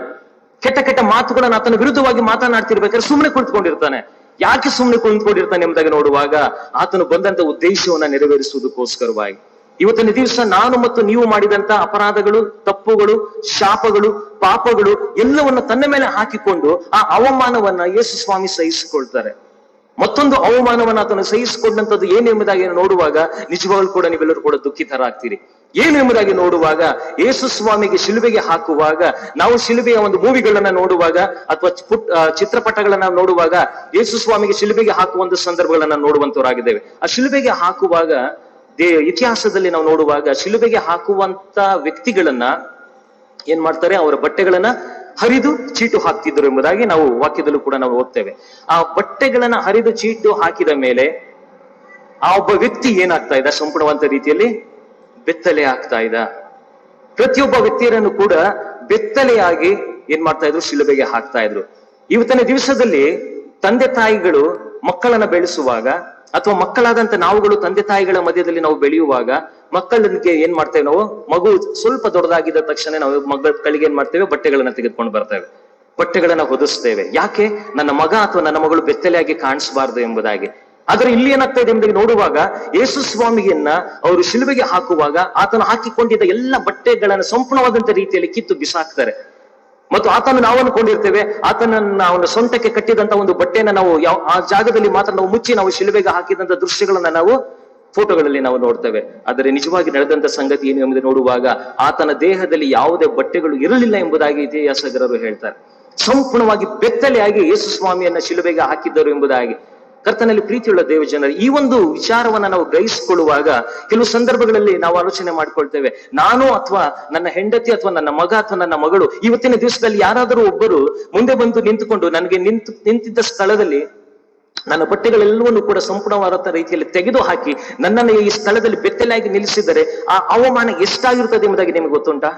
ಕೆಟ್ಟ ಕೆಟ್ಟ ಮಾತುಗಳನ್ನ ಆತನ ವಿರುದ್ಧವಾಗಿ ಮಾತನಾಡ್ತಿರ್ಬೇಕಾದ್ರೆ ಸುಮ್ಮನೆ ಕುಳಿತುಕೊಂಡಿರ್ತಾನೆ. ಯಾಕೆ ಸುಮ್ಮನೆ ಕುಳಿತುಕೊಂಡಿರ್ತಾನೆ ಎಂಬುದಾಗಿ ನೋಡುವಾಗ ಆತನು ಬಂದಂತ ಉದ್ದೇಶವನ್ನ ನೆರವೇರಿಸುವುದಕ್ಕೋಸ್ಕರವಾಗಿ ಇವತ್ತಿನ ದಿವಸ ನಾನು ಮತ್ತು ನೀವು ಮಾಡಿದಂತ ಅಪರಾಧಗಳು, ತಪ್ಪುಗಳು, ಶಾಪಗಳು, ಪಾಪಗಳು ಎಲ್ಲವನ್ನ ತನ್ನ ಮೇಲೆ ಹಾಕಿಕೊಂಡು ಆ ಅವಮಾನವನ್ನ ಯೇಸು ಸ್ವಾಮಿ ಸಹಿಸಿಕೊಳ್ತಾರೆ. ಮತ್ತೊಂದು ಅವಮಾನವನ್ನ ಆತನು ಸಹಿಸಿಕೊಂಡಂತದ್ದು ಏನು ಎಂಬುದಾಗಿ ನೋಡುವಾಗ ನಿಜವಾಗ್ಲೂ ಕೂಡ ನೀವೆಲ್ಲರೂ ಕೂಡ ದುಃಖಿತರಾಗ್ತೀರಿ. ಏನು ಎಂಬುದಾಗಿ ನೋಡುವಾಗ ಯೇಸು ಸ್ವಾಮಿಗೆ ಶಿಲುಬೆಗೆ ಹಾಕುವಾಗ, ನಾವು ಶಿಲುಬೆಯ ಒಂದು ಮೂವಿಗಳನ್ನ ನೋಡುವಾಗ ಅಥವಾ ಚಿತ್ರಪಟಗಳನ್ನ ನೋಡುವಾಗ ಯೇಸು ಸ್ವಾಮಿಗೆ ಶಿಲುಬೆಗೆ ಹಾಕುವ ಒಂದು ಸಂದರ್ಭಗಳನ್ನ ನೋಡುವಂತವರಾಗಿದ್ದೇವೆ. ಆ ಶಿಲುಬೆಗೆ ಹಾಕುವಾಗ ಇತಿಹಾಸದಲ್ಲಿ ನಾವು ನೋಡುವಾಗ ಶಿಲುಬೆಗೆ ಹಾಕುವಂತ ವ್ಯಕ್ತಿಗಳನ್ನ ಏನ್ ಮಾಡ್ತಾರೆ, ಅವರ ಬಟ್ಟೆಗಳನ್ನ ಹರಿದು ಚೀಟು ಹಾಕ್ತಿದ್ರು ಎಂಬುದಾಗಿ ನಾವು ವಾಕ್ಯದಲ್ಲೂ ಕೂಡ ನಾವು ಓದ್ತೇವೆ. ಆ ಬಟ್ಟೆಗಳನ್ನ ಹರಿದು ಚೀಟು ಹಾಕಿದ ಮೇಲೆ ಆ ಒಬ್ಬ ವ್ಯಕ್ತಿ ಏನಾಗ್ತಾ ಇದ್ದ, ಸಂಪೂರ್ಣವಂತ ರೀತಿಯಲ್ಲಿ ಬೆತ್ತಲೆ ಆಗ್ತಾ ಇದ್ದ. ಪ್ರತಿಯೊಬ್ಬ ವ್ಯಕ್ತಿಯರನ್ನು ಕೂಡ ಬೆತ್ತಲೆಯಾಗಿ ಏನ್ ಮಾಡ್ತಾ ಇದ್ರು, ಶಿಲುಬೆಗೆ ಹಾಕ್ತಾ ಇದ್ರು. ಇವತ್ತಿನ ದಿವಸದಲ್ಲಿ ತಂದೆ ತಾಯಿಗಳು ಮಕ್ಕಳನ್ನ ಬೆಳೆಸುವಾಗ ಅಥವಾ ಮಕ್ಕಳಾದಂತ ನಾವುಗಳು ತಂದೆ ತಾಯಿಗಳ ಮಧ್ಯದಲ್ಲಿ ನಾವು ಬೆಳೆಯುವಾಗ ಮಕ್ಕಳಿಗೆ ಏನ್ ಮಾಡ್ತೇವೆ, ನಾವು ಮಗು ಸ್ವಲ್ಪ ದೊಡ್ಡದಾಗಿದ್ದ ತಕ್ಷಣ ನಾವು ಮಕ್ಕಳಿಗೆ ಏನ್ ಮಾಡ್ತೇವೆ, ಬಟ್ಟೆಗಳನ್ನ ತೆಗೆದುಕೊಂಡು ಬರ್ತೇವೆ, ಬಟ್ಟೆಗಳನ್ನ ಹೊದಿಸ್ತೇವೆ. ಯಾಕೆ? ನನ್ನ ಮಗ ಅಥವಾ ನನ್ನ ಮಗಳು ಬೆತ್ತಲೆಯಾಗಿ ಕಾಣಿಸಬಾರ್ದು ಎಂಬುದಾಗಿ. ಆದ್ರೆ ಇಲ್ಲಿ ಏನಾಗ್ತಾ ಇದೆ ಎಂಬುದಾಗಿ ನೋಡುವಾಗ ಯೇಸು ಸ್ವಾಮಿಯನ್ನ ಅವರು ಶಿಲುಬೆಗೆ ಹಾಕುವಾಗ ಆತನು ಹಾಕಿಕೊಂಡಿದ್ದ ಎಲ್ಲ ಬಟ್ಟೆಗಳನ್ನ ಸಂಪೂರ್ಣವಾದಂತ ರೀತಿಯಲ್ಲಿ ಕಿತ್ತು ಬಿಸಾಕ್ತಾರೆ. ಮತ್ತು ಆತನು ನಾವು ಅನ್ಕೊಂಡಿರ್ತೇವೆ, ಆತನನ್ನ ಅವನ ಸೊಂಟಕ್ಕೆ ಕಟ್ಟಿದಂತ ಒಂದು ಬಟ್ಟೆನ ನಾವು ಆ ಜಾಗದಲ್ಲಿ ಮಾತ್ರ ನಾವು ಮುಚ್ಚಿ ನಾವು ಶಿಲುಬೆಗೆ ಹಾಕಿದಂತ ದೃಶ್ಯಗಳನ್ನ ನಾವು ಫೋಟೋಗಳಲ್ಲಿ ನಾವು ನೋಡ್ತೇವೆ. ಆದರೆ ನಿಜವಾಗಿ ನಡೆದಂತ ಸಂಗತಿ ಏನು ಎಂಬುದು ನೋಡುವಾಗ ಆತನ ದೇಹದಲ್ಲಿ ಯಾವುದೇ ಬಟ್ಟೆಗಳು ಇರಲಿಲ್ಲ ಎಂಬುದಾಗಿ ಇತಿಹಾಸಗಾರರು ಹೇಳ್ತಾರೆ. ಸಂಪೂರ್ಣವಾಗಿ ಬೆತ್ತಲೆಯಾಗಿ ಯೇಸು ಸ್ವಾಮಿಯನ್ನ ಶಿಲುಬೆಗೆ ಹಾಕಿದ್ದರು ಎಂಬುದಾಗಿ. ಕರ್ತನಲ್ಲಿ ಪ್ರೀತಿಯುಳ್ಳ ದೇವ ಜನರು, ಈ ಒಂದು ವಿಚಾರವನ್ನ ನಾವು ಗ್ರಹಿಸಿಕೊಳ್ಳುವಾಗ ಕೆಲವು ಸಂದರ್ಭಗಳಲ್ಲಿ ನಾವು ಆಲೋಚನೆ ಮಾಡ್ಕೊಳ್ತೇವೆ, ನಾನು ಅಥವಾ ನನ್ನ ಹೆಂಡತಿ ಅಥವಾ ನನ್ನ ಮಗ ಅಥವಾ ನನ್ನ ಮಗಳು ಇವತ್ತಿನ ದಿವಸದಲ್ಲಿ ಯಾರಾದರೂ ಒಬ್ಬರು ಮುಂದೆ ಬಂದು ನಿಂತುಕೊಂಡು ನನಗೆ ನಿಂತಿದ್ದ ಸ್ಥಳದಲ್ಲಿ ನನ್ನ ಬಟ್ಟೆಗಳೆಲ್ಲವನ್ನೂ ಕೂಡ ಸಂಪೂರ್ಣವಾದ ರೀತಿಯಲ್ಲಿ ತೆಗೆದು ಹಾಕಿ ನನ್ನನ್ನು ಈ ಸ್ಥಳದಲ್ಲಿ ಬೆತ್ತಲೆಯಾಗಿ ನಿಲ್ಲಿಸಿದರೆ ಆ ಅವಮಾನ ಎಷ್ಟಾಗಿರುತ್ತದೆ ಎಂಬುದಾಗಿ ನಿಮಗೆ ಗೊತ್ತುಂಟಾ?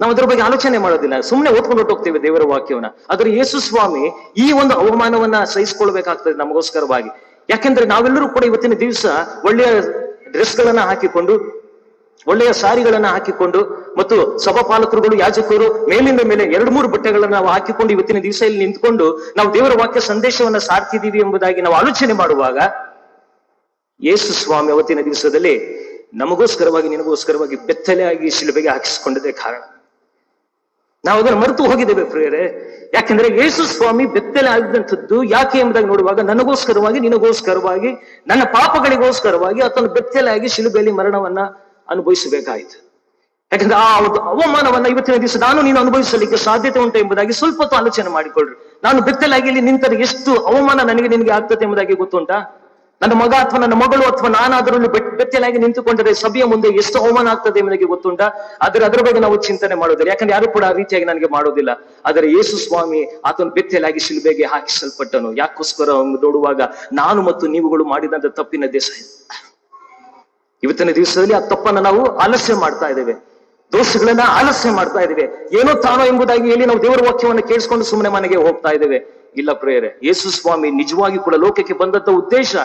ನಾವು ಅದ್ರ ಬಗ್ಗೆ ಆಲೋಚನೆ ಮಾಡೋದಿಲ್ಲ, ಸುಮ್ಮನೆ ಓದ್ಕೊಂಡು ಹೋಗ್ತೇವೆ ದೇವರ ವಾಕ್ಯವನ್ನ. ಆದ್ರೆ ಯೇಸು ಸ್ವಾಮಿ ಈ ಒಂದು ಅವಮಾನವನ್ನ ಸಹಿಸಿಕೊಳ್ಬೇಕಾಗ್ತದೆ ನಮಗೋಸ್ಕರವಾಗಿ. ಯಾಕೆಂದ್ರೆ ನಾವೆಲ್ಲರೂ ಕೂಡ ಇವತ್ತಿನ ದಿವಸ ಒಳ್ಳೆಯ ಡ್ರೆಸ್ಗಳನ್ನ ಹಾಕಿಕೊಂಡು, ಒಳ್ಳೆಯ ಸಾರಿಗಳನ್ನ ಹಾಕಿಕೊಂಡು ಮತ್ತು ಸಭಾಪಾಲಕರುಗಳು, ಯಾಜಕರು ಮೇಲಿಂದ ಮೇಲೆ 2-3 ಬಟ್ಟೆಗಳನ್ನ ನಾವು ಹಾಕಿಕೊಂಡು ಇವತ್ತಿನ ದಿವಸ ಇಲ್ಲಿ ನಿಂತ್ಕೊಂಡು ನಾವು ದೇವರ ವಾಕ್ಯ ಸಂದೇಶವನ್ನ ಸಾರ್ತಿದೀವಿ ಎಂಬುದಾಗಿ ನಾವು ಆಲೋಚನೆ ಮಾಡುವಾಗ ಯೇಸು ಸ್ವಾಮಿ ಅವತ್ತಿನ ದಿವಸದಲ್ಲಿ ನಮಗೋಸ್ಕರವಾಗಿ, ನಿನಗೋಸ್ಕರವಾಗಿ ಬೆತ್ತಲೆಯಾಗಿ ಶಿಲುಬೆಗೆ ಹಾಕಿಸಿಕೊಂಡಿದ್ದೇ ಕಾರಣ. ನಾವು ಅದನ್ನು ಮರೆತು ಹೋಗಿದ್ದೇವೆ ಪ್ರಿಯರೇ. ಯಾಕೆಂದ್ರೆ ಯೇಸು ಸ್ವಾಮಿ ಬೆತ್ತಲೆ ಆಗಿದ್ದಂಥದ್ದು ಯಾಕೆ ಎಂಬುದಾಗಿ ನೋಡುವಾಗ ನನಗೋಸ್ಕರವಾಗಿ, ನಿನಗೋಸ್ಕರವಾಗಿ, ನನ್ನ ಪಾಪಗಳಿಗೋಸ್ಕರವಾಗಿ ಆತನು ಬೆತ್ತಲೆಯಾಗಿ ಶಿಲುಬೆಯಲ್ಲಿ ಮರಣವನ್ನ ಅನುಭವಿಸಬೇಕಾಯಿತು. ಯಾಕಂದ್ರೆ ಆ ಒಂದು ಅವಮಾನವನ್ನ ಇವತ್ತಿನ ದಿವಸ ನಾನು ನೀನು ಅನುಭವಿಸಲಿಕ್ಕೆ ಸಾಧ್ಯತೆ ಉಂಟು ಎಂಬುದಾಗಿ ಸ್ವಲ್ಪ ಹೊತ್ತು ಆಲೋಚನೆ ಮಾಡಿಕೊಳ್ಳ್ರಿ. ನಾನು ಬೆತ್ತಲಾಗಿ ಇಲ್ಲಿ ನಿಂತರೆ ಎಷ್ಟು ಅವಮಾನ ನಿನಗೆ ಆಗ್ತದೆ ಎಂಬುದಾಗಿ ಗೊತ್ತುಂಟಾ? ನನ್ನ ಮಗ ಅಥವಾ ನನ್ನ ಮಗಳು ಅಥವಾ ನಾನಾದರಲ್ಲಿ ಬೆತ್ತಲಾಗಿ ನಿಂತುಕೊಂಡರೆ ಸಭೆಯ ಮುಂದೆ ಎಷ್ಟು ಅವಮಾನ ಆಗ್ತದೆ ಎಂಬುದಾಗಿ ಗೊತ್ತುಂಟಾ? ಆದರೆ ಅದರ ಬಗ್ಗೆ ನಾವು ಚಿಂತನೆ ಮಾಡೋದಿಲ್ಲ, ಯಾಕಂದ್ರೆ ಯಾರು ಕೂಡ ಆ ರೀತಿಯಾಗಿ ನನಗೆ ಮಾಡೋದಿಲ್ಲ. ಆದರೆ ಯೇಸು ಸ್ವಾಮಿ ಆತನು ಬೆತ್ತಲಾಗಿ ಶಿಲುಬೆಗೆ ಹಾಕಿಸಲ್ಪಟ್ಟನು. ಯಾಕೋಸ್ಕರ ನೋಡುವಾಗ ನಾನು ಮತ್ತು ನೀವುಗಳು ಮಾಡಿದಂತ ತಪ್ಪಿನ ದೇಶ ಇವತ್ತಿನ ದಿವಸದಲ್ಲಿ ಆ ತಪ್ಪನ್ನ ನಾವು ಆಲಸ್ಯ ಮಾಡ್ತಾ ಇದ್ದೇವೆ, ದೋಷಗಳನ್ನ ಆಲಸ್ಯ ಮಾಡ್ತಾ ಇದ್ದೇವೆ. ಏನೋ ತಾನೋ ಎಂಬುದಾಗಿ ಹೇಳಿ ನಾವು ದೇವರ ವಾಕ್ಯವನ್ನು ಕೇಳಿಸ್ಕೊಂಡು ಸುಮ್ಮನೆ ಮನೆಗೆ ಹೋಗ್ತಾ ಇದ್ದೇವೆ. ಇಲ್ಲ ಪ್ರಿಯರೇ, ಯೇಸು ಸ್ವಾಮಿ ನಿಜವಾಗಿ ಕೂಡ ಲೋಕಕ್ಕೆ ಬಂದಂತ ಉದ್ದೇಶ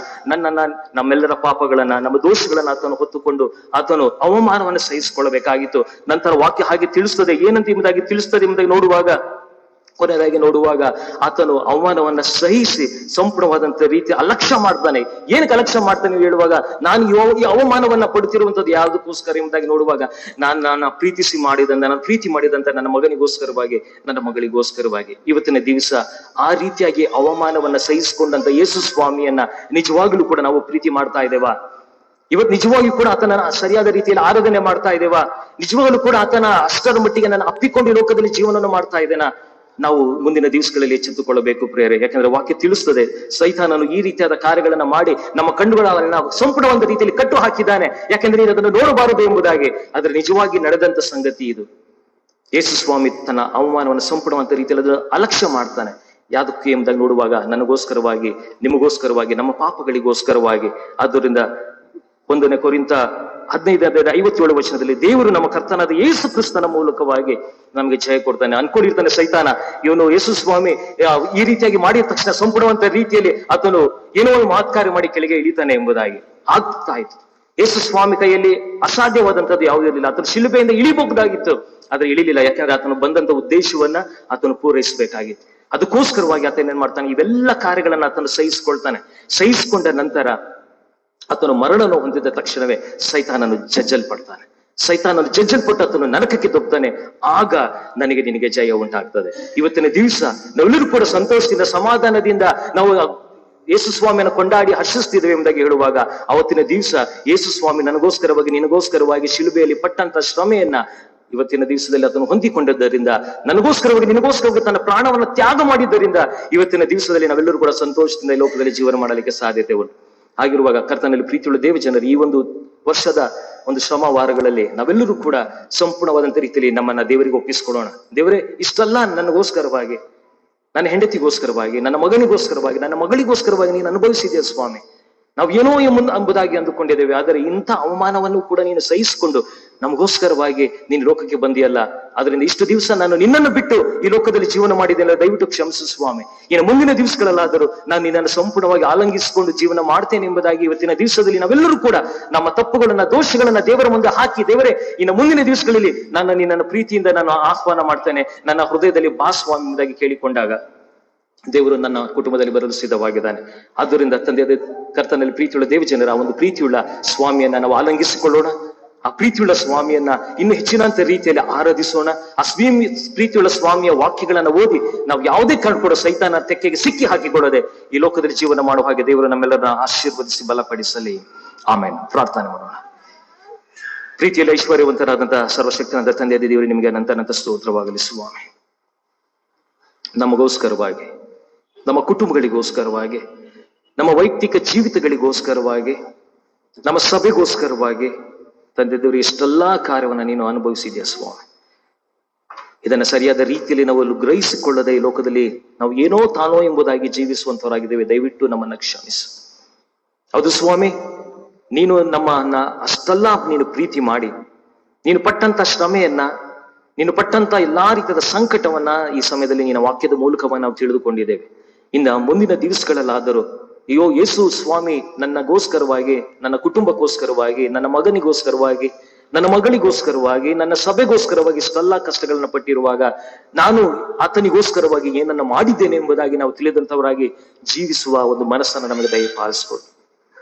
ನಮ್ಮೆಲ್ಲರ ಪಾಪಗಳನ್ನ, ನಮ್ಮ ದೋಷಗಳನ್ನ ಆತನು ಹೊತ್ತುಕೊಂಡು ಆತನು ಅವಮಾನವನ್ನು ಸಹಿಸಿಕೊಳ್ಳಬೇಕಾಗಿತ್ತು. ನಂತರ ವಾಕ್ಯ ಹಾಗೆ ತಿಳಿಸ್ತದೆ, ಏನಂತ ಎಂಬುದಾಗಿ ತಿಳಿಸ್ತದೆ ಎಂಬುದಾಗಿ ನೋಡುವಾಗ, ಕೊನೆಯದಾಗಿ ನೋಡುವಾಗ ಆತನು ಅವಮಾನವನ್ನ ಸಹಿಸಿ ಸಂಪೂರ್ಣವಾದಂತ ರೀತಿ ಅಲಕ್ಷ್ಯ ಮಾಡ್ತಾನೆ. ಏನಕ್ಕೆ ಅಲಕ್ಷ್ಯ ಮಾಡ್ತಾನೆ ಹೇಳುವಾಗ, ನಾನು ಈ ಅವಮಾನವನ್ನ ಪಡುತ್ತಿರುವಂತದ್ದು ಯಾವುದಕ್ಕೋಸ್ಕರ ಎಂಬುದಾಗಿ ನೋಡುವಾಗ, ನಾನು ಪ್ರೀತಿ ಮಾಡಿದಂತ ನನ್ನ ಮಗನಿಗೋಸ್ಕರವಾಗಿ, ನನ್ನ ಮಗಳಿಗೋಸ್ಕರವಾಗಿ. ಇವತ್ತಿನ ದಿವಸ ಆ ರೀತಿಯಾಗಿ ಅವಮಾನವನ್ನ ಸಹಿಸಿಕೊಂಡಂತ ಯೇಸು ಸ್ವಾಮಿಯನ್ನ ನಿಜವಾಗ್ಲೂ ಕೂಡ ನಾವು ಪ್ರೀತಿ ಮಾಡ್ತಾ ಇದ್ದೇವಾ? ಇವತ್ತು ನಿಜವಾಗಿಯೂ ಕೂಡ ಆತನ ಸರಿಯಾದ ರೀತಿಯಲ್ಲಿ ಆರಾಧನೆ ಮಾಡ್ತಾ ಇದ್ದೇವಾ? ನಿಜವಾಗ್ಲೂ ಕೂಡ ಆತನ ಅಷ್ಟರ ಮಟ್ಟಿಗೆ ನಾನು ಅಪ್ಪಿಕೊಂಡು ಲೋಕದಲ್ಲಿ ಜೀವನವನ್ನು ಮಾಡ್ತಾ ಇದ್ದೇನಾ? ನಾವು ಮುಂದಿನ ದಿವಸಗಳಲ್ಲಿ ಎಚ್ಚೆತ್ತುಕೊಳ್ಳಬೇಕು ಪ್ರೇರೆ. ಯಾಕಂದ್ರೆ ವಾಕ್ಯ ತಿಳಿಸ್ತದೆ, ಸೈತಾನನು ಈ ರೀತಿಯಾದ ಕಾರ್ಯಗಳನ್ನ ಮಾಡಿ ನಮ್ಮ ಕಣ್ಣುಗಳನ್ನ ಸಂಪೂರ್ಣವಾದ ರೀತಿಯಲ್ಲಿ ಕಟ್ಟು ಹಾಕಿದ್ದಾನೆ. ಯಾಕಂದ್ರೆ ನೀನು ಅದನ್ನು ನೋಡಬಾರದು ಎಂಬುದಾಗಿ. ಆದ್ರೆ ನಿಜವಾಗಿ ನಡೆದಂತ ಸಂಗತಿ ಇದು. ಯೇಸು ಸ್ವಾಮಿ ತನ್ನ ಅವಮಾನವನ್ನು ಸಂಪೂರ್ಣವಾದ ರೀತಿಯಲ್ಲಿ ಅದನ್ನು ಅಲಕ್ಷ್ಯ ಮಾಡ್ತಾನೆ. ಯಾದಕ್ಕೆ ಎಂಬುದಾಗಿ ನೋಡುವಾಗ ನನಗೋಸ್ಕರವಾಗಿ, ನಿಮಗೋಸ್ಕರವಾಗಿ, ನಮ್ಮ ಪಾಪಗಳಿಗೋಸ್ಕರವಾಗಿ. ಆದ್ದರಿಂದ 1 ಕೊರಿಂಥ 15:57 ದೇವರು ನಮ್ಮ ಕರ್ತನಾದ ಯೇಸು ಕ್ರಿಸ್ತನ ಮೂಲಕವಾಗಿ ನಮಗೆ ಜಯ ಕೊಡ್ತಾನೆ. ಅನ್ಕೊಂಡಿರ್ತಾನೆ ಸೈತಾನ, ಇವನು ಯೇಸು ಸ್ವಾಮಿ ಈ ರೀತಿಯಾಗಿ ಮಾಡಿದ ತಕ್ಷಣ ಸಂಪೂರ್ಣವಂತ ರೀತಿಯಲ್ಲಿ ಆತನು ಏನೋ ಒಂದು ಮಹತ್ಕಾರ್ಯ ಮಾಡಿ ಕೆಳಗೆ ಇಳಿತಾನೆ ಎಂಬುದಾಗಿ. ಆಗ್ತಾ ಇತ್ತು. ಯೇಸು ಸ್ವಾಮಿ ಕೈಯಲ್ಲಿ ಅಸಾಧ್ಯವಾದಂಥದ್ದು ಯಾವುದೂ ಇರಲಿಲ್ಲ. ಆತನು ಶಿಲುಬೆಯಿಂದ ಇಳಿಬಹುದಾಗಿತ್ತು, ಆದ್ರೆ ಇಳಿಲಿಲ್ಲ. ಯಾಕಂದ್ರೆ ಆತನು ಬಂದಂತ ಉದ್ದೇಶವನ್ನ ಆತನು ಪೂರೈಸಬೇಕಾಗಿತ್ತು. ಅದಕ್ಕೋಸ್ಕರವಾಗಿ ಆತನ ಏನ್ ಮಾಡ್ತಾನೆ, ಇವೆಲ್ಲ ಕಾರ್ಯಗಳನ್ನ ಆತನು ಸಹಿಸಿಕೊಳ್ತಾನೆ. ಸಹಿಸಿಕೊಂಡ ನಂತರ ಆತನು ಮರಣವನ್ನು ಹೊಂದಿದ ತಕ್ಷಣವೇ ಸೈತಾನನು ಜಜ್ಜಲ್ಪಡ್ತಾನೆ. ಸೈತಾನನು ಜಜ್ಜಲ್ಪಟ್ಟು ಆತನು ನರಕಕ್ಕೆ ದೊಬ್ತಾನೆ. ಆಗ ನನಗೆ ನಿನಗೆ ಜಯ ಉಂಟಾಗ್ತದೆ. ಇವತ್ತಿನ ದಿವಸ ನಾವೆಲ್ಲರೂ ಕೂಡ ಸಂತೋಷದಿಂದ, ಸಮಾಧಾನದಿಂದ ನಾವು ಯೇಸು ಸ್ವಾಮಿಯನ್ನು ಕೊಂಡಾಡಿ ಹರ್ಷಿಸ್ತಿದ್ದೇವೆ ಎಂಬುದಾಗಿ ಹೇಳುವಾಗ, ಅವತ್ತಿನ ದಿವಸ ಯೇಸು ಸ್ವಾಮಿ ನನಗೋಸ್ಕರವಾಗಿ, ನಿನಗೋಸ್ಕರವಾಗಿ ಶಿಲುಬೆಯಲ್ಲಿ ಪಟ್ಟಂತ ಶ್ರಮೆಯನ್ನ ಇವತ್ತಿನ ದಿವಸದಲ್ಲಿ ಅದನ್ನು ಹೊಂದಿಕೊಂಡಿದ್ದರಿಂದ, ನನಗೋಸ್ಕರವಾಗಿ, ನಿನಗೋಸ್ಕರವಾಗಿ ತನ್ನ ಪ್ರಾಣವನ್ನು ತ್ಯಾಗ ಮಾಡಿದ್ದರಿಂದ ಇವತ್ತಿನ ದಿವಸದಲ್ಲಿ ನಾವೆಲ್ಲರೂ ಕೂಡ ಸಂತೋಷದಿಂದ ಈ ಲೋಕದಲ್ಲಿ ಜೀವನ ಮಾಡಲಿಕ್ಕೆ ಸಾಧ್ಯತೆ ಉಂಟು. ಆಗಿರುವಾಗ ಕರ್ತನಲ್ಲಿ ಪ್ರೀತಿಯುಳ್ಳ ದೇವ ಜನರು, ಈ ಒಂದು ವರ್ಷದ ಒಂದು ಶ್ರಮ ವಾರಗಳಲ್ಲಿ ನಾವೆಲ್ಲರೂ ಕೂಡ ಸಂಪೂರ್ಣವಾದಂತ ರೀತಿಯಲ್ಲಿ ನಮ್ಮನ್ನ ದೇವರಿಗೆ ಒಪ್ಪಿಸ್ಕೊಳ್ಳೋಣ. ದೇವರೇ, ಇಷ್ಟೆಲ್ಲ ನನಗೋಸ್ಕರವಾಗಿ, ನನ್ನ ಹೆಂಡತಿಗೋಸ್ಕರವಾಗಿ, ನನ್ನ ಮಗನಿಗೋಸ್ಕರವಾಗಿ, ನನ್ನ ಮಗಳಿಗೋಸ್ಕರವಾಗಿ ನೀನು ಅನುಭವಿಸಿದೆಯಾ ಸ್ವಾಮಿ. ನಾವು ಏನೋ ಎಂಬುದಾಗಿ ಅಂದುಕೊಂಡಿದ್ದೇವೆ. ಆದರೆ ಇಂಥ ಅವಮಾನವನ್ನು ಕೂಡ ನೀನು ಸಹಿಸಿಕೊಂಡು ನಮಗೋಸ್ಕರವಾಗಿ ನೀನು ಲೋಕಕ್ಕೆ ಬಂದಿಯಲ್ಲ. ಅದರಿಂದ ಇಷ್ಟು ದಿವಸ ನಾನು ನಿನ್ನನ್ನು ಬಿಟ್ಟು ಈ ಲೋಕದಲ್ಲಿ ಜೀವನ ಮಾಡಿದ್ದೆಲ್ಲ ದಯವಿಟ್ಟು ಕ್ಷಮಿಸು ಸ್ವಾಮಿ. ಇನ್ನು ಮುಂದಿನ ದಿವಸಗಳಲ್ಲಾದರೂ ನಾನು ನಿನ್ನನ್ನು ಸಂಪೂರ್ಣವಾಗಿ ಆಲಂಗಿಸಿಕೊಂಡು ಜೀವನ ಮಾಡ್ತೇನೆ ಎಂಬುದಾಗಿ ಇವತ್ತಿನ ದಿವಸದಲ್ಲಿ ನಾವೆಲ್ಲರೂ ಕೂಡ ನಮ್ಮ ತಪ್ಪುಗಳನ್ನ, ದೋಷಗಳನ್ನ ದೇವರ ಮುಂದೆ ಹಾಕಿ, ದೇವರೇ, ಇನ್ನು ಮುಂದಿನ ದಿವಸಗಳಲ್ಲಿ ನಾನು ನಿನ್ನನ್ನು ಪ್ರೀತಿಯಿಂದ ನಾನು ಆಹ್ವಾನ ಮಾಡ್ತೇನೆ, ನನ್ನ ಹೃದಯದಲ್ಲಿ ಬಾ ಸ್ವಾಮಿ ಎಂಬುದಾಗಿ ಕೇಳಿಕೊಂಡಾಗ ದೇವರು ನನ್ನ ಕುಟುಂಬದಲ್ಲಿ ಬರಲು ಸಿದ್ಧವಾಗಿದ್ದಾನೆ. ಆದ್ದರಿಂದ ತಂದೆಯಾದ ಕರ್ತನಲ್ಲಿ ಪ್ರೀತಿಯುಳ್ಳ ದೇವ ಜನರ ಆ ಒಂದು ಪ್ರೀತಿಯುಳ್ಳ ಸ್ವಾಮಿಯನ್ನ ನಾವು ಆಲಂಗಿಸಿಕೊಳ್ಳೋಣ. ಆ ಪ್ರೀತಿಯುಳ್ಳ ಸ್ವಾಮಿಯನ್ನ ಇನ್ನು ಹೆಚ್ಚಿನಂತ ರೀತಿಯಲ್ಲಿ ಆರಾಧಿಸೋಣ. ಆ ಪ್ರೀತಿಯುಳ್ಳ ಸ್ವಾಮಿಯ ವಾಕ್ಯಗಳನ್ನ ಓದಿ ನಾವು ಯಾವುದೇ ಕಾರಣ ಕೂಡ ಸೈತಾನ ತೆಕ್ಕೆಗೆ ಸಿಕ್ಕಿ ಹಾಕಿಕೊಳ್ಳದೆ ಈ ಲೋಕದಲ್ಲಿ ಜೀವನ ಮಾಡುವ ಹಾಗೆ ದೇವರು ನಮ್ಮೆಲ್ಲರನ್ನ ಆಶೀರ್ವದಿಸಿ ಬಲಪಡಿಸಲಿ. ಆಮೇಲೆ ಪ್ರಾರ್ಥನೆ ಮಾಡೋಣ. ಪ್ರೀತಿಯಲ್ಲಿ ಐಶ್ವರ್ಯವಂತರಾದಂತಹ ಸರ್ವಶಕ್ತನಾದ ತಂದೆಯಾದ ದೇವರು, ನಿಮಗೆ ಅನಂತ ಸ್ತೋತ್ರವಾಗಲಿ ಸ್ವಾಮಿ. ನಮಗೋಸ್ಕರವಾಗಿ, ನಮ್ಮ ಕುಟುಂಬಗಳಿಗೋಸ್ಕರವಾಗಿ, ನಮ್ಮ ವೈಯಕ್ತಿಕ ಜೀವಿತಗಳಿಗೋಸ್ಕರವಾಗಿ, ನಮ್ಮ ಸಭೆಗೋಸ್ಕರವಾಗಿ ತಂದೆ ದೇವರು ಎಷ್ಟೆಲ್ಲಾ ಕಾರ್ಯವನ್ನು ನೀನು ಅನುಭವಿಸಿದ್ಯಾ ಸ್ವಾಮಿ. ಇದನ್ನ ಸರಿಯಾದ ರೀತಿಯಲ್ಲಿ ನಾವು ಗ್ರಹಿಸಿಕೊಳ್ಳದೆ ಈ ಲೋಕದಲ್ಲಿ ನಾವು ಏನೋ ತಾನೋ ಎಂಬುದಾಗಿ ಜೀವಿಸುವಂತವರಾಗಿದ್ದೇವೆ. ದಯವಿಟ್ಟು ನಮ್ಮನ್ನ ಕ್ಷಮಿಸು. ಹೌದು ಸ್ವಾಮಿ, ನೀನು ನಮ್ಮನ್ನ ಅಷ್ಟೆಲ್ಲ ನೀನು ಪ್ರೀತಿ ಮಾಡಿ, ನೀನು ಪಟ್ಟಂತ ಶ್ರಮೆಯನ್ನ, ನೀನು ಪಟ್ಟಂತ ಎಲ್ಲಾ ರೀತಿಯಾದ ಸಂಕಟವನ್ನ ಈ ಸಮಯದಲ್ಲಿ ನಿನ್ನ ವಾಕ್ಯದ ಮೂಲಕವಾಗಿ ನಾವು ತಿಳಿದುಕೊಂಡಿದ್ದೇವೆ. ಇನ್ನು ಮುಂದಿನ ದಿವಸಗಳಲ್ಲಾದರೂ ಅಯ್ಯೋ ಯೇಸು ಸ್ವಾಮಿ ನನ್ನಗೋಸ್ಕರವಾಗಿ, ನನ್ನ ಕುಟುಂಬಕ್ಕೋಸ್ಕರವಾಗಿ, ನನ್ನ ಮಗನಿಗೋಸ್ಕರವಾಗಿ, ನನ್ನ ಮಗಳಿಗೋಸ್ಕರವಾಗಿ, ನನ್ನ ಸಭೆಗೋಸ್ಕರವಾಗಿ ಇಷ್ಟೆಲ್ಲ ಕಷ್ಟಗಳನ್ನ ಪಟ್ಟಿರುವಾಗ ನಾನು ಆತನಿಗೋಸ್ಕರವಾಗಿ ಏನನ್ನ ಮಾಡಿದ್ದೇನೆ ಎಂಬುದಾಗಿ ನಾವು ತಿಳಿದಂತವರಾಗಿ ಜೀವಿಸುವ ಒಂದು ಮನಸ್ಸನ್ನು ನಮಗೆ ದಯಪಾಲಿಸ್ಕೊಡು.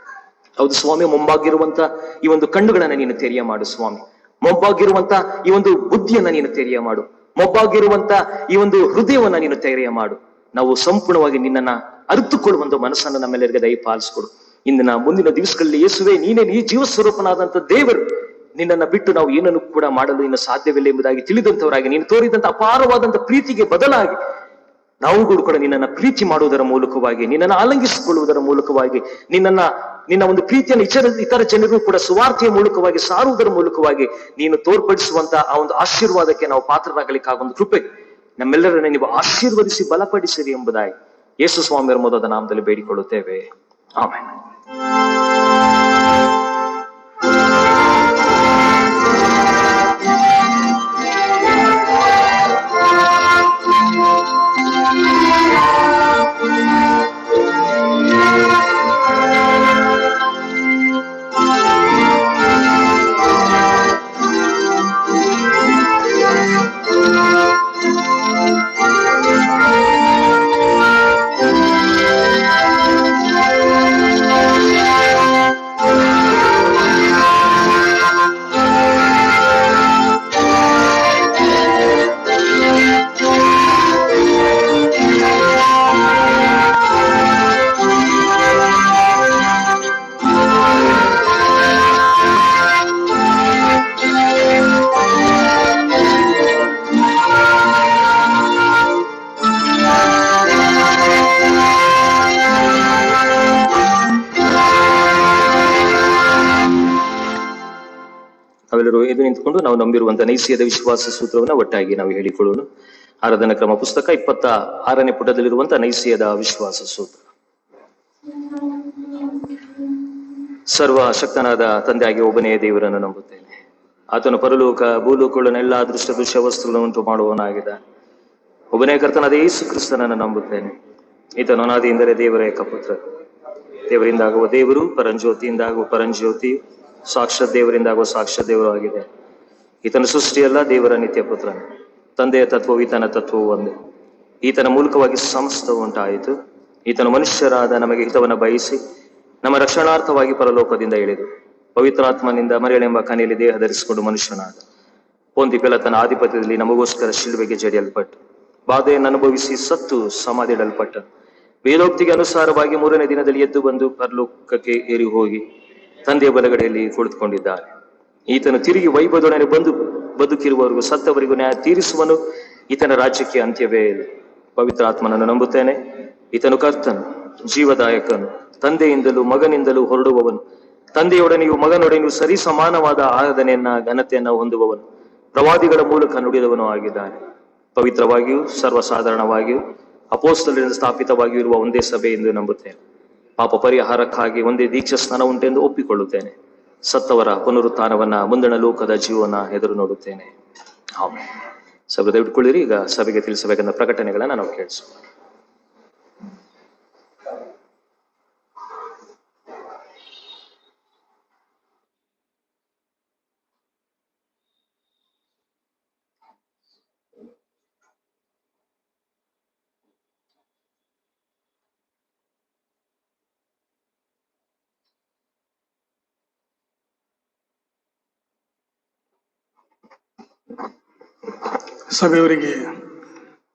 ಹೌದು ಸ್ವಾಮಿ, ಮುಂಬಾಗಿರುವಂತ ಈ ಒಂದು ಕಣ್ಣುಗಳನ್ನ ನೀನು ತೆರೆಯ ಮಾಡು ಸ್ವಾಮಿ. ಮೊಬ್ಬಾಗಿರುವಂತ ಈ ಒಂದು ಬುದ್ಧಿಯನ್ನ ನೀನು ತೆರೆಯ ಮಾಡು. ಮೊಬ್ಬಾಗಿರುವಂತ ಈ ಒಂದು ಹೃದಯವನ್ನ ನೀನು ತೆರೆಯ ಮಾಡು. ನಾವು ಸಂಪೂರ್ಣವಾಗಿ ನಿನ್ನನ್ನ ಅರಿತುಕೊಳ್ಳುವಂತ ಮನಸ್ಸನ್ನು ನಮ್ಮೆಲ್ಲರಿಗೆ ದಯಪಾಲಿಸ್ಕೊಡು. ಮುಂದಿನ ದಿವಸಗಳಲ್ಲಿ ಯೇಸುವೆ, ನೀನೇ ಈ ಜೀವ ಸ್ವರೂಪನಾದಂತ ದೇವರು, ನಿನ್ನನ್ನು ಬಿಟ್ಟು ನಾವು ಏನನ್ನು ಕೂಡ ಮಾಡಲು ಇನ್ನು ಸಾಧ್ಯವಿಲ್ಲ ಎಂಬುದಾಗಿ ತಿಳಿದಂತವರಾಗಿ ನೀನು ತೋರಿದಂತ ಅಪಾರವಾದಂತ ಪ್ರೀತಿಗೆ ಬದಲಾಗಿ ನಾವು ಕೂಡ ನಿನ್ನನ್ನು ಪ್ರೀತಿ ಮಾಡುವುದರ ಮೂಲಕವಾಗಿ, ನಿನ್ನನ್ನು ಆಲಂಗಿಸಿಕೊಳ್ಳುವುದರ ಮೂಲಕವಾಗಿ, ನಿನ್ನ ಒಂದು ಪ್ರೀತಿಯನ್ನು ಇತರ ಜನರು ಕೂಡ ಸುವಾರ್ತೆಯ ಮೂಲಕವಾಗಿ ಸಾರುವುದರ ಮೂಲಕವಾಗಿ ನೀನು ತೋರ್ಪಡಿಸುವಂತ ಆ ಒಂದು ಆಶೀರ್ವಾದಕ್ಕೆ ನಾವು ಪಾತ್ರರಾಗಲಿಕ್ಕಾಗ ಒಂದು ಕೃಪೆ ನಮ್ಮೆಲ್ಲರನ್ನ ನೀವು ಆಶೀರ್ವದಿಸಿ ಬಲಪಡಿಸಿರಿ ಎಂಬುದಾಗಿ ಯೇಸು ಸ್ವಾಮಿಯರ ಮೊದಲ ನಾಮದಲ್ಲಿ ಬೇಡಿಕೊಳ್ಳುತ್ತೇವೆ. ಆಮೆನ್. ನಾವೆಲ್ಲರೂ ಎದು ನಿಂತುಕೊಂಡು ನಾವು ನಂಬಿರುವಂತಹ ನೈಸಿಯದ ವಿಶ್ವಾಸ ಸೂತ್ರವನ್ನ ಒಟ್ಟಾಗಿ ನಾವು ಹೇಳಿಕೊಳ್ಳೋಣ. ಆರಾಧನಾ ಕ್ರಮ ಪುಸ್ತಕ 26ನೇ ಪುಟದಲ್ಲಿರುವಂತಹ ನೈಸಿಯದ ವಿಶ್ವಾಸ ಸೂತ್ರ. ಸರ್ವ ಶಕ್ತನಾದ ತಂದೆಯಾಗಿ ಒಬ್ಬನೇ ದೇವರನ್ನು ನಂಬುತ್ತೇನೆ. ಆತನು ಪರಲೋಕ ಭೂಲೋಕಗಳನ್ನೆಲ್ಲ ದೃಶ್ಯ ದೃಶ್ಯ ವಸ್ತುಗಳನ್ನು ಉಂಟು ಮಾಡುವವನಾಗಿದ್ದಾನೆ. ಒಬ್ಬನೇ ಕರ್ತನಾದ ಯೇಸು ಕ್ರಿಸ್ತನನ್ನು ನಂಬುತ್ತೇನೆ. ಈತನು ಅನಾದಿಯಿಂದಲೇ ದೇವರ ಏಕಪುತ್ರ, ದೇವರಿಂದಾಗುವ ದೇವರು, ಪರಂಜ್ಯೋತಿಯಿಂದಾಗುವ ಪರಂಜ್ಯೋತಿ, ಸಾಕ್ಷಾತ್ ದೇವರಿಂದಾಗುವ ಸಾಕ್ಷಾತ್ ದೇವರು ಆಗಿದೆ. ಈತನ ಸೃಷ್ಟಿಯಲ್ಲ, ದೇವರ ನಿತ್ಯ ಪುತ್ರನ. ತಂದೆಯ ತತ್ವವು ಈತನ ತತ್ವವು ಒಂದೇ. ಈತನ ಮೂಲಕವಾಗಿ ಸಮಸ್ತವು ಉಂಟಾಯಿತು. ಈತನು ಮನುಷ್ಯರಾದ ನಮಗೆ ಹಿತವನ್ನು ಬಯಸಿ ನಮ್ಮ ರಕ್ಷಣಾರ್ಥವಾಗಿ ಪರಲೋಕದಿಂದ ಇಳಿದು ಪವಿತ್ರಾತ್ಮನಿಂದ ಮರೆಯಳೆಂಬ ಕನೆಯಲ್ಲಿ ದೇಹ ಧರಿಸಿಕೊಂಡು ಮನುಷ್ಯನಾದ. ಪೊಂತಿ ಪಿಲಾತನ ಆಧಿಪತ್ಯದಲ್ಲಿ ನಮಗೋಸ್ಕರ ಶಿಲುಬೆಗೆ ಜಡಿಯಲ್ಪಟ್ಟು ಬಾಧೆಯನ್ನು ಅನುಭವಿಸಿ ಸತ್ತು ಸಮಾಧಿಡಲ್ಪಟ್ಟ. ವೇದೋಕ್ತಿಗೆ ಅನುಸಾರವಾಗಿ 3ನೇ ದಿನದಲ್ಲಿ ಎದ್ದು ಬಂದು ಪರಲೋಕಕ್ಕೆ ಏರಿ ಹೋಗಿ ತಂದೆಯ ಬಲಗಡೆಯಲ್ಲಿ ಕುಳಿತುಕೊಂಡಿದ್ದಾನೆ. ಈತನು ತಿರುಗಿ ವೈಭವದೊಡನೆ ಬಂದು ಬದುಕಿರುವವರಿಗೂ ಸತ್ತವರಿಗೂ ನ್ಯಾಯ ತೀರಿಸುವನು. ಈತನ ರಾಜ್ಯಕ್ಕೆ ಅಂತ್ಯವೇ ಇಲ್ಲ. ಪವಿತ್ರ ಆತ್ಮನನ್ನು ನಂಬುತ್ತೇನೆ. ಈತನು ಕರ್ತನು, ಜೀವದಾಯಕನು, ತಂದೆಯಿಂದಲೂ ಮಗನಿಂದಲೂ ಹೊರಡುವವನು, ತಂದೆಯೊಡನೆಯೂ ಮಗನೊಡನೆಯೂ ಸರಿ ಸಮಾನವಾದ ಆರಾಧನೆಯನ್ನ ಘನತೆಯನ್ನ ಹೊಂದುವವನು, ಪ್ರವಾದಿಗಳ ಮೂಲಕ ನುಡಿದವನು ಆಗಿದ್ದಾನೆ. ಪವಿತ್ರವಾಗಿಯೂ ಸರ್ವಸಾಧಾರಣವಾಗಿಯೂ ಅಪೋಸ್ತಲರಿಂದ ಸ್ಥಾಪಿತವಾಗಿಯೂ ಇರುವ ಒಂದೇ ಸಭೆ ಎಂದು ನಂಬುತ್ತೇನೆ. ಪಾಪ ಪರಿಹಾರಕ್ಕಾಗಿ ಒಂದೇ ದೀಕ್ಷಾ ಸ್ನಾನ ಉಂಟೆಂದು ಒಪ್ಪಿಕೊಳ್ಳುತ್ತೇನೆ. ಸತ್ತವರ ಪುನರುತ್ಥಾನವನ್ನ, ಮುಂದಿನ ಲೋಕದ ಜೀವನ ಎದುರು ನೋಡುತ್ತೇನೆ. ಆಮೆನ್. ಸಭೆ ದಯವಿಟ್ಟುಕೊಳ್ಳಿರಿ. ಈಗ ಸಭೆಗೆ ತಿಳಿಸಬೇಕಂದ ಪ್ರಕಟಣೆಗಳನ್ನ ನಾವು ಕೇಳಿಸೋಣ. ಸಭೆಯವರಿಗೆ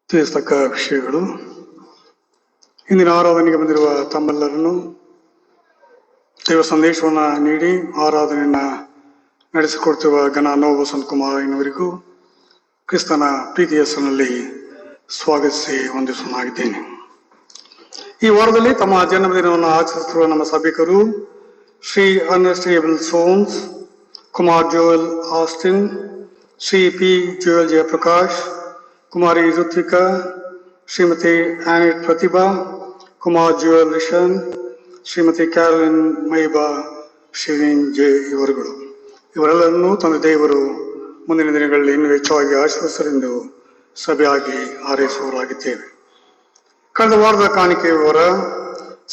ತಿಳಿಸ್ತಕ್ಕ ವಿಷಯಗಳು. ಇಂದಿನ ಆರಾಧನೆಗೆ ಬಂದಿರುವ ತಮ್ಮೆಲ್ಲರನ್ನು ದೇವ ಸಂದೇಶವನ್ನು ನೀಡಿ ಆರಾಧನೆಯನ್ನ ನಡೆಸಿಕೊಡ್ತಿರುವ ಘನ ನೋವು ವಸಂತ್ ಕುಮಾರ್ ಇನ್ನವರಿಗೂ ಕ್ರಿಸ್ತನ ಪ್ರೀತಿಯ ಹೆಸರಿನಲ್ಲಿ ಸ್ವಾಗತಿಸಿ ವಂದಿಸುವನಾಗಿದ್ದೇನೆ. ಈ ವಾರದಲ್ಲಿ ತಮ್ಮ ಜನ್ಮದಿನವನ್ನು ಆಚರಿಸುತ್ತಿರುವ ನಮ್ಮ ಸಭಿಕರು ಶ್ರೀ ಅರ್ನೆಸ್ಟೇಬಲ್ ಸೋನ್ಸ್, Kumar Joel Austin, Shri P Joel Jayaprakash, Kumari Rithvika, Shrimati Annette Prathibha, Kumar Joel Rishan, Shrimati Caroline ಮೈಬಾ ಶಿವೀನ್ ಜೆ ಇವರುಗಳು. ಇವರೆಲ್ಲರನ್ನೂ ತಂದೆ ದೇವರು ಮುಂದಿನ ದಿನಗಳಲ್ಲಿ ಇನ್ನೂ ಹೆಚ್ಚಾಗಿ ಆಶೀರ್ವದಿಸಲೆಂದು ಸಭೆಯಾಗಿ ಹಾರೈಸುವವರಾಗಿದ್ದೇವೆ. ಕಳೆದ ವಾರದ ಕಾಣಿಕೆ ವಿವರ: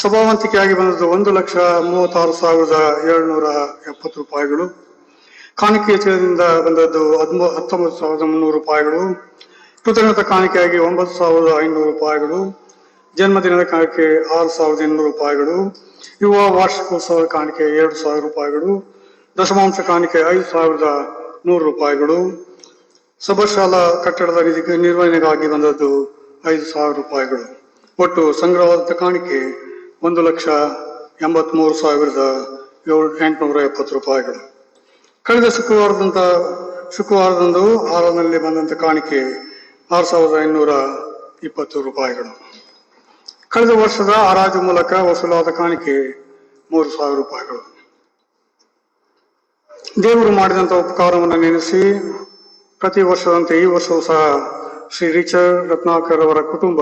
ಸಭಾವಂತಿಕೆಯಾಗಿ ಬಂದದ್ದು 1,36,770 ರೂಪಾಯಿಗಳು. ಕಾಣಿಕೆಯ ಚೀಲದಿಂದ ಬಂದದ್ದು 19,300 ರೂಪಾಯಿಗಳು. ಕೃತಜ್ಞತಾ ಕಾಣಿಕೆಯಾಗಿ 9,500 ರೂಪಾಯಿಗಳು. ಜನ್ಮದಿನದ ಕಾಣಿಕೆ 6,800 ರೂಪಾಯಿಗಳು. ಯುವ ವಾರ್ಷಿಕೋತ್ಸವ ಕಾಣಿಕೆ 2,000 ರೂಪಾಯಿಗಳು. ದಶಮಾಂಶ ಕಾಣಿಕೆ 5,100 ರೂಪಾಯಿಗಳು. ಸಭಾಶಾಲಾ ಕಟ್ಟಡದ ನಿರ್ವಹಣೆಗಾಗಿ ಬಂದದ್ದು 5,000 ರೂಪಾಯಿಗಳು. ಒಟ್ಟು ಸಂಗ್ರಹವಾದ ಕಾಣಿಕೆ 1,83,870 ರೂಪಾಯಿಗಳು. ಕಳೆದ ಶುಕ್ರವಾರದಂದು ಆರಾಧನೆಯಲ್ಲಿ ಬಂದಂತ ಕಾಣಿಕೆ 6,520 ರೂಪಾಯಿಗಳು. ಕಳೆದ ವರ್ಷದ ಹರಾಜು ಮೂಲಕ ವಸೂಲಾದ ಕಾಣಿಕೆ 3,000 ರೂಪಾಯಿಗಳು. ದೇವರು ಮಾಡಿದಂತ ಉಪಕಾರವನ್ನು ನೆನೆಸಿ ಪ್ರತಿ ವರ್ಷದಂತೆ ಈ ವರ್ಷವೂ ಸಹ ಶ್ರೀ ರಿಚರ್ಡ್ ರತ್ನಾಕರ್ ಅವರ ಕುಟುಂಬ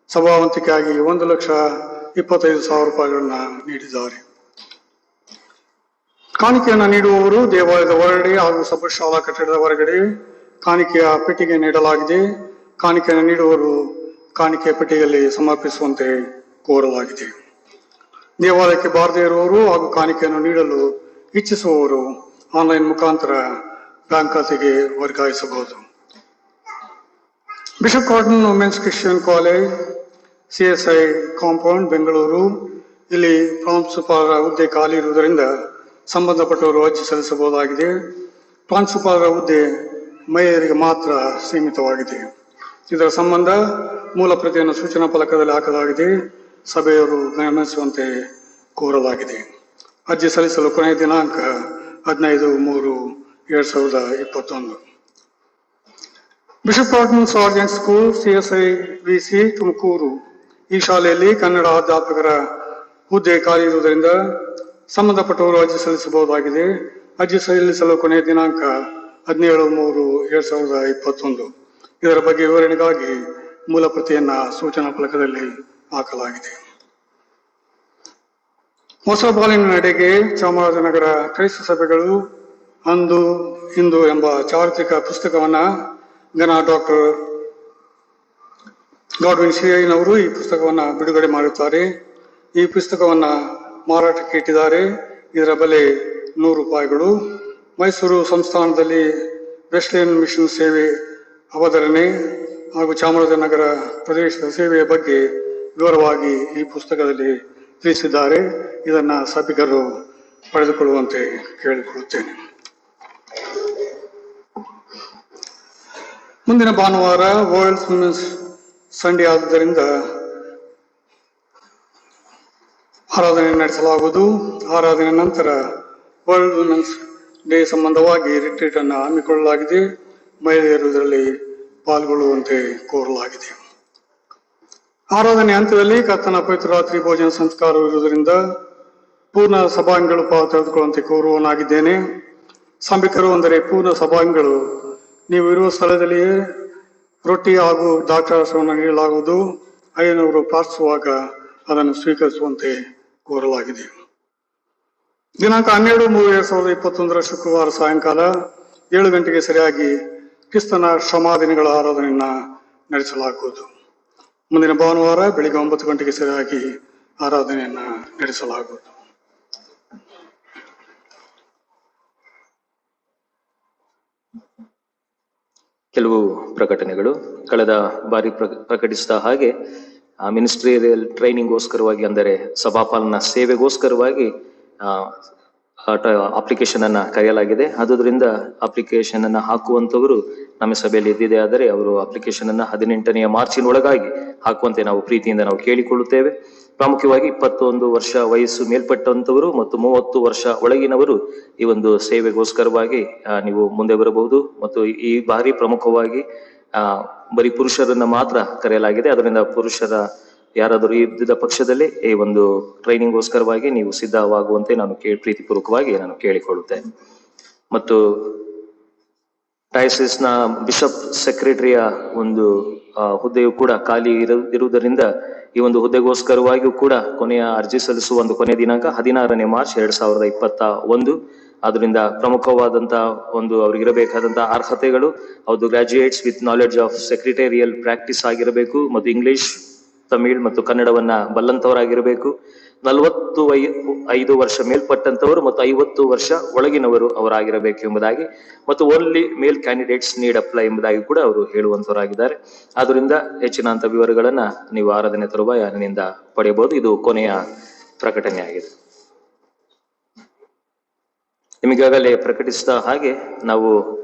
ಸಭಾವಂತಿಕೆಯಾಗಿ 1,25,000 ರೂಪಾಯಿಗಳನ್ನ ನೀಡಿದ್ದಾರೆ. ಕಾಣಿಕೆಯನ್ನು ನೀಡುವವರು ದೇವಾಲಯದ ಹೊರಗಡೆ ಹಾಗೂ ಸಭಾಶಾಲಾ ಕಟ್ಟಡದ ಹೊರಗಡೆ ಕಾಣಿಕೆಯ ಪೆಟ್ಟಿಗೆ ನೀಡಲಾಗಿದೆ. ಕಾಣಿಕೆಯನ್ನು ನೀಡುವವರು ಕಾಣಿಕೆಯ ಪೆಟ್ಟಿಗೆಯಲ್ಲಿ ಸಮರ್ಪಿಸುವಂತೆ ಕೋರಲಾಗಿದೆ. ದೇವಾಲಯಕ್ಕೆ ಬಾರದೇ ಇರುವವರು ಹಾಗೂ ಕಾಣಿಕೆಯನ್ನು ನೀಡಲು ಇಚ್ಛಿಸುವವರು ಆನ್ಲೈನ್ ಮುಖಾಂತರ ಬ್ಯಾಂಕ್ ಖಾತೆಗೆ ವರ್ಗಾಯಿಸಬಹುದು. Bishop Cotton women's Christian college, CSI compound, Bengaluru. ಇಲ್ಲಿ ಪ್ರಾಂಶುಪಾಲರ ಹುದ್ದೆ ಖಾಲಿ ಇರುವುದರಿಂದ ಸಂಬಂಧಪಟ್ಟವರು ಅರ್ಜಿ ಸಲ್ಲಿಸಬಹುದಾಗಿದೆ. ಪ್ರಾಂಶುಪಾಲರ ಹುದ್ದೆ ಮಹಿಳೆಯರಿಗೆ ಮಾತ್ರ ಸೀಮಿತವಾಗಿದೆ. ಇದರ ಸಂಬಂಧ ಮೂಲ ಪ್ರತಿಯನ್ನು ಸೂಚನಾ ಫಲಕದಲ್ಲಿ ಹಾಕಲಾಗಿದೆ. ಸಭೆಯವರು ಗಮನಿಸುವಂತೆ ಕೋರಲಾಗಿದೆ. ಅರ್ಜಿ ಸಲ್ಲಿಸಲು ಕೊನೆಯ ದಿನಾಂಕ 15/3/2021. Bishop cotton sergeant school, CSI VC, Tumakuru. ಈ ಶಾಲೆಯಲ್ಲಿ ಕನ್ನಡ ಅಧ್ಯಾಪಕರ ಹುದ್ದೆ ಖಾಲಿ ಇರುವುದರಿಂದ ಸಂಬಂಧಪಟ್ಟವರು ಅರ್ಜಿ ಸಲ್ಲಿಸಬಹುದಾಗಿದೆ. ಅರ್ಜಿ ಸಲ್ಲಿಸಲು ಕೊನೆಯ ದಿನಾಂಕ 17/3/2021. ಇದರ ಬಗ್ಗೆ ವಿವರಣೆಗಾಗಿ ಮೂಲ ಪ್ರತಿಯನ್ನ ಸೂಚನಾ ಫಲಕದಲ್ಲಿ ಹಾಕಲಾಗಿದೆ. ಹೊಸ ಬಾಳಿನ ನಡೆಗೆ ಚಾಮರಾಜನಗರ ಕ್ರೈಸ್ತ ಸಭೆಗಳು ಅಂದು ಇಂದು ಎಂಬ ಚಾರಿತ್ರಿಕ ಪುಸ್ತಕವನ್ನ ಡಾಕ್ಟರ್ ಗಾಡ್ವಿನ್ ಸಿಐನವರು ಈ ಪುಸ್ತಕವನ್ನ ಬಿಡುಗಡೆ ಮಾಡುತ್ತಾರೆ. ಈ ಪುಸ್ತಕವನ್ನ ಮಾರಾಟಕ್ಕೆ ಇಟ್ಟಿದ್ದಾರೆ. ಇದರ ಬೆಲೆ ₹100. ಮೈಸೂರು ಸಂಸ್ಥಾನದಲ್ಲಿ ವೆಸ್ಲೇನ್ ಮಿಷನ್ ಸೇವೆ ಅವತರಣೆ ಹಾಗೂ ಚಾಮರಾಜನಗರ ಪ್ರದೇಶದ ಸೇವೆಯ ಬಗ್ಗೆ ವಿವರವಾಗಿ ಈ ಪುಸ್ತಕದಲ್ಲಿ ತಿಳಿಸಿದ್ದಾರೆ. ಇದನ್ನ ಸಭಿಕರು ಪಡೆದುಕೊಳ್ಳುವಂತೆ ಕೇಳಿಕೊಳ್ಳುತ್ತೇನೆ. ಮುಂದಿನ ಭಾನುವಾರ ವರ್ಲ್ಡ್ ವುಮೆನ್ಸ್ ಸಂಡೇ ಆದ್ದರಿಂದ ಆರಾಧನೆ ನಡೆಸಲಾಗುವುದು. ಆರಾಧನೆ ನಂತರ ವರ್ಲ್ಡ್ ವುಮೆನ್ಸ್ ಡೇ ಸಂಬಂಧವಾಗಿ ರಿಟ್ರೀಟ್ ಅನ್ನು ಹಮ್ಮಿಕೊಳ್ಳಲಾಗಿದೆ. ಮಹಿಳೆಯರು ಇದರಲ್ಲಿ ಪಾಲ್ಗೊಳ್ಳುವಂತೆ ಕೋರಲಾಗಿದೆ. ಆರಾಧನೆ ಹಂತದಲ್ಲಿ ಕರ್ತನ ಪವಿತ್ರ ರಾತ್ರಿ ಭೋಜನ ಸಂಸ್ಕಾರವಿರುವುದರಿಂದ ಪೂರ್ಣ ಸಭಾಂಗಗಳು ತೆಗೆದುಕೊಳ್ಳುವಂತೆ ಕೋರುವನಾಗಿದ್ದೇನೆ. ಸಂಭಿಕರು ಅಂದರೆ ಪೂರ್ಣ ಸಭಾಂಗಗಳು ನೀವು ಇರುವ ಸ್ಥಳದಲ್ಲಿಯೇ ರೊಟ್ಟಿ ಹಾಗೂ ದ್ರಾಕ್ಷಾರಸವನ್ನು ನೀಡಲಾಗುವುದು. ಅಯ್ಯನವರು ಪ್ರಾರ್ಥಿಸುವಾಗ ಅದನ್ನು ಸ್ವೀಕರಿಸುವಂತೆ ಕೋರಲಾಗಿದೆ. ದಿನಾಂಕ 12/3/2021 ಶುಕ್ರವಾರ ಸಾಯಂಕಾಲ 7 ಗಂಟೆಗೆ ಸರಿಯಾಗಿ ಕ್ರಿಸ್ತನ ಶ್ರಮಾದಿನಗಳ ಆರಾಧನೆಯನ್ನ ನಡೆಸಲಾಗುವುದು. ಮುಂದಿನ ಭಾನುವಾರ ಬೆಳಿಗ್ಗೆ 9 ಗಂಟೆಗೆ ಸರಿಯಾಗಿ ಆರಾಧನೆಯನ್ನ ನಡೆಸಲಾಗುವುದು. ಕೆಲವು ಪ್ರಕಟಣೆಗಳು. ಕಳೆದ ಬಾರಿ ಪ್ರಕಟಿಸಿದ ಹಾಗೆ ಮಿನಿಸ್ಟ್ರಿಯಲ್ ಟ್ರೈನಿಂಗ್ಗೋಸ್ಕರವಾಗಿ ಅಂದರೆ ಸಭಾಪಾಲನಾ ಸೇವೆಗೋಸ್ಕರವಾಗಿ ಅಪ್ಲಿಕೇಶನ್ ಅನ್ನ ಕರೆಯಲಾಗಿದೆ. ಆದುದರಿಂದ ಅಪ್ಲಿಕೇಶನ್ ಅನ್ನ ಹಾಕುವಂತವರು ನಮ್ಮ ಸಭೆಯಲ್ಲಿ ಇದ್ದಿದೆ ಆದರೆ ಅವರು ಅಪ್ಲಿಕೇಶನ್ ಅನ್ನ 18ನೇ ಮಾರ್ಚಿನೊಳಗಾಗಿ ಹಾಕುವಂತೆ ನಾವು ಪ್ರೀತಿಯಿಂದ ನಾವು ಕೇಳಿಕೊಳ್ಳುತ್ತೇವೆ. ಪ್ರಾಮುಖ್ಯವಾಗಿ 21 ವರ್ಷ ವಯಸ್ಸು ಮೇಲ್ಪಟ್ಟಂತವರು ಮತ್ತು 30 ವರ್ಷ ಒಳಗಿನವರು ಈ ಒಂದು ಸೇವೆಗೋಸ್ಕರವಾಗಿ ನೀವು ಮುಂದೆ ಬರಬಹುದು. ಮತ್ತು ಈ ಬಾರಿ ಪ್ರಮುಖವಾಗಿ ಬರೀ ಪುರುಷರನ್ನ ಮಾತ್ರ ಕರೆಯಲಾಗಿದೆ. ಅದರಿಂದ ಪುರುಷರ ಯಾರಾದರೂ ಇದ್ದ ಪಕ್ಷದಲ್ಲಿ ಈ ಒಂದು ಟ್ರೈನಿಂಗ್ಗೋಸ್ಕರವಾಗಿ ನೀವು ಸಿದ್ಧವಾಗುವಂತೆ ನಾನು ಪ್ರೀತಿಪೂರ್ವಕವಾಗಿ ನಾನು ಕೇಳಿಕೊಳ್ಳುತ್ತೇನೆ. ಮತ್ತು ಡಯಸಿಸ್ ನ ಬಿಷಪ್ ಸೆಕ್ರೆಟರಿಯ ಒಂದು ಹುದ್ದೆಯು ಕೂಡ ಖಾಲಿ ಇರುವುದರಿಂದ ಈ ಒಂದು ಹುದ್ದೆಗೋಸ್ಕರವಾಗಿಯೂ ಕೂಡ ಕೊನೆಯ ಅರ್ಜಿ ಸಲ್ಲಿಸುವ ಒಂದು ಕೊನೆಯ ದಿನಾಂಕ 16ನೇ ಮಾರ್ಚ್ 2021. ಆದ್ರಿಂದ ಪ್ರಮುಖವಾದಂತಹ ಒಂದು ಅವ್ರಿಗಿರಬೇಕಾದಂತಹ ಅರ್ಹತೆಗಳು ಅವ್ರದ್ದು graduates with knowledge of secretarial practice ಆಗಿರಬೇಕು ಮತ್ತು ಇಂಗ್ಲಿಷ್, ತಮಿಳ್ ಮತ್ತು ಕನ್ನಡವನ್ನ ಬಲ್ಲಂತವರಾಗಿರಬೇಕು. 45 ವರ್ಷ ಮೇಲ್ಪಟ್ಟಂತವರು ಮತ್ತು 50 ವರ್ಷ ಒಳಗಿನವರು ಅವರಾಗಿರಬೇಕು ಎಂಬುದಾಗಿ ಮತ್ತು ಓನ್ಲಿ ಮೇಲ್ ಕ್ಯಾಂಡಿಡೇಟ್ಸ್ ನೀಡ್ ಅಪ್ಲೈ ಎಂಬುದಾಗಿ ಕೂಡ ಅವರು ಹೇಳುವಂತವರಾಗಿದ್ದಾರೆ. ಆದ್ರಿಂದ ಹೆಚ್ಚಿನಂತ ವಿವರಗಳನ್ನ ನೀವು ಆರಾಧನೆ ತರುವಾಯನಿಂದ ಪಡೆಯಬಹುದು. ಇದು ಕೊನೆಯ ಪ್ರಕಟಣೆ ಆಗಿದೆ. ನಿಮಗಾಗಲೇ ಪ್ರಕಟಿಸಿದ ಹಾಗೆ ನಾವು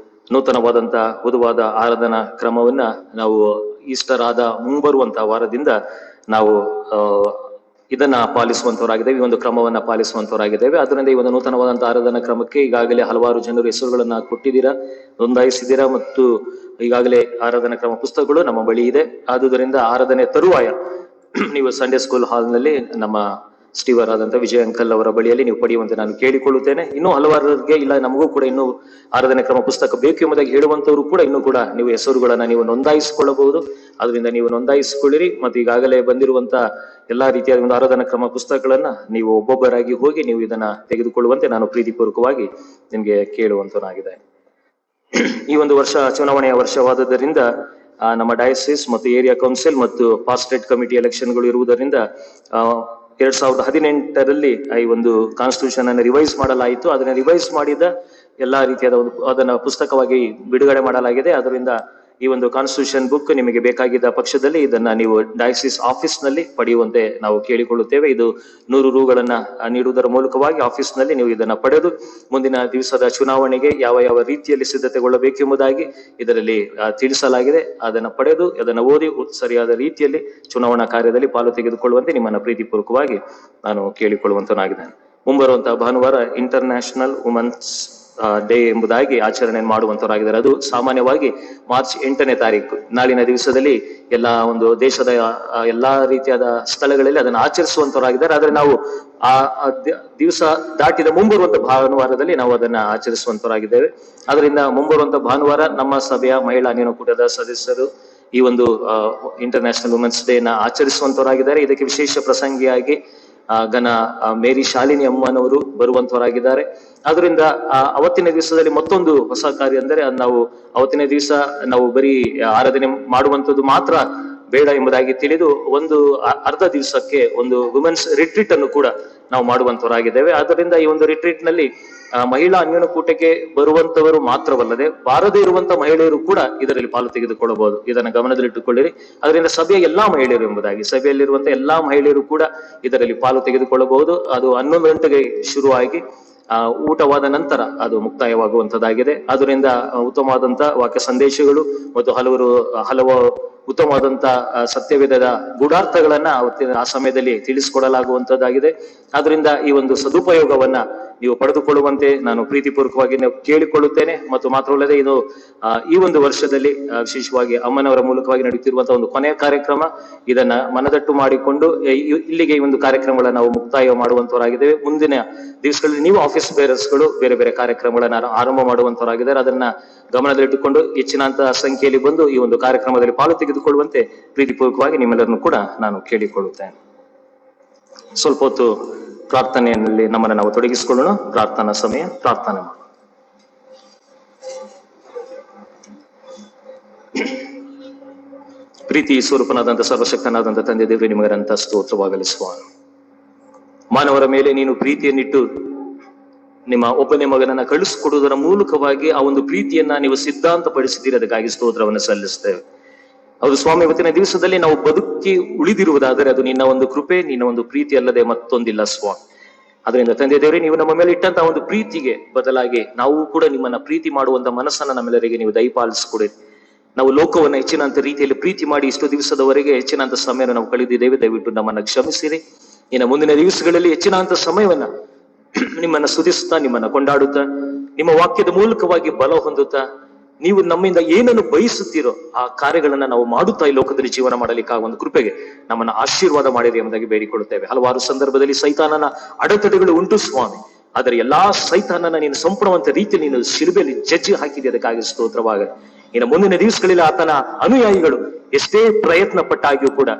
ನೂತನವಾದಂತಹ ಹುದುವಾದ ಆರಾಧನಾ ಕ್ರಮವನ್ನ ನಾವು ಈಸ್ಟರ್ ಆದ ಮುಂಬರುವಂತಹ ವಾರದಿಂದ ನಾವು ಇದನ್ನ ಪಾಲಿಸುವಂತವರಾಗಿದ್ದೇವೆ. ಈ ಒಂದು ಕ್ರಮವನ್ನ ಪಾಲಿಸುವಂತವರಾಗಿದ್ದೇವೆ. ಅದರಿಂದ ಈ ಒಂದು ನೂತನವಾದಂತಹ ಆರಾಧನಾ ಕ್ರಮಕ್ಕೆ ಈಗಾಗಲೇ ಹಲವಾರು ಜನರು ಹೆಸರುಗಳನ್ನ ಕೊಟ್ಟಿದ್ದೀರಾ, ನೋಂದಾಯಿಸಿದ್ದೀರಾ ಮತ್ತು ಈಗಾಗಲೇ ಆರಾಧನಾ ಕ್ರಮ ಪುಸ್ತಕಗಳು ನಮ್ಮ ಬಳಿ ಇದೆ. ಆದುದರಿಂದ ಆರಾಧನೆ ತರುವಾಯ ನೀವು ಸಂಡೇ ಸ್ಕೂಲ್ ಹಾಲ್ನಲ್ಲಿ ನಮ್ಮ ಸ್ಟೀವರ್ ಆದಂತ ವಿಜಯ್ ಅಂಕಲ್ ಅವರ ಬಳಿಯಲ್ಲಿ ನೀವು ಪಡೆಯುವಂತೆ ನಾನು ಕೇಳಿಕೊಳ್ಳುತ್ತೇನೆ. ಇನ್ನೂ ಹಲವಾರಿಗೆ ಇಲ್ಲ ನಮಗೂ ಕೂಡ ಇನ್ನೂ ಆರಾಧನೆ ಕ್ರಮ ಪುಸ್ತಕ ಬೇಕು ಎಂಬುದಾಗಿ ಹೇಳುವಂತವರು ಕೂಡ ಇನ್ನೂ ಕೂಡ ನೀವು ಹೆಸರುಗಳನ್ನ ನೀವು ನೋಂದಾಯಿಸಿಕೊಳ್ಳಬಹುದು. ಅದರಿಂದ ನೀವು ನೋಂದಾಯಿಸಿಕೊಳ್ಳಿರಿ ಮತ್ತು ಈಗಾಗಲೇ ಬಂದಿರುವಂತ ಎಲ್ಲಾ ರೀತಿಯಾದ ಒಂದು ಆರಾಧನಾ ಕ್ರಮ ಪುಸ್ತಕಗಳನ್ನ ನೀವು ಒಬ್ಬೊಬ್ಬರಾಗಿ ಹೋಗಿ ನೀವು ಇದನ್ನ ತೆಗೆದುಕೊಳ್ಳುವಂತೆ ನಾನು ಪ್ರೀತಿಪೂರ್ವಕವಾಗಿ ನಿಮ್ಗೆ ಕೇಳುವಂತನಾಗಿದೆ. ಈ ಒಂದು ವರ್ಷ ಚುನಾವಣೆಯ ವರ್ಷವಾದದ್ದರಿಂದ ನಮ್ಮ ಡಯಸಿಸ್ ಮತ್ತು ಏರಿಯಾ ಕೌನ್ಸಿಲ್ ಮತ್ತು ಪಾಸ್ಟೇಟ್ ಕಮಿಟಿ ಎಲೆಕ್ಷನ್ಗಳು ಇರುವುದರಿಂದ 2018ರಲ್ಲಿ ಈ ಒಂದು ಕಾನ್ಸ್ಟಿಟ್ಯೂಷನ್ ಅನ್ನು ರಿವೈಸ್ ಮಾಡಲಾಯಿತು. ಅದನ್ನ ರಿವೈಸ್ ಮಾಡಿದ ಎಲ್ಲಾ ರೀತಿಯಾದ ಒಂದು ಅದನ್ನ ಪುಸ್ತಕವಾಗಿ ಬಿಡುಗಡೆ ಮಾಡಲಾಗಿದೆ. ಅದರಿಂದ ಈ ಒಂದು ಕಾನ್ಸ್ಟಿಟ್ಯೂಷನ್ ಬುಕ್ ನಿಮಗೆ ಬೇಕಾಗಿದ್ದ ಪಕ್ಷದಲ್ಲಿ ಇದನ್ನ ನೀವು ಡಯಸಿಸ್ ಆಫೀಸ್ ನಲ್ಲಿ ಪಡೆಯುವಂತೆ ನಾವು ಕೇಳಿಕೊಳ್ಳುತ್ತೇವೆ. ಇದು ₹100 ನೀಡುವುದರ ಮೂಲಕವಾಗಿ ಆಫೀಸ್ ನಲ್ಲಿ ನೀವು ಇದನ್ನ ಪಡೆದು ಮುಂದಿನ ದಿವಸದ ಚುನಾವಣೆಗೆ ಯಾವ ಯಾವ ರೀತಿಯಲ್ಲಿ ಸಿದ್ಧತೆಗೊಳ್ಳಬೇಕೆಂಬುದಾಗಿ ಇದರಲ್ಲಿ ತಿಳಿಸಲಾಗಿದೆ. ಅದನ್ನ ಪಡೆದು ಅದನ್ನ ಓದಿ ಸರಿಯಾದ ರೀತಿಯಲ್ಲಿ ಚುನಾವಣಾ ಕಾರ್ಯದಲ್ಲಿ ಪಾಲು ತೆಗೆದುಕೊಳ್ಳುವಂತೆ ನಿಮ್ಮನ್ನ ಪ್ರೀತಿಪೂರ್ವಕವಾಗಿ ನಾನು ಕೇಳಿಕೊಳ್ಳುವಂತನಾಗಿದ್ದೇನೆ. ಮುಂಬರುವಂತಹ ಭಾನುವಾರ ಇಂಟರ್ನ್ಯಾಷನಲ್ ವುಮೆನ್ಸ್ ಡೇ ಎಂಬುದಾಗಿ ಆಚರಣೆ ಮಾಡುವಂತವರಾಗಿದ್ದಾರೆ. ಅದು ಸಾಮಾನ್ಯವಾಗಿ ಮಾರ್ಚ್ 8ನೇ ತಾರೀಕು ನಾಳಿನ ದಿವಸದಲ್ಲಿ ಎಲ್ಲಾ ಒಂದು ದೇಶದ ಎಲ್ಲಾ ರೀತಿಯಾದ ಸ್ಥಳಗಳಲ್ಲಿ ಅದನ್ನು ಆಚರಿಸುವಂತವರಾಗಿದ್ದಾರೆ. ಆದ್ರೆ ನಾವು ಆ ದಿವಸ ದಾಟಿದ ಮುಂಬರುವಂತ ಭಾನುವಾರದಲ್ಲಿ ನಾವು ಅದನ್ನ ಆಚರಿಸುವಂತವರಾಗಿದ್ದೇವೆ. ಅದರಿಂದ ಮುಂಬರುವಂತ ಭಾನುವಾರ ನಮ್ಮ ಸಭೆಯ ಮಹಿಳಾ ಅನ್ಯೋನ್ಯ ಸದಸ್ಯರು ಈ ಒಂದು ಇಂಟರ್ನ್ಯಾಷನಲ್ ವುಮೆನ್ಸ್ ಡೇ ನ ಆಚರಿಸುವಂತವರಾಗಿದ್ದಾರೆ. ಇದಕ್ಕೆ ವಿಶೇಷ ಪ್ರಸಂಗಿಯಾಗಿ ಗನ ಮೇರಿ ಶಾಲಿನಿ ಅಮ್ಮನವರು ಬರುವಂತವರಾಗಿದ್ದಾರೆ. ಅದರಿಂದ ಅವತ್ತಿನ ದಿವಸದಲ್ಲಿ ಮತ್ತೊಂದು ಹೊಸ ಕಾರ್ಯ ಅಂದರೆ ನಾವು ಅವತ್ತಿನ ದಿವಸ ನಾವು ಬರೀ ಆರಾಧನೆ ಮಾಡುವಂತದ್ದು ಮಾತ್ರ ಬೇಡ ಎಂಬುದಾಗಿ ತಿಳಿದು ಒಂದು ಅರ್ಧ ದಿವಸಕ್ಕೆ ಒಂದು ವುಮೆನ್ಸ್ ರಿಟ್ರೀಟ್ ಅನ್ನು ಕೂಡ ನಾವು ಮಾಡುವಂತವರಾಗಿದ್ದೇವೆ. ಆದ್ದರಿಂದ ಈ ಒಂದು ರಿಟ್ರೀಟ್ ನಲ್ಲಿ ಮಹಿಳಾ ಅನ್ಯೋನ್ಯ ಕೂಟಕ್ಕೆ ಬರುವಂತವರು ಮಾತ್ರವಲ್ಲದೆ ಬಾರದೇ ಇರುವಂತ ಮಹಿಳೆಯರು ಕೂಡ ಇದರಲ್ಲಿ ಪಾಲು ತೆಗೆದುಕೊಳ್ಳಬಹುದು. ಇದನ್ನ ಗಮನದಲ್ಲಿಟ್ಟುಕೊಳ್ಳಿರಿ. ಅದರಿಂದ ಸಭೆಯ ಎಲ್ಲಾ ಮಹಿಳೆಯರು ಎಂಬುದಾಗಿ ಸಭೆಯಲ್ಲಿರುವಂತಹ ಎಲ್ಲಾ ಮಹಿಳೆಯರು ಕೂಡ ಇದರಲ್ಲಿ ಪಾಲು ತೆಗೆದುಕೊಳ್ಳಬಹುದು. ಅದು 11 ಗಂಟೆಗೆ ಶುರುವಾಗಿ ಊಟವಾದ ನಂತರ ಅದು ಮುಕ್ತಾಯವಾಗುವಂತದ್ದಾಗಿದೆ. ಅದರಿಂದ ಉತ್ತಮವಾದಂತ ವಾಕ್ಯ ಸಂದೇಶಗಳು ಮತ್ತು ಹಲವು ಉತ್ತಮವಾದಂತ ಸತ್ಯವೇದದ ಗೂಢಾರ್ಥಗಳನ್ನ ಆ ಸಮಯದಲ್ಲಿ ತಿಳಿಸಿಕೊಡಲಾಗುವಂತದ್ದಾಗಿದೆ. ಆದ್ರಿಂದ ಈ ಒಂದು ಸದುಪಯೋಗವನ್ನ ನೀವು ಪಡೆದುಕೊಳ್ಳುವಂತೆ ನಾನು ಪ್ರೀತಿಪೂರ್ವಕವಾಗಿ ಕೇಳಿಕೊಳ್ಳುತ್ತೇನೆ. ಮತ್ತು ಮಾತ್ರವಲ್ಲದೆ ಇದು ಈ ಒಂದು ವರ್ಷದಲ್ಲಿ ವಿಶೇಷವಾಗಿ ಅಮ್ಮನವರ ಮೂಲಕವಾಗಿ ನಡೆಯುತ್ತಿರುವಂತಹ ಒಂದು ಕೊನೆಯ ಕಾರ್ಯಕ್ರಮ. ಇದನ್ನ ಮನದಟ್ಟು ಮಾಡಿಕೊಂಡು ಇಲ್ಲಿಗೆ ಈ ಒಂದು ಕಾರ್ಯಕ್ರಮಗಳನ್ನ ನಾವು ಮುಕ್ತಾಯ ಮಾಡುವಂತವರಾಗಿದ್ದೇವೆ. ಮುಂದಿನ ದಿವಸಗಳಲ್ಲಿ ನೀವು ಆಫೀಸ್ ಬೇರರ್ಸ್ಗಳು ಬೇರೆ ಬೇರೆ ಕಾರ್ಯಕ್ರಮಗಳನ್ನ ಆರಂಭ ಮಾಡುವಂತವರಾಗಿದ್ದಾರೆ. ಅದನ್ನ ಗಮನದಲ್ಲಿಟ್ಟುಕೊಂಡು ಹೆಚ್ಚಿನಂತ ಸಂಖ್ಯೆಯಲ್ಲಿ ಬಂದು ಈ ಒಂದು ಕಾರ್ಯಕ್ರಮದಲ್ಲಿ ಪಾಲು ತೆಗೆದುಕೊಳ್ಳುವಂತೆ ಪ್ರೀತಿಪೂರ್ವಕವಾಗಿ ನಿಮ್ಮೆಲ್ಲರನ್ನು ಕೂಡ ನಾನು ಕೇಳಿಕೊಳ್ಳುತ್ತೇನೆ. ಸ್ವಲ್ಪ ಹೊತ್ತು ಪ್ರಾರ್ಥನೆಯಲ್ಲಿ ನಮ್ಮನ್ನು ನಾವು ತೊಡಗಿಸಿಕೊಳ್ಳೋಣ. ಪ್ರಾರ್ಥನಾ ಸಮಯ. ಪ್ರಾರ್ಥನೆ ಮಾಡೋಣ. ಪ್ರೀತಿ ಸ್ವರೂಪನಾದಂತ ಸರ್ವಶಕ್ತನಾದಂತ ತಂದೆ ದೇವರೇ, ನಿಮಗಂತ ಸ್ತೋತ್ರವಾಗಲಿ ಸ್ವಾಮಿ. ಮಾನವರ ಮೇಲೆ ನೀನು ಪ್ರೀತಿಯನ್ನಿಟ್ಟು ನಿಮ್ಮ ಒಬ್ಬನೇ ಮಗನನ್ನ ಕಳಿಸಿಕೊಡುವುದರ ಮೂಲಕವಾಗಿ ಆ ಒಂದು ಪ್ರೀತಿಯನ್ನ ನೀವು ಸಿದ್ಧಾಂತ ಪಡಿಸಿದ್ದೀರಿ. ಅದಕ್ಕಾಗಿ ಸ್ತೋತ್ರವನ್ನು ಸಲ್ಲಿಸ್ತೇವೆ. ಹೌದು ಸ್ವಾಮಿ, ಇವತ್ತಿನ ದಿವಸದಲ್ಲಿ ನಾವು ಬದುಕಿ ಉಳಿದಿರುವುದಾದರೆ ಅದು ನಿನ್ನ ಒಂದು ಕೃಪೆ, ನಿನ್ನ ಒಂದು ಪ್ರೀತಿ ಅಲ್ಲದೆ ಮತ್ತೊಂದಿಲ್ಲ ಸ್ವಾಮಿ. ಅದರಿಂದ ತಂದೆ ದೇವರೇ, ನೀವು ನಮ್ಮ ಮೇಲೆ ಇಟ್ಟಂತಹ ಒಂದು ಪ್ರೀತಿಗೆ ಬದಲಾಗಿ ನಾವು ಕೂಡ ನಿಮ್ಮನ್ನ ಪ್ರೀತಿ ಮಾಡುವಂತ ಮನಸ್ಸನ್ನ ನಮ್ಮೆಲ್ಲರಿಗೆ ನೀವು ದಯಪಾಲಿಸಿಕೊಡಿ. ನಾವು ಲೋಕವನ್ನ ಹೆಚ್ಚಿನಂತ ರೀತಿಯಲ್ಲಿ ಪ್ರೀತಿ ಮಾಡಿ ಇಷ್ಟು ದಿವಸದವರೆಗೆ ಹೆಚ್ಚಿನಂತ ಸಮಯವನ್ನು ನಾವು ಕಳೆದಿದ್ದೇವೆ. ದಯವಿಟ್ಟು ನಮ್ಮನ್ನ ಕ್ಷಮಿಸಿರಿ. ಇನ್ನು ಮುಂದಿನ ದಿವಸಗಳಲ್ಲಿ ಹೆಚ್ಚಿನಂತ ಸಮಯವನ್ನ ನಿಮ್ಮನ್ನ ಸ್ತುತಿಸುತ್ತಾ, ನಿಮ್ಮನ್ನ ಕೊಂಡಾಡುತ್ತಾ, ನಿಮ್ಮ ವಾಕ್ಯದ ಮೂಲಕವಾಗಿ ಬಲ ಹೊಂದುತ್ತಾ, ನೀವು ನಮ್ಮಿಂದ ಏನನ್ನು ಬಯಸುತ್ತೀರೋ ಆ ಕಾರ್ಯಗಳನ್ನ ನಾವು ಮಾಡುತ್ತಾ ಈ ಲೋಕದಲ್ಲಿ ಜೀವನ ಮಾಡಲಿಕ್ಕಾಗ ಒಂದು ಕೃಪೆಗೆ ನಮ್ಮನ್ನ ಆಶೀರ್ವಾದ ಮಾಡಿರಿ ಎಂಬುದಾಗಿ ಬೇಡಿಕೊಳ್ಳುತ್ತೇವೆ. ಹಲವಾರು ಸಂದರ್ಭದಲ್ಲಿ ಸೈತಾನನ ಅಡೆತಡೆಗಳು ಉಂಟು ಸ್ವಾಮಿ. ಆದರೆ ಎಲ್ಲಾ ಸೈತಾನನ ನೀನು ಸಂಪೂರ್ಣವಂತ ರೀತಿಯಲ್ಲಿ ನೀನು ಶಿಲುಬೆಯಲ್ಲಿ ಜಜ್ಜಿ ಹಾಕಿದೆ. ಅದಕ್ಕಾಗಿ ಸ್ತೋತ್ರವಾಗ. ಇನ್ನು ಮುಂದಿನ ದಿವಸಗಳಲ್ಲಿ ಆತನ ಅನುಯಾಯಿಗಳು ಎಷ್ಟೇ ಪ್ರಯತ್ನ ಪಟ್ಟಾಗಿಯೂ ಕೂಡ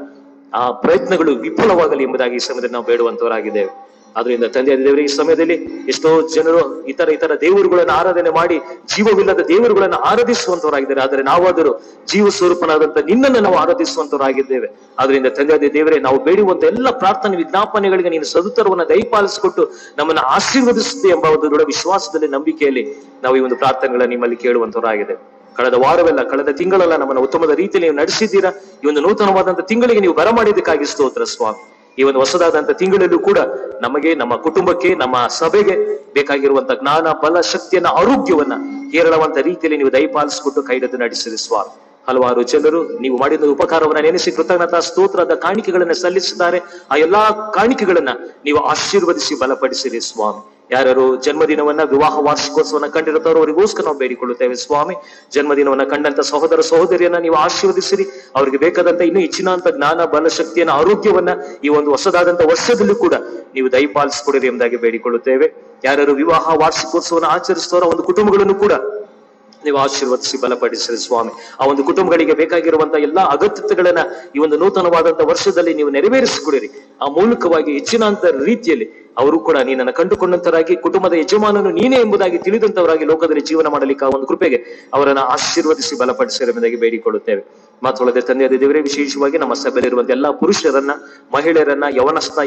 ಆ ಪ್ರಯತ್ನಗಳು ವಿಫಲವಾಗಲಿ ಎಂಬುದಾಗಿ ಈ ಸಮಯದಲ್ಲಿ ನಾವು ಬೇಡುವಂತವರಾಗಿದ್ದೇವೆ. ಆದ್ರಿಂದ ತಂದೆ ದೇವರೇ, ಈ ಸಮಯದಲ್ಲಿ ಎಷ್ಟೋ ಜನರು ಇತರ ದೇವರುಗಳನ್ನು ಆರಾಧನೆ ಮಾಡಿ ಜೀವವಿಲ್ಲದ ದೇವರುಗಳನ್ನು ಆರಾಧಿಸುವಂತವರಾಗಿದ್ದಾರೆ. ಆದರೆ ನಾವಾದರೂ ಜೀವ ಸ್ವರೂಪನಾದಂತ ನಿನ್ನನ್ನು ನಾವು ಆರಾಧಿಸುವಂತವರಾಗಿದ್ದೇವೆ. ಆದ್ರಿಂದ ತಂದೆ ದೇವರೇ, ನಾವು ಬೇಡುವಂತ ಎಲ್ಲ ಪ್ರಾರ್ಥನೆ ವಿಜ್ಞಾಪನೆಗಳಿಗೆ ನೀನು ಸದುತ್ತರವನ್ನು ದಯಪಾಲಿಸಿಕೊಟ್ಟು ನಮ್ಮನ್ನು ಆಶೀರ್ವದಿಸುತ್ತೆ ಎಂಬ ಒಂದು ದೃಢ ವಿಶ್ವಾಸದಲ್ಲಿ, ನಂಬಿಕೆಯಲ್ಲಿ ನಾವು ಈ ಒಂದು ಪ್ರಾರ್ಥನೆಗಳನ್ನ ನಿಮ್ಮಲ್ಲಿ ಕೇಳುವಂತವರಾಗಿದೆ. ಕಳೆದ ವಾರವೆಲ್ಲ, ಕಳೆದ ತಿಂಗಳೆಲ್ಲ ನಮ್ಮನ್ನು ಉತ್ತಮದ ರೀತಿಯಲ್ಲಿ ನೀವು ನಡೆಸಿದ್ದೀರಾ. ಈ ಒಂದು ನೂತನವಾದಂತ ತಿಂಗಳಿಗೆ ನೀವು ಬರಮಾಡಿದ್ದಕ್ಕಾಗಿ ಸ್ತೋತ್ರ ಸ್ವಾಮಿ. ಈ ಒಂದು ಹೊಸದಾದಂತ ತಿಂಗಳಲ್ಲೂ ಕೂಡ ನಮಗೆ, ನಮ್ಮ ಕುಟುಂಬಕ್ಕೆ, ನಮ್ಮ ಸಭೆಗೆ ಬೇಕಾಗಿರುವಂತ ಜ್ಞಾನ, ಬಲ, ಶಕ್ತಿಯನ್ನ, ಆರೋಗ್ಯವನ್ನ ಹೇರಳವಂತ ರೀತಿಯಲ್ಲಿ ನೀವು ದಯಪಾಲಿಸಿಕೊಟ್ಟು ಕೈಗೆದ್ದು ನಡೆಸಿರಿ ಸ್ವಾಮಿ. ಹಲವಾರು ಜನರು ನೀವು ಮಾಡಿದ ಉಪಕಾರವನ್ನ ನೆನೆಸಿ ಕೃತಜ್ಞತಾ ಸ್ತೋತ್ರದ ಕಾಣಿಕೆಗಳನ್ನ ಸಲ್ಲಿಸಿದ್ದಾರೆ. ಆ ಎಲ್ಲಾ ಕಾಣಿಕೆಗಳನ್ನ ನೀವು ಆಶೀರ್ವದಿಸಿ ಬಲಪಡಿಸಿರಿ ಸ್ವಾಮಿ. ಯಾರು ಜನ್ಮದಿನವನ್ನ, ವಿವಾಹ ವಾರ್ಷಿಕೋತ್ಸವನ್ನ ಕಂಡಿರುತ್ತಾರೋ ಅವರಿಗೋಸ್ಕರ ನಾವು ಬೇಡಿಕೊಳ್ಳುತ್ತೇವೆ ಸ್ವಾಮಿ. ಜನ್ಮದಿನವನ್ನ ಕಂಡಂತ ಸಹೋದರ ಸಹೋದರಿಯನ್ನ ನೀವು ಆಶೀರ್ವದಿಸಿರಿ. ಅವರಿಗೆ ಬೇಕಾದಂತ ಇನ್ನೂ ಹೆಚ್ಚಿನಂತ ಜ್ಞಾನ, ಬಲ, ಶಕ್ತಿಯನ್ನ, ಆರೋಗ್ಯವನ್ನ ಈ ಒಂದು ಹೊಸದಾದಂತ ವರ್ಷದಲ್ಲೂ ಕೂಡ ನೀವು ದಯಪಾಲಿಸಿಕೊಡಿರಿ ಎಂಬುದಾಗಿ ಬೇಡಿಕೊಳ್ಳುತ್ತೇವೆ. ಯಾರು ವಿವಾಹ ವಾರ್ಷಿಕೋತ್ಸವನ ಆಚರಿಸುತ್ತಾರೋ ಒಂದು ಕುಟುಂಬಗಳನ್ನು ಕೂಡ ನೀವು ಆಶೀರ್ವದಿಸಿ ಬಲಪಡಿಸಿರಿ ಸ್ವಾಮಿ. ಆ ಒಂದು ಕುಟುಂಬಗಳಿಗೆ ಬೇಕಾಗಿರುವಂತಹ ಎಲ್ಲಾ ಅಗತ್ಯತೆಗಳನ್ನ ಈ ಒಂದು ನೂತನವಾದಂತಹ ವರ್ಷದಲ್ಲಿ ನೀವು ನೆರವೇರಿಸಿಕೊಡಿರಿ. ಆ ಮೂಲಕವಾಗಿ ಹೆಚ್ಚಿನಂತ ರೀತಿಯಲ್ಲಿ ಅವರು ಕೂಡ ನೀನನ್ನು ಕಂಡುಕೊಂಡಂತರಾಗಿ, ಕುಟುಂಬದ ಯಜಮಾನನು ನೀನೇ ಎಂಬುದಾಗಿ ತಿಳಿದಂತವರಾಗಿ ಲೋಕದಲ್ಲಿ ಜೀವನ ಮಾಡಲಿಕ್ಕೆ ಆ ಒಂದು ಕೃಪೆಗೆ ಅವರನ್ನ ಆಶೀರ್ವದಿಸಿ ಬಲಪಡಿಸಿರಿ ಎಂಬುದಾಗಿ ಬೇಡಿಕೊಳ್ಳುತ್ತೇವೆ. ಮಾತ್ರವಲ್ಲದೆ ತಂದೆಯಾದ ದೇವರೇ, ವಿಶೇಷವಾಗಿ ನಮ್ಮ ಸಭೆಯಲ್ಲಿರುವಂತಹ ಎಲ್ಲಾ ಪುರುಷರನ್ನ, ಮಹಿಳೆಯರನ್ನ,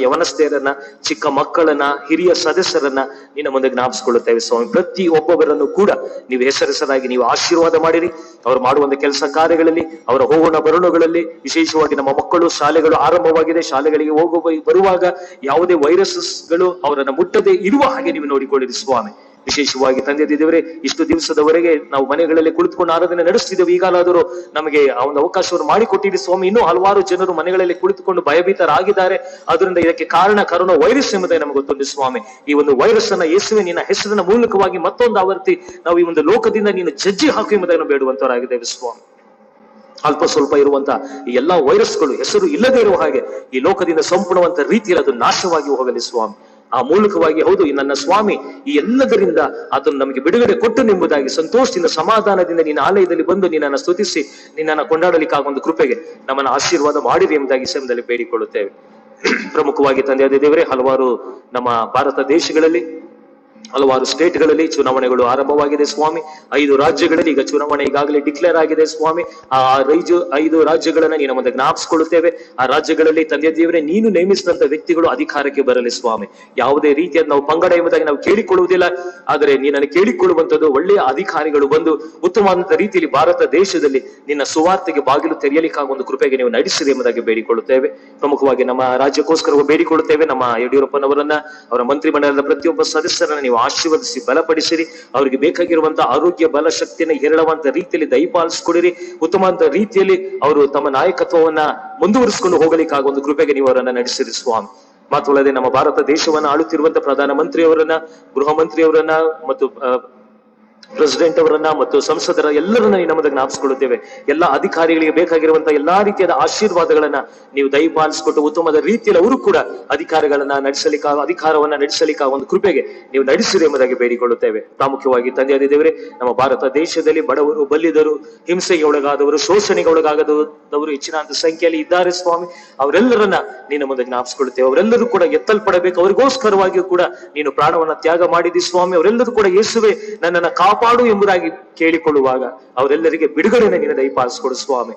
ಯವನಸ್ಥೆಯರನ್ನ, ಚಿಕ್ಕ ಮಕ್ಕಳನ್ನ, ಹಿರಿಯ ಸದಸ್ಯರನ್ನ ನಿನ್ನ ಮುಂದೆ ಜ್ಞಾಪಿಸಿಕೊಳ್ಳುತ್ತೇವೆ ಸ್ವಾಮಿ. ಪ್ರತಿ ಒಬ್ಬೊಬ್ಬರನ್ನು ಕೂಡ ನೀವು ಹೆಸರಿಸರಾಗಿ ನೀವು ಆಶೀರ್ವಾದ ಮಾಡಿರಿ. ಅವರು ಮಾಡುವಂತ ಕೆಲಸ ಕಾರ್ಯಗಳಲ್ಲಿ, ಅವರ ಹೋಗೋಣ ಬರೋಣಗಳಲ್ಲಿ, ವಿಶೇಷವಾಗಿ ನಮ್ಮ ಮಕ್ಕಳು ಶಾಲೆಗಳು ಆರಂಭವಾಗಿದೆ, ಶಾಲೆಗಳಿಗೆ ಬರುವಾಗ ಯಾವುದೇ ವೈರಸ್ಗಳು ಅವರನ್ನ ಮುಟ್ಟದೆ ಇರುವ ಹಾಗೆ ನೀವು ನೋಡಿಕೊಳ್ಳಿರಿ ಸ್ವಾಮಿ. ವಿಶೇಷವಾಗಿ ತಂದೆ ದೇವರೇ, ಇಷ್ಟು ದಿವಸದವರೆಗೆ ನಾವು ಮನೆಗಳಲ್ಲಿ ಕುಳಿತುಕೊಂಡು ಆರಾಧನೆ ನಡೆಸ್ತಿದ್ದೇವೆ. ಈಗಾಲಾದರೂ ನಮಗೆ ಆ ಒಂದು ಅವಕಾಶವನ್ನು ಮಾಡಿಕೊಟ್ಟಿರಿ ಸ್ವಾಮಿ. ಇನ್ನೂ ಹಲವಾರು ಜನರು ಮನೆಗಳಲ್ಲಿ ಕುಳಿತುಕೊಂಡು ಭಯಭೀತರಾಗಿದ್ದಾರೆ. ಅದರಿಂದ ಇದಕ್ಕೆ ಕಾರಣ ಕರೋನಾ ವೈರಸ್ ಎಂಬುದೇ ನಮಗೆ ಗೊತ್ತುಂಟು ಸ್ವಾಮಿ. ಈ ಒಂದು ವೈರಸ್ ಅನ್ನ ಯೇಸುವೆ ನಿನ್ನ ಹೆಸರಿನ ಮೂಲಕವಾಗಿ ಮತ್ತೊಂದು ಆವರ್ತಿ ನಾವು ಈ ಒಂದು ಲೋಕದಿಂದ ನೀನು ಜಜ್ಜಿ ಹಾಕು ಎಂಬುದನ್ನು ಬೇಡುವಂತವರಾಗಿದ್ದೇವೆ ಸ್ವಾಮಿ. ಅಲ್ಪ ಸ್ವಲ್ಪ ಇರುವಂತ ಈ ಎಲ್ಲಾ ವೈರಸ್ಗಳು ಹೆಸರು ಇಲ್ಲದೆ ಇರುವ ಹಾಗೆ ಈ ಲೋಕದಿಂದ ಸಂಪೂರ್ಣವಂತ ರೀತಿಯಲ್ಲಿ ಅದು ನಾಶವಾಗಿ ಹೋಗಲಿ ಸ್ವಾಮಿ. ಆ ಮೂಲಕವಾಗಿ ಹೌದು ನನ್ನ ಸ್ವಾಮಿ ಈ ಎಲ್ಲದರಿಂದ ಅದನ್ನು ನಮಗೆ ಬಿಡುಗಡೆ ಕೊಟ್ಟು ಎಂಬುದಾಗಿ ಸಂತೋಷದಿಂದ ಸಮಾಧಾನದಿಂದ ನಿನ್ನ ಆಲಯದಲ್ಲಿ ಬಂದು ನಿನ್ನನ್ನು ಸ್ತುತಿಸಿ ನಿನ್ನನ್ನು ಕೊಂಡಾಡಲಿಕ್ಕಾಗ ಒಂದು ಕೃಪೆಗೆ ನಮ್ಮನ್ನು ಆಶೀರ್ವಾದ ಮಾಡಿರಿ ಎಂಬುದಾಗಿ ಸಮಯದಲ್ಲಿ ಬೇಡಿಕೊಳ್ಳುತ್ತೇವೆ. ಪ್ರಮುಖವಾಗಿ ತಂದೆಯಾದ ದೇವರೇ, ಹಲವಾರು ನಮ್ಮ ಭಾರತ ದೇಶಗಳಲ್ಲಿ ಹಲವಾರು ಸ್ಟೇಟ್ಗಳಲ್ಲಿ ಚುನಾವಣೆಗಳು ಆರಂಭವಾಗಿದೆ ಸ್ವಾಮಿ. 5 ರಾಜ್ಯಗಳಲ್ಲಿ ಈಗ ಚುನಾವಣೆ ಈಗಾಗಲೇ ಡಿಕ್ಲೇರ್ ಆಗಿದೆ ಸ್ವಾಮಿ. ಆ 5 ರಾಜ್ಯಗಳನ್ನ ನೀನು ಮುಂದೆ ಜ್ಞಾಪಿಸಿಕೊಳ್ಳುತ್ತೇವೆ. ಆ ರಾಜ್ಯಗಳಲ್ಲಿ ತಂದೆ ದೇವರೇ, ನೀನು ನೇಮಿಸಿದಂತ ವ್ಯಕ್ತಿಗಳು ಅಧಿಕಾರಕ್ಕೆ ಬರಲಿ ಸ್ವಾಮಿ. ಯಾವುದೇ ರೀತಿಯಾದ ನಾವು ಪಂಗಡ ಎಂಬುದಾಗಿ ನಾವು ಕೇಳಿಕೊಳ್ಳುವುದಿಲ್ಲ, ಆದರೆ ನೀನನ್ನು ಕೇಳಿಕೊಳ್ಳುವಂಥದ್ದು ಒಳ್ಳೆಯ ಅಧಿಕಾರಿಗಳು ಬಂದು ಉತ್ತಮವಾದಂತ ರೀತಿಯಲ್ಲಿ ಭಾರತ ದೇಶದಲ್ಲಿ ನಿನ್ನ ಸುವಾರ್ತೆಗೆ ಬಾಗಿಲು ತೆರೆಯಲಿಕ್ಕಾಗ ಒಂದು ಕೃಪೆಗೆ ನೀವು ನಡೆಸಿರಿ ಎಂಬುದಾಗಿ ಬೇಡಿಕೊಳ್ಳುತ್ತೇವೆ. ಪ್ರಮುಖವಾಗಿ ನಮ್ಮ ರಾಜ್ಯಕ್ಕೋಸ್ಕರ ಬೇಡಿಕೊಳ್ಳುತ್ತೇವೆ. ನಮ್ಮ ಯಡಿಯೂರಪ್ಪನವರನ್ನ, ಅವರ ಮಂತ್ರಿಮಂಡಲದ ಪ್ರತಿಯೊಬ್ಬ ಸದಸ್ಯರನ್ನ ನೀವು ಆಶೀರ್ವದಿಸಿ ಬಲಪಡಿಸಿರಿ. ಅವರಿಗೆ ಬೇಕಾಗಿರುವಂತಹ ಆರೋಗ್ಯ ಬಲ ಶಕ್ತಿಯನ್ನು ಹೇಳುವಂತ ರೀತಿಯಲ್ಲಿ ದಯಪಾಲಿಸಿಕೊಡಿರಿ. ಉತ್ತಮವಾದ ರೀತಿಯಲ್ಲಿ ಅವರು ತಮ್ಮ ನಾಯಕತ್ವವನ್ನ ಮುಂದುವರಿಸಿಕೊಂಡು ಹೋಗಲಿಕ್ಕಾಗ ಒಂದು ಕೃಪೆಗೆ ನೀವು ಅವರನ್ನ ನಡೆಸಿರಿ ಸ್ವಾಮಿ. ಮಾತ್ರವಲ್ಲದೆ ನಮ್ಮ ಭಾರತ ದೇಶವನ್ನ ಆಳುತ್ತಿರುವಂತಹ ಪ್ರಧಾನ ಮಂತ್ರಿಯವರನ್ನ, ಗೃಹ ಮಂತ್ರಿಯವರನ್ನ ಮತ್ತು ಪ್ರೆಸಿಡೆಂಟ್ ಅವರನ್ನ ಮತ್ತು ಸಂಸದರ ಎಲ್ಲರನ್ನ ನಮ್ಮದ ಜ್ಞಾಪಿಸಿಕೊಳ್ಳುತ್ತೇವೆ. ಎಲ್ಲಾ ಅಧಿಕಾರಿಗಳಿಗೆ ಬೇಕಾಗಿರುವಂತಹ ಎಲ್ಲಾ ರೀತಿಯಾದ ಆಶೀರ್ವಾದಗಳನ್ನ ನೀವು ದಯಪಾಲಿಸಿಕೊಟ್ಟು ಉತ್ತಮದ ರೀತಿಯಲ್ಲಿ ಅವರು ಕೂಡ ಅಧಿಕಾರವನ್ನ ನಡೆಸಲಿಕ್ಕಾಗ ಒಂದು ಕೃಪೆಗೆ ನೀವು ನಡೆಸಿರಿ ಎಂಬುದಾಗಿ ಬೇಡಿಕೊಳ್ಳುತ್ತೇವೆ. ಪ್ರಾಮುಖ್ಯವಾಗಿ ತಂದೆಯಾದ ದೇವರೇ, ನಮ್ಮ ಭಾರತ ದೇಶದಲ್ಲಿ ಬಡವರು, ಬಲ್ಲಿದರು, ಹಿಂಸೆಗೆ ಒಳಗಾದವರು, ಶೋಷಣೆಗೆ ಒಳಗಾಗದವರು ಹೆಚ್ಚಿನ ಸಂಖ್ಯೆಯಲ್ಲಿ ಇದ್ದಾರೆ ಸ್ವಾಮಿ. ಅವರೆಲ್ಲರನ್ನ ನೀನು ಮುಂದೆ ಜ್ಞಾಪಿಸಿಕೊಳ್ಳುತ್ತೇವೆ. ಅವರೆಲ್ಲರೂ ಕೂಡ ಎತ್ತಲ್ಪಡಬೇಕು. ಅವರಿಗೋಸ್ಕರವಾಗಿಯೂ ಕೂಡ ನೀನು ಪ್ರಾಣವನ್ನ ತ್ಯಾಗ ಮಾಡಿದಿ ಸ್ವಾಮಿ. ಅವರೆಲ್ಲರೂ ಕೂಡ ಯೇಸುವೆ ನನ್ನನ್ನು ಕಾಪಾಡು ಎಂಬುದಾಗಿ ಕೇಳಿಕೊಳ್ಳುವಾಗ ಅವರೆಲ್ಲರಿಗೆ ಬಿಡುಗಡೆಯನ್ನು ನೀನು ದಯಪಾಲಿಸಿಕೊಡು ಸ್ವಾಮಿ.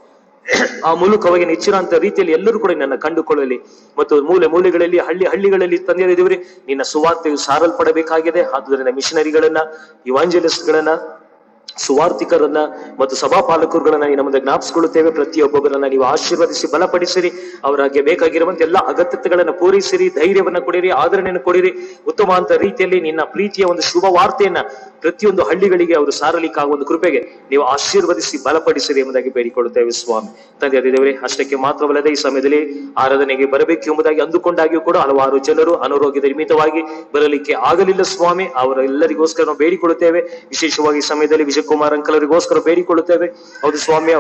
ಆ ಮೂಲಕವಾಗಿ ಹೆಚ್ಚಿನ ರೀತಿಯಲ್ಲಿ ಎಲ್ಲರೂ ಕೂಡ ನಿನ್ನ ಕಂಡುಕೊಳ್ಳಲಿ ಮತ್ತು ಮೂಲೆಗಳಲ್ಲಿ ಹಳ್ಳಿಗಳಲ್ಲಿ ತಂದೆಯಾದ ದೇವರೇ, ನಿನ್ನ ಸುವಾರ್ತೆಯು ಸಾರಲ್ಪಡಬೇಕಾಗಿದೆ. ಆದುದರಿಂದ ಮಿಷನರಿಗಳನ್ನ, ಇವಾಂಜಲಿಸ್ಟ್ಗಳನ್ನ, ಸುವಾರ್ತಿಕರನ್ನ ಮತ್ತು ಸಭಾಪಾಲಕರುಗಳನ್ನ ನೀನು ಮುಂದೆ ಜ್ಞಾಪಿಸಿಕೊಳ್ಳುತ್ತೇವೆ. ಪ್ರತಿಯೊಬ್ಬೊಬ್ಬರನ್ನ ನೀವು ಆಶೀರ್ವದಿಸಿ ಬಲಪಡಿಸಿರಿ. ಅವರಿಗೆ ಬೇಕಾಗಿರುವಂತ ಎಲ್ಲ ಅಗತ್ಯತೆಗಳನ್ನ ಪೂರೈಸಿರಿ. ಧೈರ್ಯವನ್ನ ಕೊಡಿರಿ, ಆದರಣೆಯನ್ನು ಕೊಡಿರಿ. ಉತ್ತಮವಾದ ರೀತಿಯಲ್ಲಿ ನಿನ್ನ ಪ್ರೀತಿಯ ಒಂದು ಶುಭ ವಾರ್ತೆಯನ್ನ ಪ್ರತಿಯೊಂದು ಹಳ್ಳಿಗಳಿಗೆ ಅವರು ಸಾರಲಿಕ್ಕಾಗುವ ಒಂದು ಕೃಪೆಗೆ ನೀವು ಆಶೀರ್ವದಿಸಿ ಬಲಪಡಿಸಿರಿ ಎಂಬುದಾಗಿ ಬೇಡಿಕೊಳ್ಳುತ್ತೇವೆ ಸ್ವಾಮಿ. ತಂದೆಯಾದ ದೇವರೇ, ಅಷ್ಟಕ್ಕೆ ಮಾತ್ರವಲ್ಲದೆ ಈ ಸಮಯದಲ್ಲಿ ಆರಾಧನೆಗೆ ಬರಬೇಕು ಎಂಬುದಾಗಿ ಅಂದುಕೊಂಡಾಗಿಯೂ ಕೂಡ ಹಲವಾರು ಜನರು ಅನಾರೋಗ್ಯದ ನಿಮಿತ್ತವಾಗಿ ಬರಲಿಕ್ಕೆ ಆಗಲಿಲ್ಲ ಸ್ವಾಮಿ. ಅವರೆಲ್ಲರಿಗೋಸ್ಕರ ನಾವು ಬೇಡಿಕೊಳ್ಳುತ್ತೇವೆ. ವಿಶೇಷವಾಗಿ ಈ ಸಮಯದಲ್ಲಿ ವಿಜಯಕುಮಾರ್ ಅಂಕಲ್ ಅವರಿಗೋಸ್ಕರ ಬೇಡಿಕೊಳ್ಳುತ್ತೇವೆ. ಹೌದು ಸ್ವಾಮಿ,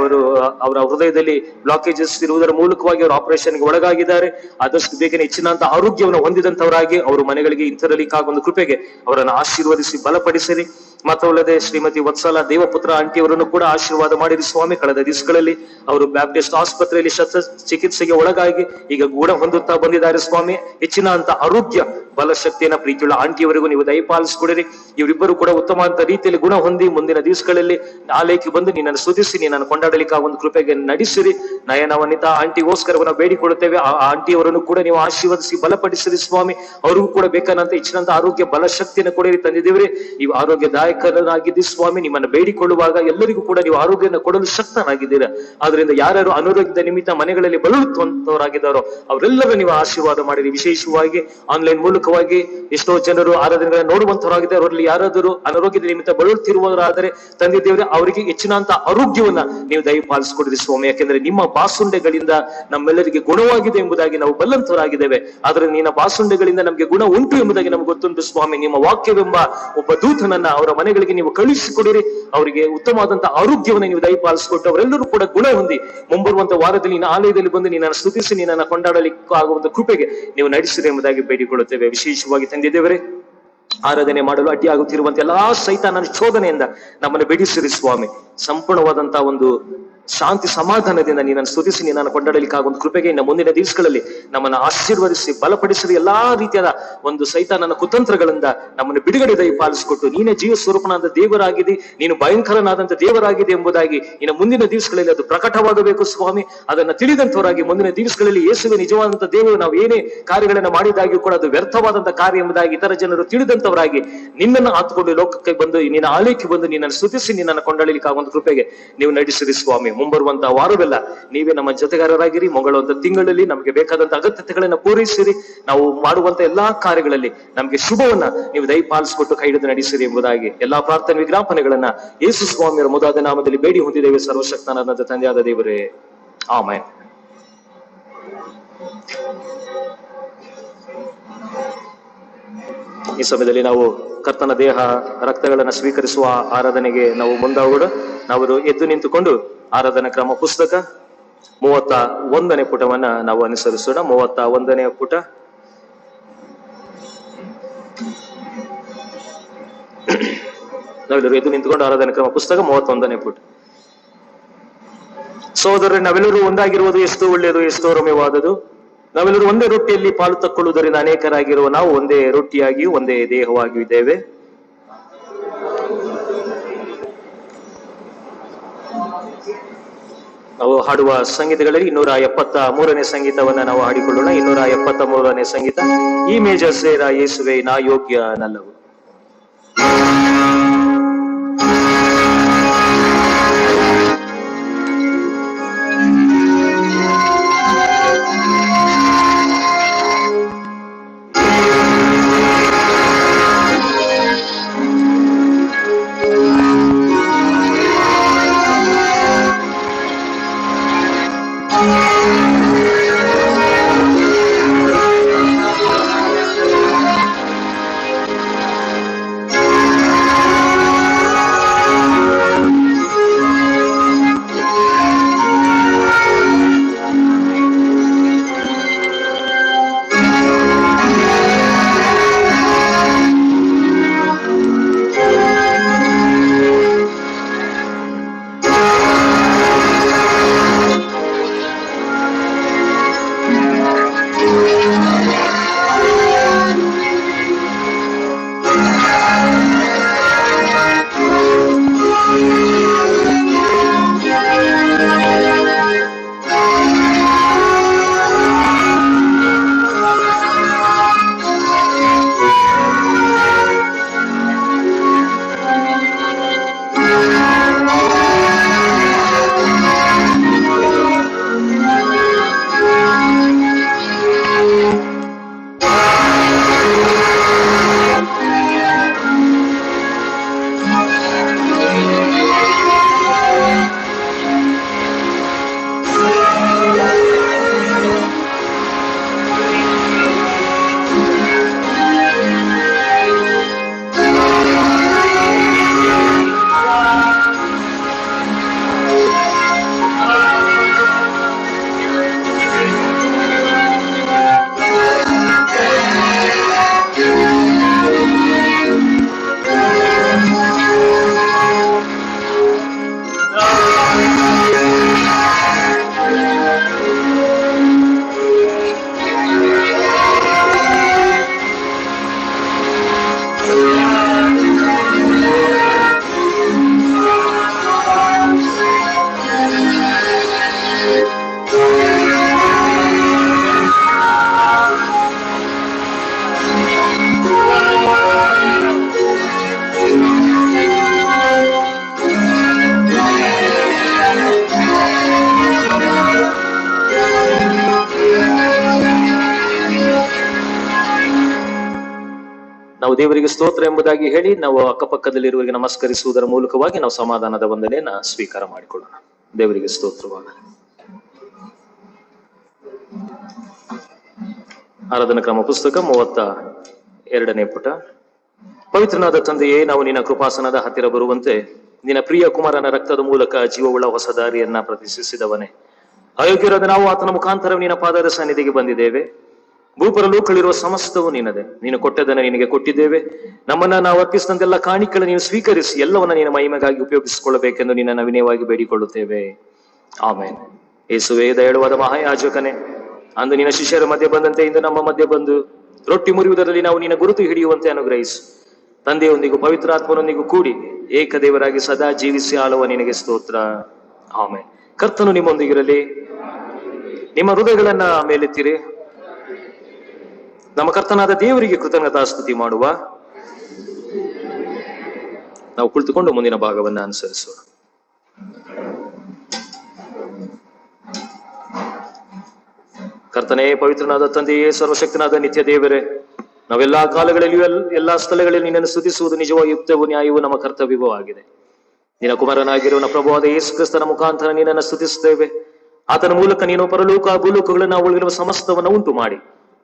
ಅವರ ಹೃದಯದಲ್ಲಿ ಬ್ಲಾಕೇಜಸ್ ಇರುವುದರ ಮೂಲಕವಾಗಿ ಅವರು ಆಪರೇಷನ್ಗೆ ಒಳಗಾಗಿದ್ದಾರೆ. ಆದಷ್ಟು ಬೇಗನೆ ಹೆಚ್ಚಿನಂತ ಆರೋಗ್ಯವನ್ನು ಹೊಂದಿದಂತವರಾಗಿ ಅವರು ಮನೆಗಳಿಗೆ ಹಿಂತಿರಲಿಕ್ಕಾಗ ಒಂದು ಕೃಪೆಗೆ ಅವರನ್ನು ಆಶೀರ್ವದಿಸಿ ಬಲಪಡಿಸಿರಿ. ಮಾತ್ರವಲ್ಲದೆ ಶ್ರೀಮತಿ ವತ್ಸಲ ದೇವಪುತ್ರ ಆಂಟಿ ಅವರನ್ನು ಕೂಡ ಆಶೀರ್ವಾದ ಮಾಡಿರಿ ಸ್ವಾಮಿ. ಕಳೆದ ದಿವಸಗಳಲ್ಲಿ ಅವರು ಬ್ಯಾಪ್ಟಿಸ್ಟ್ ಆಸ್ಪತ್ರೆಯಲ್ಲಿ ಶಸ್ತ್ರಚಿಕಿತ್ಸೆಗೆ ಒಳಗಾಗಿ ಈಗ ಗುಣ ಹೊಂದುತ್ತಾ ಬಂದಿದ್ದಾರೆ ಸ್ವಾಮಿ. ಹೆಚ್ಚಿನ ಅಂತ ಆರೋಗ್ಯ ಬಲ ಶಕ್ತಿಯನ್ನ ಪ್ರೀತಿಯುಳ್ಳ ಆಂಟಿಯವರೆಗೂ ನೀವು ದಯಪಾಲಿಸಿಕೊಡಿರಿ. ಇವರಿಬ್ಬರು ಕೂಡ ಉತ್ತಮವಾದ ರೀತಿಯಲ್ಲಿ ಗುಣ ಹೊಂದಿ ಮುಂದಿನ ದಿವಸಗಳಲ್ಲಿ ಆಲಯಕ್ಕೆ ಬಂದು ನಿನ್ನನ್ನು ಸ್ತುತಿಸಿ ನಿನ್ನನ್ನು ಕೊಂಡಾಡಲಿಕ್ಕೆ ಒಂದು ಕೃಪೆಗೆ ನಡೆಸಿರಿ. ನಯನವನಿತಾ ಆಂಟಿಗೋಸ್ಕರ ನಾವು ಬೇಡಿಕೊಳ್ಳುತ್ತೇವೆ. ಆ ಆಂಟಿಯವರನ್ನು ಕೂಡ ನೀವು ಆಶೀರ್ವದಿಸಿ ಬಲಪಡಿಸಿರಿ ಸ್ವಾಮಿ. ಅವ್ರಿಗೂ ಕೂಡ ಬೇಕಾದಂತ ಹೆಚ್ಚಿನಂತ ಆರೋಗ್ಯ ಬಲ ಶಕ್ತಿಯನ್ನು ಕೊಡಿರಿ ತಂದಿದ್ದೇವೆ. ನೀವು ಆರೋಗ್ಯದಾಯಕರಾಗಿದ್ದಿ ಸ್ವಾಮಿ. ನಿಮ್ಮನ್ನು ಬೇಡಿಕೊಳ್ಳುವಾಗ ಎಲ್ಲರಿಗೂ ಕೂಡ ನೀವು ಆರೋಗ್ಯವನ್ನು ಕೊಡಲು ಶಕ್ತನಾಗಿದ್ದೀರಾ. ಆದ್ರಿಂದ ಯಾರ್ಯಾರು ಅನಾರೋಗ್ಯದ ನಿಮಿತ್ತ ಮನೆಗಳಲ್ಲಿ ಬಳಲುವಂತವರಾಗಿದ್ದಾರೋ ಅವರೆಲ್ಲರೂ ನೀವು ಆಶೀರ್ವಾದ ಮಾಡಿರಿ. ವಿಶೇಷವಾಗಿ ಆನ್ಲೈನ್ ಮೂಲಕವಾಗಿ ಎಷ್ಟೋ ಜನರು ಆರಾಧನೆಗಳನ್ನು ನೋಡುವಂತವರಾಗಿದ್ದಾರೆ. ಅವರಲ್ಲಿ ಯಾರಾದರೂ ಅನಾರೋಗ್ಯದ ನಿಮಿತ್ತ ಬಳಲುತ್ತಿರುವವರಾದರೆ ತಂದೆ ದೇವರೇ, ಅವರಿಗೆ ಹೆಚ್ಚಿನಂತ ಆರೋಗ್ಯವನ್ನ ನೀವು ದಯಪಾಲಿಸಿಕೊಡ್ರಿ ಸ್ವಾಮಿ. ಯಾಕೆಂದ್ರೆ ನಿಮ್ಮ ಬಾಸುಂಡೆಗಳಿಂದ ನಮ್ಮೆಲ್ಲರಿಗೆ ಗುಣವಾಗಿದೆ ಎಂಬುದಾಗಿ ನಾವು ಬಲ್ಲಂತವರಾಗಿದ್ದೇವೆ. ಆದ್ರೆ ನಿನ್ನ ಬಾಸುಂಡೆಗಳಿಂದ ನಮಗೆ ಗುಣ ಉಂಟು ಎಂಬುದಾಗಿ ನಮ್ಗೆ ಗೊತ್ತುಂಟು ಸ್ವಾಮಿ. ನಿಮ್ಮ ವಾಕ್ಯವೆಂಬ ಒಬ್ಬ ದೂತನನ್ನ ಅವರ ಮನೆಗಳಿಗೆ ನೀವು ಕಳುಹಿಸಿಕೊಡಿರಿ. ಅವರಿಗೆ ಉತ್ತಮವಾದಂತಹ ಆರೋಗ್ಯವನ್ನು ನೀವು ದಯಪಾಲಿಸಿಕೊಟ್ಟು ಅವರೆಲ್ಲರೂ ಕೂಡ ಗುಣ ಹೊಂದಿ ಮುಂಬರುವಂತ ವಾರದಲ್ಲಿ ನಿನ್ನ ಆಲಯದಲ್ಲಿ ಬಂದು ನಿನ್ನನ್ನು ಸ್ತುತಿಸಿ ನಿನ್ನನ್ನು ಕೊಂಡಾಡಲಿಕ್ಕೆ ಆಗುವಂತ ಕೃಪೆಗೆ ನೀವು ನಡೆಸಿರಿ ಎಂಬುದಾಗಿ ಬೇಡಿಕೊಳ್ಳುತ್ತೇವೆ. ವಿಶೇಷವಾಗಿ ತಂದಿದ್ದೇವೆ, ಆರಾಧನೆ ಮಾಡಲು ಅಡ್ಡಿಯಾಗುತ್ತಿರುವಂತ ಎಲ್ಲಾ ಸೈತಾನನ ಶೋಧನೆಯಿಂದ ನಮ್ಮನ್ನು ಬಿಡಿಸಿರಿ ಸ್ವಾಮಿ. ಸಂಪೂರ್ಣವಾದಂತಹ ಒಂದು ಶಾಂತಿ ಸಮಾಧಾನದಿಂದ ನೀನನ್ನು ಸ್ತುತಿಸಿ ನಿನ್ನನ್ನು ಕೊಂಡಾಡಲಿಕ್ಕಾಗ ಒಂದು ಕೃಪೆಗೆ ಇನ್ನು ಮುಂದಿನ ದಿವಸಗಳಲ್ಲಿ ನಮ್ಮನ್ನು ಆಶೀರ್ವದಿಸಿ ಬಲಪಡಿಸಿರಿ. ಎಲ್ಲಾ ರೀತಿಯಾದ ಒಂದು ಸೈತಾನನ ಕುತಂತ್ರಗಳಿಂದ ನಮ್ಮನ್ನು ಬಿಡುಗಡೆ ದಯಪಾಲಿಸಿಕೊಟ್ಟು ನೀನೇ ಜೀವ ಸ್ವರೂಪನಾದ ದೇವರಾಗಿದೆ, ನೀನು ಭಯಂಕರನಾದಂತ ದೇವರಾಗಿದೆ ಎಂಬುದಾಗಿ ಇನ್ನು ಮುಂದಿನ ದಿವಸಗಳಲ್ಲಿ ಅದು ಪ್ರಕಟವಾಗಬೇಕು ಸ್ವಾಮಿ. ಅದನ್ನ ತಿಳಿದಂತವರಾಗಿ ಮುಂದಿನ ದಿವಸಗಳಲ್ಲಿ ಯೇಸುವೆ ನಿಜವಾದಂತ ದೇವರು ನಾವು ಏನೇ ಕಾರ್ಯಗಳನ್ನು ಮಾಡಿದಾಗಿಯೂ ಕೂಡ ಅದು ವ್ಯರ್ಥವಾದಂತ ಕಾರ್ಯ ಎಂಬುದಾಗಿ ಇತರ ಜನರು ತಿಳಿದಂತವರಾಗಿ ನಿನ್ನನ್ನು ಆತ್ಕೊಂಡು ಲೋಕಕ್ಕೆ ಬಂದು ನಿನ್ನ ಆಲಯಕ್ಕೆ ಬಂದು ನಿನ್ನನ್ನು ಸ್ತುತಿಸಿ ನಿನ್ನನ್ನು ಕೊಂಡಾಡಲಿಕ್ಕಾಗ ಒಂದು ಕೃಪೆಗೆ ನೀವು ನಡೆಸಿರಿ ಸ್ವಾಮಿ. ಮುಂಬರುವಂತ ವಾರವೆಲ್ಲ ನೀವೇ ನಮ್ಮ ಜೊತೆಗಾರರಾಗಿರಿ. ಮುಂಗಳುವಂತ ತಿಂಗಳಲ್ಲಿ ನಮಗೆ ಬೇಕಾದಂತ ಅಗತ್ಯತೆಗಳನ್ನ ಪೂರೈಸಿರಿ. ನಾವು ಮಾಡುವಂತ ಎಲ್ಲಾ ಕಾರ್ಯಗಳಲ್ಲಿ ನಮ್ಗೆ ಶುಭವನ್ನ ನೀವು ದಯಪಾಲಿಸಿಕೊಟ್ಟು ಕೈ ಹಿಡಿದು ನಡೆಸಿರಿ ಎಂಬುದಾಗಿ ಎಲ್ಲಾ ಪ್ರಾರ್ಥನೆ ವಿಜ್ಞಾಪನೆಗಳನ್ನ ಯೇಸು ಸ್ವಾಮಿಯರ ಮುದಾದ ನಾಮದಲ್ಲಿ ಬೇಡಿ ಹೊಂದಿದ್ದೇವೆ ಸರ್ವಶಕ್ತನಾದ ತಂದೆಯಾದ ದೇವರೇ, ಆಮೆನ್. ಈ ಸಮಯದಲ್ಲಿ ನಾವು ಕರ್ತನ ದೇಹ ರಕ್ತಗಳನ್ನ ಸ್ವೀಕರಿಸುವ ಆರಾಧನೆಗೆ ನಾವು ಮುಂದಾಗೋಣ. ನಾವು ಎದ್ದು ನಿಂತುಕೊಂಡು ಆರಾಧನಾ ಕ್ರಮ ಪುಸ್ತಕ 31ನೇ ಪುಟವನ್ನ ನಾವು ಅನುಸರಿಸೋಣ. 31ನೇ ಪುಟ. ನಾವೆಲ್ಲರೂ ಎದ್ದು ನಿಂತುಕೊಂಡು ಆರಾಧನಾ ಕ್ರಮ ಪುಸ್ತಕ 31ನೇ ಪುಟ. ಸಹೋದರರೇ, ನಾವೆಲ್ಲರೂ ಒಂದಾಗಿರುವುದು ಎಷ್ಟು ಒಳ್ಳೆಯದು, ಎಷ್ಟೋ ರಮ್ಯವಾದದು. ನಾವೆಲ್ಲರೂ ಒಂದೇ ರೊಟ್ಟಿಯಲ್ಲಿ ಪಾಲು ತಕ್ಕೊಳ್ಳುವುದರಿಂದ ಅನೇಕರಾಗಿರುವ ನಾವು ಒಂದೇ ರೊಟ್ಟಿಯಾಗಿಯೂ ಒಂದೇ ದೇಹವಾಗಿಯೂ ಇದ್ದೇವೆ. ನಾವು ಹಾಡುವ ಸಂಗೀತಗಳಲ್ಲಿ 273ನೇ ಸಂಗೀತವನ್ನ ನಾವು ಹಾಡಿಕೊಳ್ಳೋಣ. 273ನೇ ಸಂಗೀತ. ಈ ಮೇಜ ಸೇರ ಯೇಸುವೆ ನಾ ಯೋಗ್ಯ ನಲ್ಲವು. ನಾವು ದೇವರಿಗೆ ಸ್ತೋತ್ರ ಎಂಬುದಾಗಿ ಹೇಳಿ ನಾವು ಅಕ್ಕಪಕ್ಕದಲ್ಲಿರುವವರಿಗೆ ನಮಸ್ಕರಿಸುವುದರ ಮೂಲಕವಾಗಿ ನಾವು ಸಮಾಧಾನದ ವಂದನೆಯನ್ನ ಸ್ವೀಕಾರ ಮಾಡಿಕೊಳ್ಳೋಣ. ದೇವರಿಗೆ ಸ್ತೋತ್ರವಾಗಲಿ. ಆರಾಧನಾ ಕ್ರಮ ಪುಸ್ತಕ 32ನೇ ಪುಟ. ಪವಿತ್ರನಾದ ತಂದೆಯೇ, ನಾವು ನಿನ್ನ ಕೃಪಾಸನದ ಹತ್ತಿರ ಬರುವಂತೆ ನಿನ್ನ ಪ್ರಿಯ ಕುಮಾರನ ರಕ್ತದ ಮೂಲಕ ಜೀವವುಳ್ಳ ಹೊಸ ದಾರಿಯನ್ನ ಪ್ರತಿಷ್ಠಿಸಿದವನೇ, ಅಯೋಗ್ಯರಾದ ನಾವು ಆತನ ಮುಖಾಂತರ ನಿನ್ನ ಪಾದದ ಸನ್ನಿಧಿಗೆ ಬಂದಿದ್ದೇವೆ. ಭೂಪರಲೋಕಗಳಿರುವ ಸಮಸ್ತವು ನಿನ್ನದೆ. ನೀನು ಕೊಟ್ಟದನ್ನು ನಿನಗೆ ಕೊಟ್ಟಿದ್ದೇವೆ. ನಮ್ಮನ್ನ ನಾವು ಅರ್ಪಿಸಿದಂತೆಲ್ಲ ಕಾಣಿಕೆಗಳ ನೀನು ಸ್ವೀಕರಿಸಿ ಎಲ್ಲವನ್ನ ನಿನ್ನ ಮಹಿಮೆಗಾಗಿ ಉಪಯೋಗಿಸಿಕೊಳ್ಳಬೇಕೆಂದು ನಿನ್ನ ವಿನಯವಾಗಿ ಬೇಡಿಕೊಳ್ಳುತ್ತೇವೆ. ಆಮೇನ್. ಯೇಸುವೇ, ದಯಾಳುವಾದ ಮಹಾಯಾಜಕನೇ, ಅಂದು ನಿನ್ನ ಶಿಷ್ಯರ ಮಧ್ಯೆ ಬಂದಂತೆ ಇಂದು ನಮ್ಮ ಮಧ್ಯೆ ಬಂದು ರೊಟ್ಟಿ ಮುರಿಯುವುದರಲ್ಲಿ ನಾವು ನಿನ್ನ ಗುರುತು ಹಿಡಿಯುವಂತೆ ಅನುಗ್ರಹಿಸು. ತಂದೆಯೊಂದಿಗೂ ಪವಿತ್ರಾತ್ಮನೊಂದಿಗೂ ಕೂಡಿ ಏಕದೇವರಾಗಿ ಸದಾ ಜೀವಿಸಿ ಆಳುವ ನಿನಗೆ ಸ್ತೋತ್ರ. ಆಮೇನ್. ಕರ್ತನು ನಿಮ್ಮೊಂದಿಗಿರಲಿ. ನಿಮ್ಮ ಹೃದಯಗಳನ್ನ ಮೇಲೆತ್ತಿರಿ. ನಮ್ಮ ಕರ್ತನಾದ ದೇವರಿಗೆ ಕೃತಜ್ಞತಾ ಸ್ತುತಿ ಮಾಡುವ. ನಾವು ಕುಳಿತುಕೊಂಡು ಮುಂದಿನ ಭಾಗವನ್ನು ಅನುಸರಿಸೋಣ. ಕರ್ತನೇ, ಪವಿತ್ರನಾದ ತಂದೆಯೇ, ಸರ್ವಶಕ್ತನಾದ ನಿತ್ಯ ದೇವರೇ, ನಾವೆಲ್ಲಾ ಕಾಲಗಳಲ್ಲಿಯೂ ಎಲ್ಲಾ ಸ್ಥಳಗಳಲ್ಲಿ ನಿನ್ನನ್ನು ಸ್ತುತಿಸುವುದು ನಿಜವಾಗಿ ಯುಕ್ತವೂ ನ್ಯಾಯವೂ ನಮ್ಮ ಕರ್ತವ್ಯವೂ ಆಗಿದೆ. ನಿನ್ನ ಕುಮಾರನಾಗಿರುವ ಪ್ರಭುವಾದ ಯೇಸು ಕ್ರಿಸ್ತನ ಮುಖಾಂತರ ನಿನ್ನನ್ನು ಸ್ತುತಿಸುತ್ತೇವೆ. ಆತನ ಮೂಲಕ ನೀನು ಪರಲೋಕ ಭೂಲೋಕಗಳನ್ನು ಒಳಗಿರುವ ಸಮಸ್ತವನ್ನು ಉಂಟು ಮಾಡಿ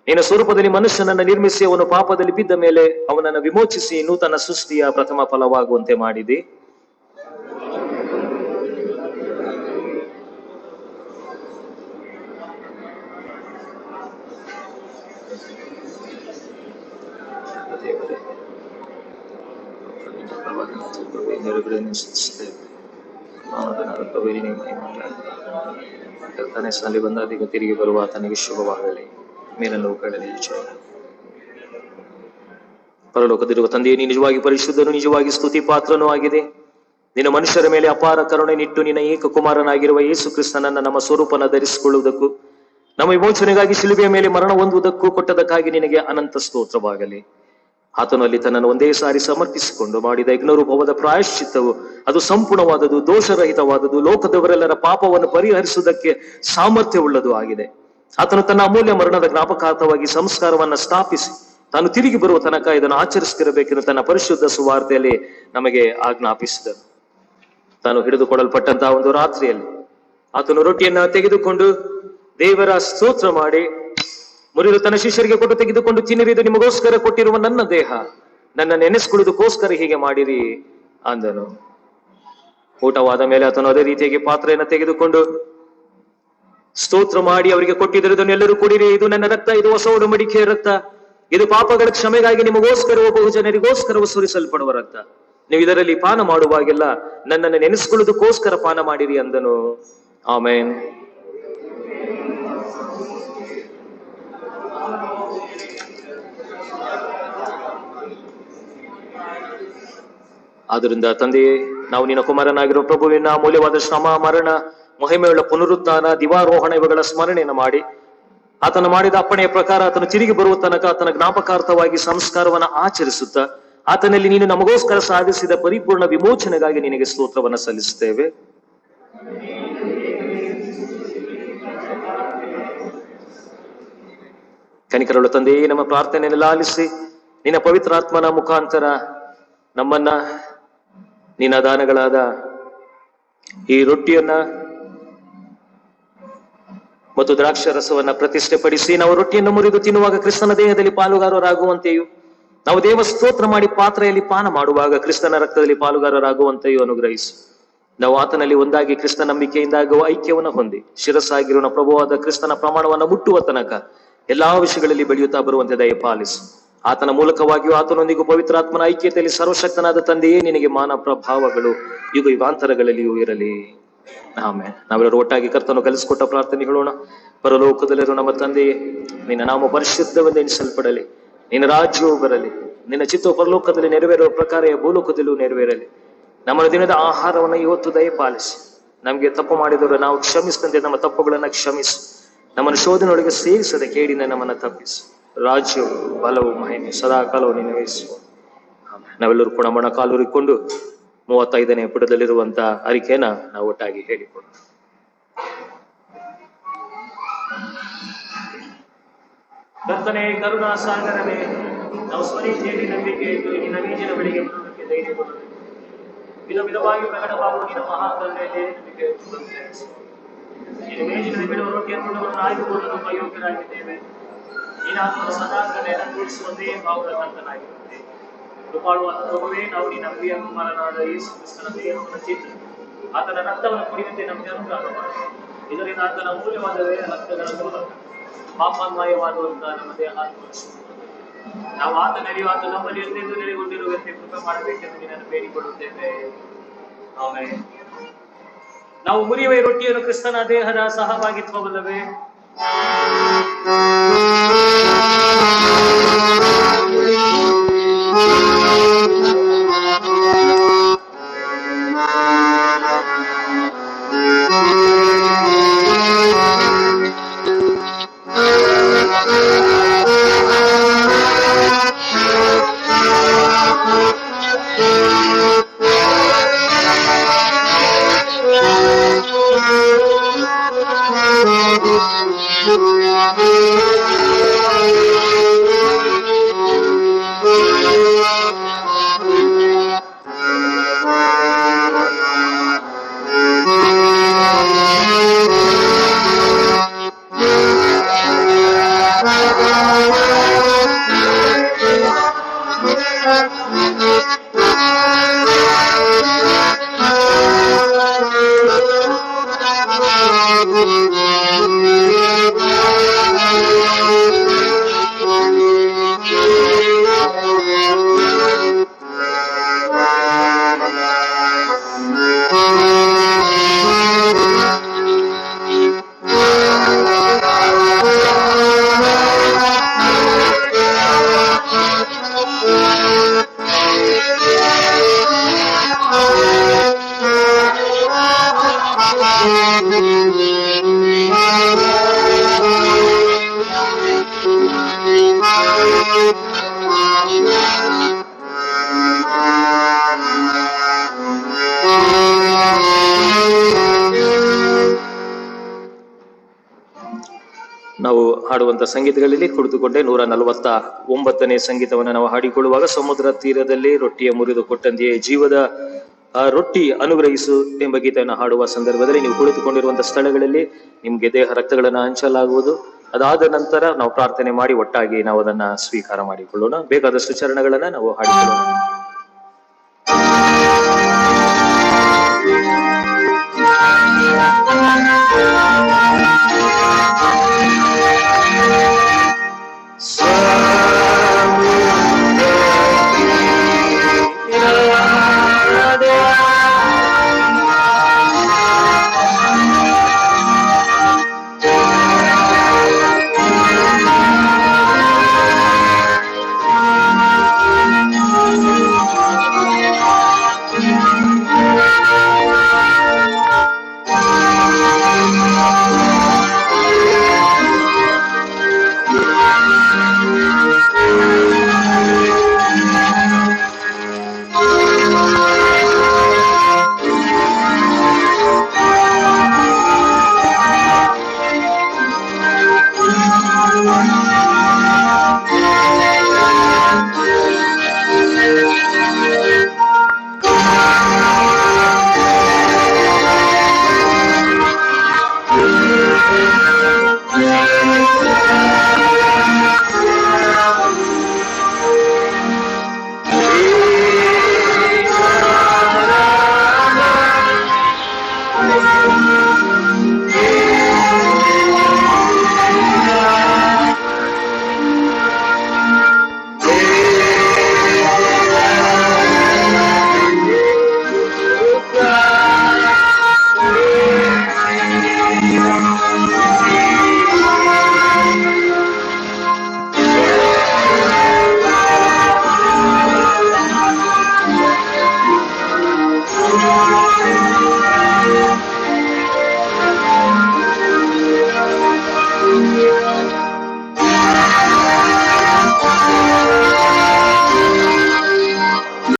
ನಿನ್ನ ಸ್ವರೂಪದಲ್ಲಿ ಮನುಷ್ಯನನ್ನು ನಿರ್ಮಿಸಿ ಅವನು ಪಾಪದಲ್ಲಿ ಬಿದ್ದ ಮೇಲೆ ಅವನನ್ನು ವಿಮೋಚಿಸಿ ನೂತನ ಸೃಷ್ಟಿಯ ಪ್ರಥಮ ಫಲವಾಗುವಂತೆ ಮಾಡಿದೆ. ಕರ್ತನೇ ಬಂದಾದಿಗ ತಿರುಗಿ ಬರುವ ಆತನಿಗೆ ಶುಭವಾಗಲಿ. ಮೇಲೋಕಗಳಲ್ಲಿ ಪರಲೋಕದಿರುವ ತಂದೆಯೇ, ನೀ ನಿಜವಾಗಿ ಪರಿಶುದ್ಧನು, ನಿಜವಾಗಿ ಸ್ತುತಿ ಪಾತ್ರನೂ ಆಗಿದೆ. ನಿನ್ನ ಮನುಷ್ಯರ ಮೇಲೆ ಅಪಾರ ಕರುಣೆ ನಿಟ್ಟು ನಿನ್ನ ಏಕ ಕುಮಾರನಾಗಿರುವ ಯೇಸು ಕ್ರಿಸ್ತನನ್ನ ನಮ್ಮ ಸ್ವರೂಪನ ಧರಿಸಿಕೊಳ್ಳುವುದಕ್ಕೂ ನಮ್ಮ ವಿಮೋಚನೆಗಾಗಿ ಶಿಲುಬೆಯ ಮೇಲೆ ಮರಣ ಹೊಂದುವುದಕ್ಕೂ ಕೊಟ್ಟದಕ್ಕಾಗಿ ನಿನಗೆ ಅನಂತ ಸ್ತೋತ್ರವಾಗಲಿ. ಆತನು ಅಲ್ಲಿ ತನ್ನನ್ನು ಒಂದೇ ಸಾರಿ ಸಮರ್ಪಿಸಿಕೊಂಡು ಮಾಡಿದ ಯಜ್ಞರೂಪವಾದ ಪ್ರಾಯಶ್ಚಿತ್ತವು ಅದು ಸಂಪೂರ್ಣವಾದದು, ದೋಷರಹಿತವಾದದು, ಲೋಕದವರೆಲ್ಲರ ಪಾಪವನ್ನು ಪರಿಹರಿಸುವುದಕ್ಕೆ ಸಾಮರ್ಥ್ಯವುಳ್ಳದು ಆಗಿದೆ. ಆತನು ತನ್ನ ಅಮೂಲ್ಯ ಮರಣದ ಜ್ಞಾಪಕಾರ್ಥವಾಗಿ ಸಂಸ್ಕಾರವನ್ನ ಸ್ಥಾಪಿಸಿ ತಾನು ತಿರುಗಿ ಬರುವ ತನಕ ಇದನ್ನು ಆಚರಿಸುತ್ತಿರಬೇಕೆಂದು ತನ್ನ ಪರಿಶುದ್ಧ ಸುವಾರ್ತೆಯಲ್ಲಿ ನಮಗೆ ಆಜ್ಞಾಪಿಸಿದನು. ತಾನು ಹಿಡಿದುಕೊಡಲ್ಪಟ್ಟಂತಹ ಒಂದು ರಾತ್ರಿಯಲ್ಲಿ ಆತನು ರೊಟ್ಟಿಯನ್ನ ತೆಗೆದುಕೊಂಡು ದೇವರ ಸ್ತೋತ್ರ ಮಾಡಿ ಮುರಿದು ತನ್ನ ಶಿಷ್ಯರಿಗೆ ಕೊಟ್ಟು ತೆಗೆದುಕೊಂಡು ತಿನ್ನಿರಿದು ನಿಮಗೋಸ್ಕರ ಕೊಟ್ಟಿರುವ ನನ್ನ ದೇಹ, ನನ್ನ ನೆನೆಸ್ಕೊಳ್ಳುವುದಕ್ಕೋಸ್ಕರ ಹೀಗೆ ಮಾಡಿರಿ ಅಂದನು. ಊಟವಾದ ಮೇಲೆ ಆತನು ಅದೇ ರೀತಿಯಾಗಿ ಪಾತ್ರೆಯನ್ನು ತೆಗೆದುಕೊಂಡು ಸ್ತೋತ್ರ ಮಾಡಿ ಅವರಿಗೆ ಕೊಟ್ಟಿದ್ದರದನ್ನು ಎಲ್ಲರೂ ಕುಡಿರಿ, ಇದು ನನ್ನ ರಕ್ತ, ಇದು ಹೊಸ ಒಡಂಬಡಿಕೆಯ ರಕ್ತ, ಇದು ಪಾಪಗಳ ಕ್ಷಮೆಗಾಗಿ ನಿಮಗೋಸ್ಕರ ಬಹು ಜನರಿಗೋಸ್ಕರ ಸುರಿಸಲ್ಪಡುವ ರಕ್ತ. ನೀವು ಇದರಲ್ಲಿ ಪಾನ ಮಾಡುವಾಗೆಲ್ಲ ನನ್ನನ್ನು ನೆನೆಸ್ಕೊಳ್ಳುವುದಕ್ಕೋಸ್ಕರ ಪಾನ ಮಾಡಿರಿ ಅಂದನು. ಆಮೇನ್. ಆದ್ದರಿಂದ ತಂದೆಯೇ, ನಾವು ನಿನ್ನ ಕುಮಾರನಾಗಿರುವ ಪ್ರಭುವಿನ ಅಮೂಲ್ಯವಾದ ಶ್ರಮ, ಮರಣ, ಮಹಿಮೆಯುಳ್ಳ ಪುನರುತ್ಥಾನ, ದಿವಾರೋಹಣ ಇವುಗಳ ಸ್ಮರಣೆಯನ್ನು ಮಾಡಿ ಆತನು ಮಾಡಿದ ಅಪ್ಪಣೆಯ ಪ್ರಕಾರ ಆತನು ತಿರುಗಿ ಬರುವ ತನಕ ಆತನ ಜ್ಞಾಪಕಾರ್ಥವಾಗಿ ಸಂಸ್ಕಾರವನ್ನು ಆಚರಿಸುತ್ತಾ ಆತನಲ್ಲಿ ನೀನು ನಮಗೋಸ್ಕರ ಸಾಧಿಸಿದ ಪರಿಪೂರ್ಣ ವಿಮೋಚನೆಗಾಗಿ ನಿನಗೆ ಸ್ತೋತ್ರವನ್ನು ಸಲ್ಲಿಸುತ್ತೇವೆ. ಕನಿಕರಳ ತಂದೆಯೇ, ನಮ್ಮ ಪ್ರಾರ್ಥನೆಯನ್ನು ಲಾಲಿಸಿ ನಿನ್ನ ಪವಿತ್ರಾತ್ಮನ ಮುಖಾಂತರ ನಮ್ಮನ್ನ ನಿನ್ನ ದಾನಗಳಾದ ಈ ರೊಟ್ಟಿಯನ್ನ ಮತ್ತು ದ್ರಾಕ್ಷ ರಸವನ್ನ ಪ್ರತಿಷ್ಠೆಪಡಿಸಿ ನಾವು ರೊಟ್ಟಿಯನ್ನು ಮುರಿದು ತಿನ್ನುವಾಗ ಕ್ರಿಸ್ತನ ದೇಹದಲ್ಲಿ ಪಾಲುಗಾರರಾಗುವಂತೆಯೂ ನಾವು ದೇವ ಸ್ತೋತ್ರ ಮಾಡಿ ಪಾತ್ರೆಯಲ್ಲಿ ಪಾನ ಮಾಡುವಾಗ ಕ್ರಿಸ್ತನ ರಕ್ತದಲ್ಲಿ ಪಾಲುಗಾರರಾಗುವಂತೆಯೂ ಅನುಗ್ರಹಿಸು. ನಾವು ಆತನಲ್ಲಿ ಒಂದಾಗಿ ಕ್ರಿಸ್ತ ನಂಬಿಕೆಯಿಂದಾಗುವ ಐಕ್ಯವನ್ನು ಹೊಂದಿ ಶಿರಸ್ಸಾಗಿರುವ ಪ್ರಭುವಾದ ಕ್ರಿಸ್ತನ ಪ್ರಮಾಣವನ್ನು ಮುಟ್ಟುವ ತನಕ ಎಲ್ಲಾ ವಿಷಯಗಳಲ್ಲಿ ಬೆಳೆಯುತ್ತಾ ಬರುವಂತೆ ದಯಪಾಲಿಸು. ಆತನ ಮೂಲಕವಾಗಿಯೂ ಆತನೊಂದಿಗೂ ಪವಿತ್ರಾತ್ಮನ ಐಕ್ಯತೆಯಲ್ಲಿ ಸರ್ವಶಕ್ತನಾದ ತಂದೆಯೇ ನಿನಗೆ ಮಾನ ಪ್ರಭಾವಗಳು ಯುಗ ಯುಗಾಂತರಗಳಲ್ಲಿಯೂ ಇರಲಿ. ಆಮೇಲೆ ನಾವೆಲ್ಲರೂ ಒಟ್ಟಾಗಿ ಕರ್ತನು ಕಲಿಸಿಕೊಟ್ಟ ಪ್ರಾರ್ಥನೆ ಹೇಳೋಣ. ಪರಲೋಕದಲ್ಲಿರುವ ನಮ್ಮ ತಂದೆಯೇ, ನಿನ್ನ ನಾಮ ಪರಿಶುದ್ಧವೆಂದು ಎಣಿಸಲ್ಪಡಲಿ, ನಿನ್ನ ರಾಜ್ಯವು ಬರಲಿ, ನಿನ್ನ ಚಿತ್ತವು ಪರಲೋಕದಲ್ಲಿ ನೆರವೇರುವ ಪ್ರಕಾರ ಭೂಲೋಕದಲ್ಲೂ ನೆರವೇರಲಿ. ನಮ್ಮ ದಿನದ ಆಹಾರವನ್ನು ಇವತ್ತು ದಯಪಾಲಿಸಿ, ನಮಗೆ ತಪ್ಪು ಮಾಡಿದವರು ನಾವು ಕ್ಷಮಿಸಿದಂತೆ ನಮ್ಮ ತಪ್ಪುಗಳನ್ನು ಕ್ಷಮಿಸು, ನಮ್ಮನ್ನು ಶೋಧನೆಯೊಳಗೆ ಸೇರಿಸದೆ ಕೇಡಿನ ನಮ್ಮನ್ನು ತಪ್ಪಿಸು. ರಾಜ್ಯವು ಬಲವು ಮಹಿಮೆ ಸದಾ ಕಾಲವು ನಿನ್ನ ವಹಿಸುವ. ನಾವೆಲ್ಲರೂ ಕೂಡ ಮೊಣಕಾಲೂರಿಕೊಂಡು 35ನೇ ಪುಟದಲ್ಲಿರುವಂತ ಅರಿಕೆನ ನಾವು ಒಟ್ಟಾಗಿ ಹೇಳಿಕೊಳ್ಳೋಣ. ಕರ್ತನೇ, ಕರುಣಾ ಸಾಗರವೇ, ನಾವು ಸ್ವರೀತಿಯಲ್ಲಿ ನಂಬಿಕೆ ಇದ್ದು ನಿನ್ನ ನೀಜಿನ ಬಳಿಗೆ ಬರುವುದಕ್ಕೆ ಧೈರ್ಯ ಕೊಡಬೇಕು. ವಿಧ ವಿಧವಾಗಿ ಪ್ರಕಟವಾಗುವ ನಿನ್ನ ಮಹಾಕರುಣೆಯಲ್ಲಿ ನಂಬಿಕೆ ನಿನ್ನ ಮೇಜಿನಲ್ಲಿ ಬಿಡುವ ರೊಟ್ಟಿಯನ್ನು ನಾವು ಆಯ್ದುಕೊಂಡು ನಮ್ಮ ಯೋಗ್ಯರಾಗಿದ್ದೇವೆ. ನೀನಾತ್ಮನ ಸದಾಕರಣೆ ಅನುಭವಿಸುವಂತೆ ಭಾವದ ಕರ್ತನಾಗಿರುತ್ತೆ. ಕೃಪಾಳುವಾದ ಪ್ರಭುವೇ, ನಾವು ನಿನ್ನ ಪ್ರಿಯ ಕುಮಾರನಾದ ಯೇಸು ಕ್ರಿಸ್ತನ ದೇಹವನ್ನು ಚಿತ್ತ ಆತನ ರಕ್ತವನ್ನು ಕುಡಿಯುವಂತೆ ನಮಗೆ ಅನುಗ್ರಹ ಮಾಡಿ. ಇದರಿಂದ ಆತನ ಅಮೂಲ್ಯವಾದ ರಕ್ತಗಳ ಮೂಲಕ ಪಾಪಾನ್ವಯವಾದಂತಹ ನಮ್ಮ ದೇಹ ನಾವು ಆತನಲ್ಲಿ ಆತ ನಮ್ಮಲ್ಲಿ ಎಂದೆಂದು ನೆಲೆಗೊಂಡಿರುವಂತೆ ಕೃಪೆ ಮಾಡಬೇಕೆಂದು ನಿನ್ನನ್ನು ಬೇಡಿಕೊಳ್ಳುತ್ತೇವೆ. ಆಮೇಲೆ ನಾವು ಮುರಿಯುವ ರೊಟ್ಟಿಯನ್ನು ಕ್ರಿಸ್ತನ ದೇಹದ ಸಹಭಾಗಿತ್ವವಲ್ಲವೇ? ನಾವು ಹಾಡುವಂತ ಸಂಗೀತಗಳಲ್ಲಿ ಕುಳಿತುಕೊಂಡೆ 149ನೇ ಸಂಗೀತವನ್ನು ನಾವು ಹಾಡಿಕೊಳ್ಳುವಾಗ, ಸಮುದ್ರ ತೀರದಲ್ಲಿ ರೊಟ್ಟಿಯ ಮುರಿದು ಕೊಟ್ಟಂತೆಯೇ ಜೀವದ ರೊಟ್ಟಿ ಅನುಗ್ರಹಿಸು ಎಂಬ ಗೀತೆಯನ್ನು ಹಾಡುವ ಸಂದರ್ಭದಲ್ಲಿ ನೀವು ಕುಳಿತುಕೊಂಡಿರುವಂತಹ ಸ್ಥಳಗಳಲ್ಲಿ ನಿಮ್ಗೆ ದೇಹ ರಕ್ತಗಳನ್ನ ಹಂಚಲಾಗುವುದು. ಅದಾದ ನಂತರ ನಾವು ಪ್ರಾರ್ಥನೆ ಮಾಡಿ ಒಟ್ಟಾಗಿ ನಾವು ಅದನ್ನ ಸ್ವೀಕಾರ ಮಾಡಿಕೊಳ್ಳೋಣ. ಬೇಕಾದಷ್ಟು ಚರಣಗಳನ್ನ ನಾವು ಹಾಡಿಕೊಳ್ಳೋಣ.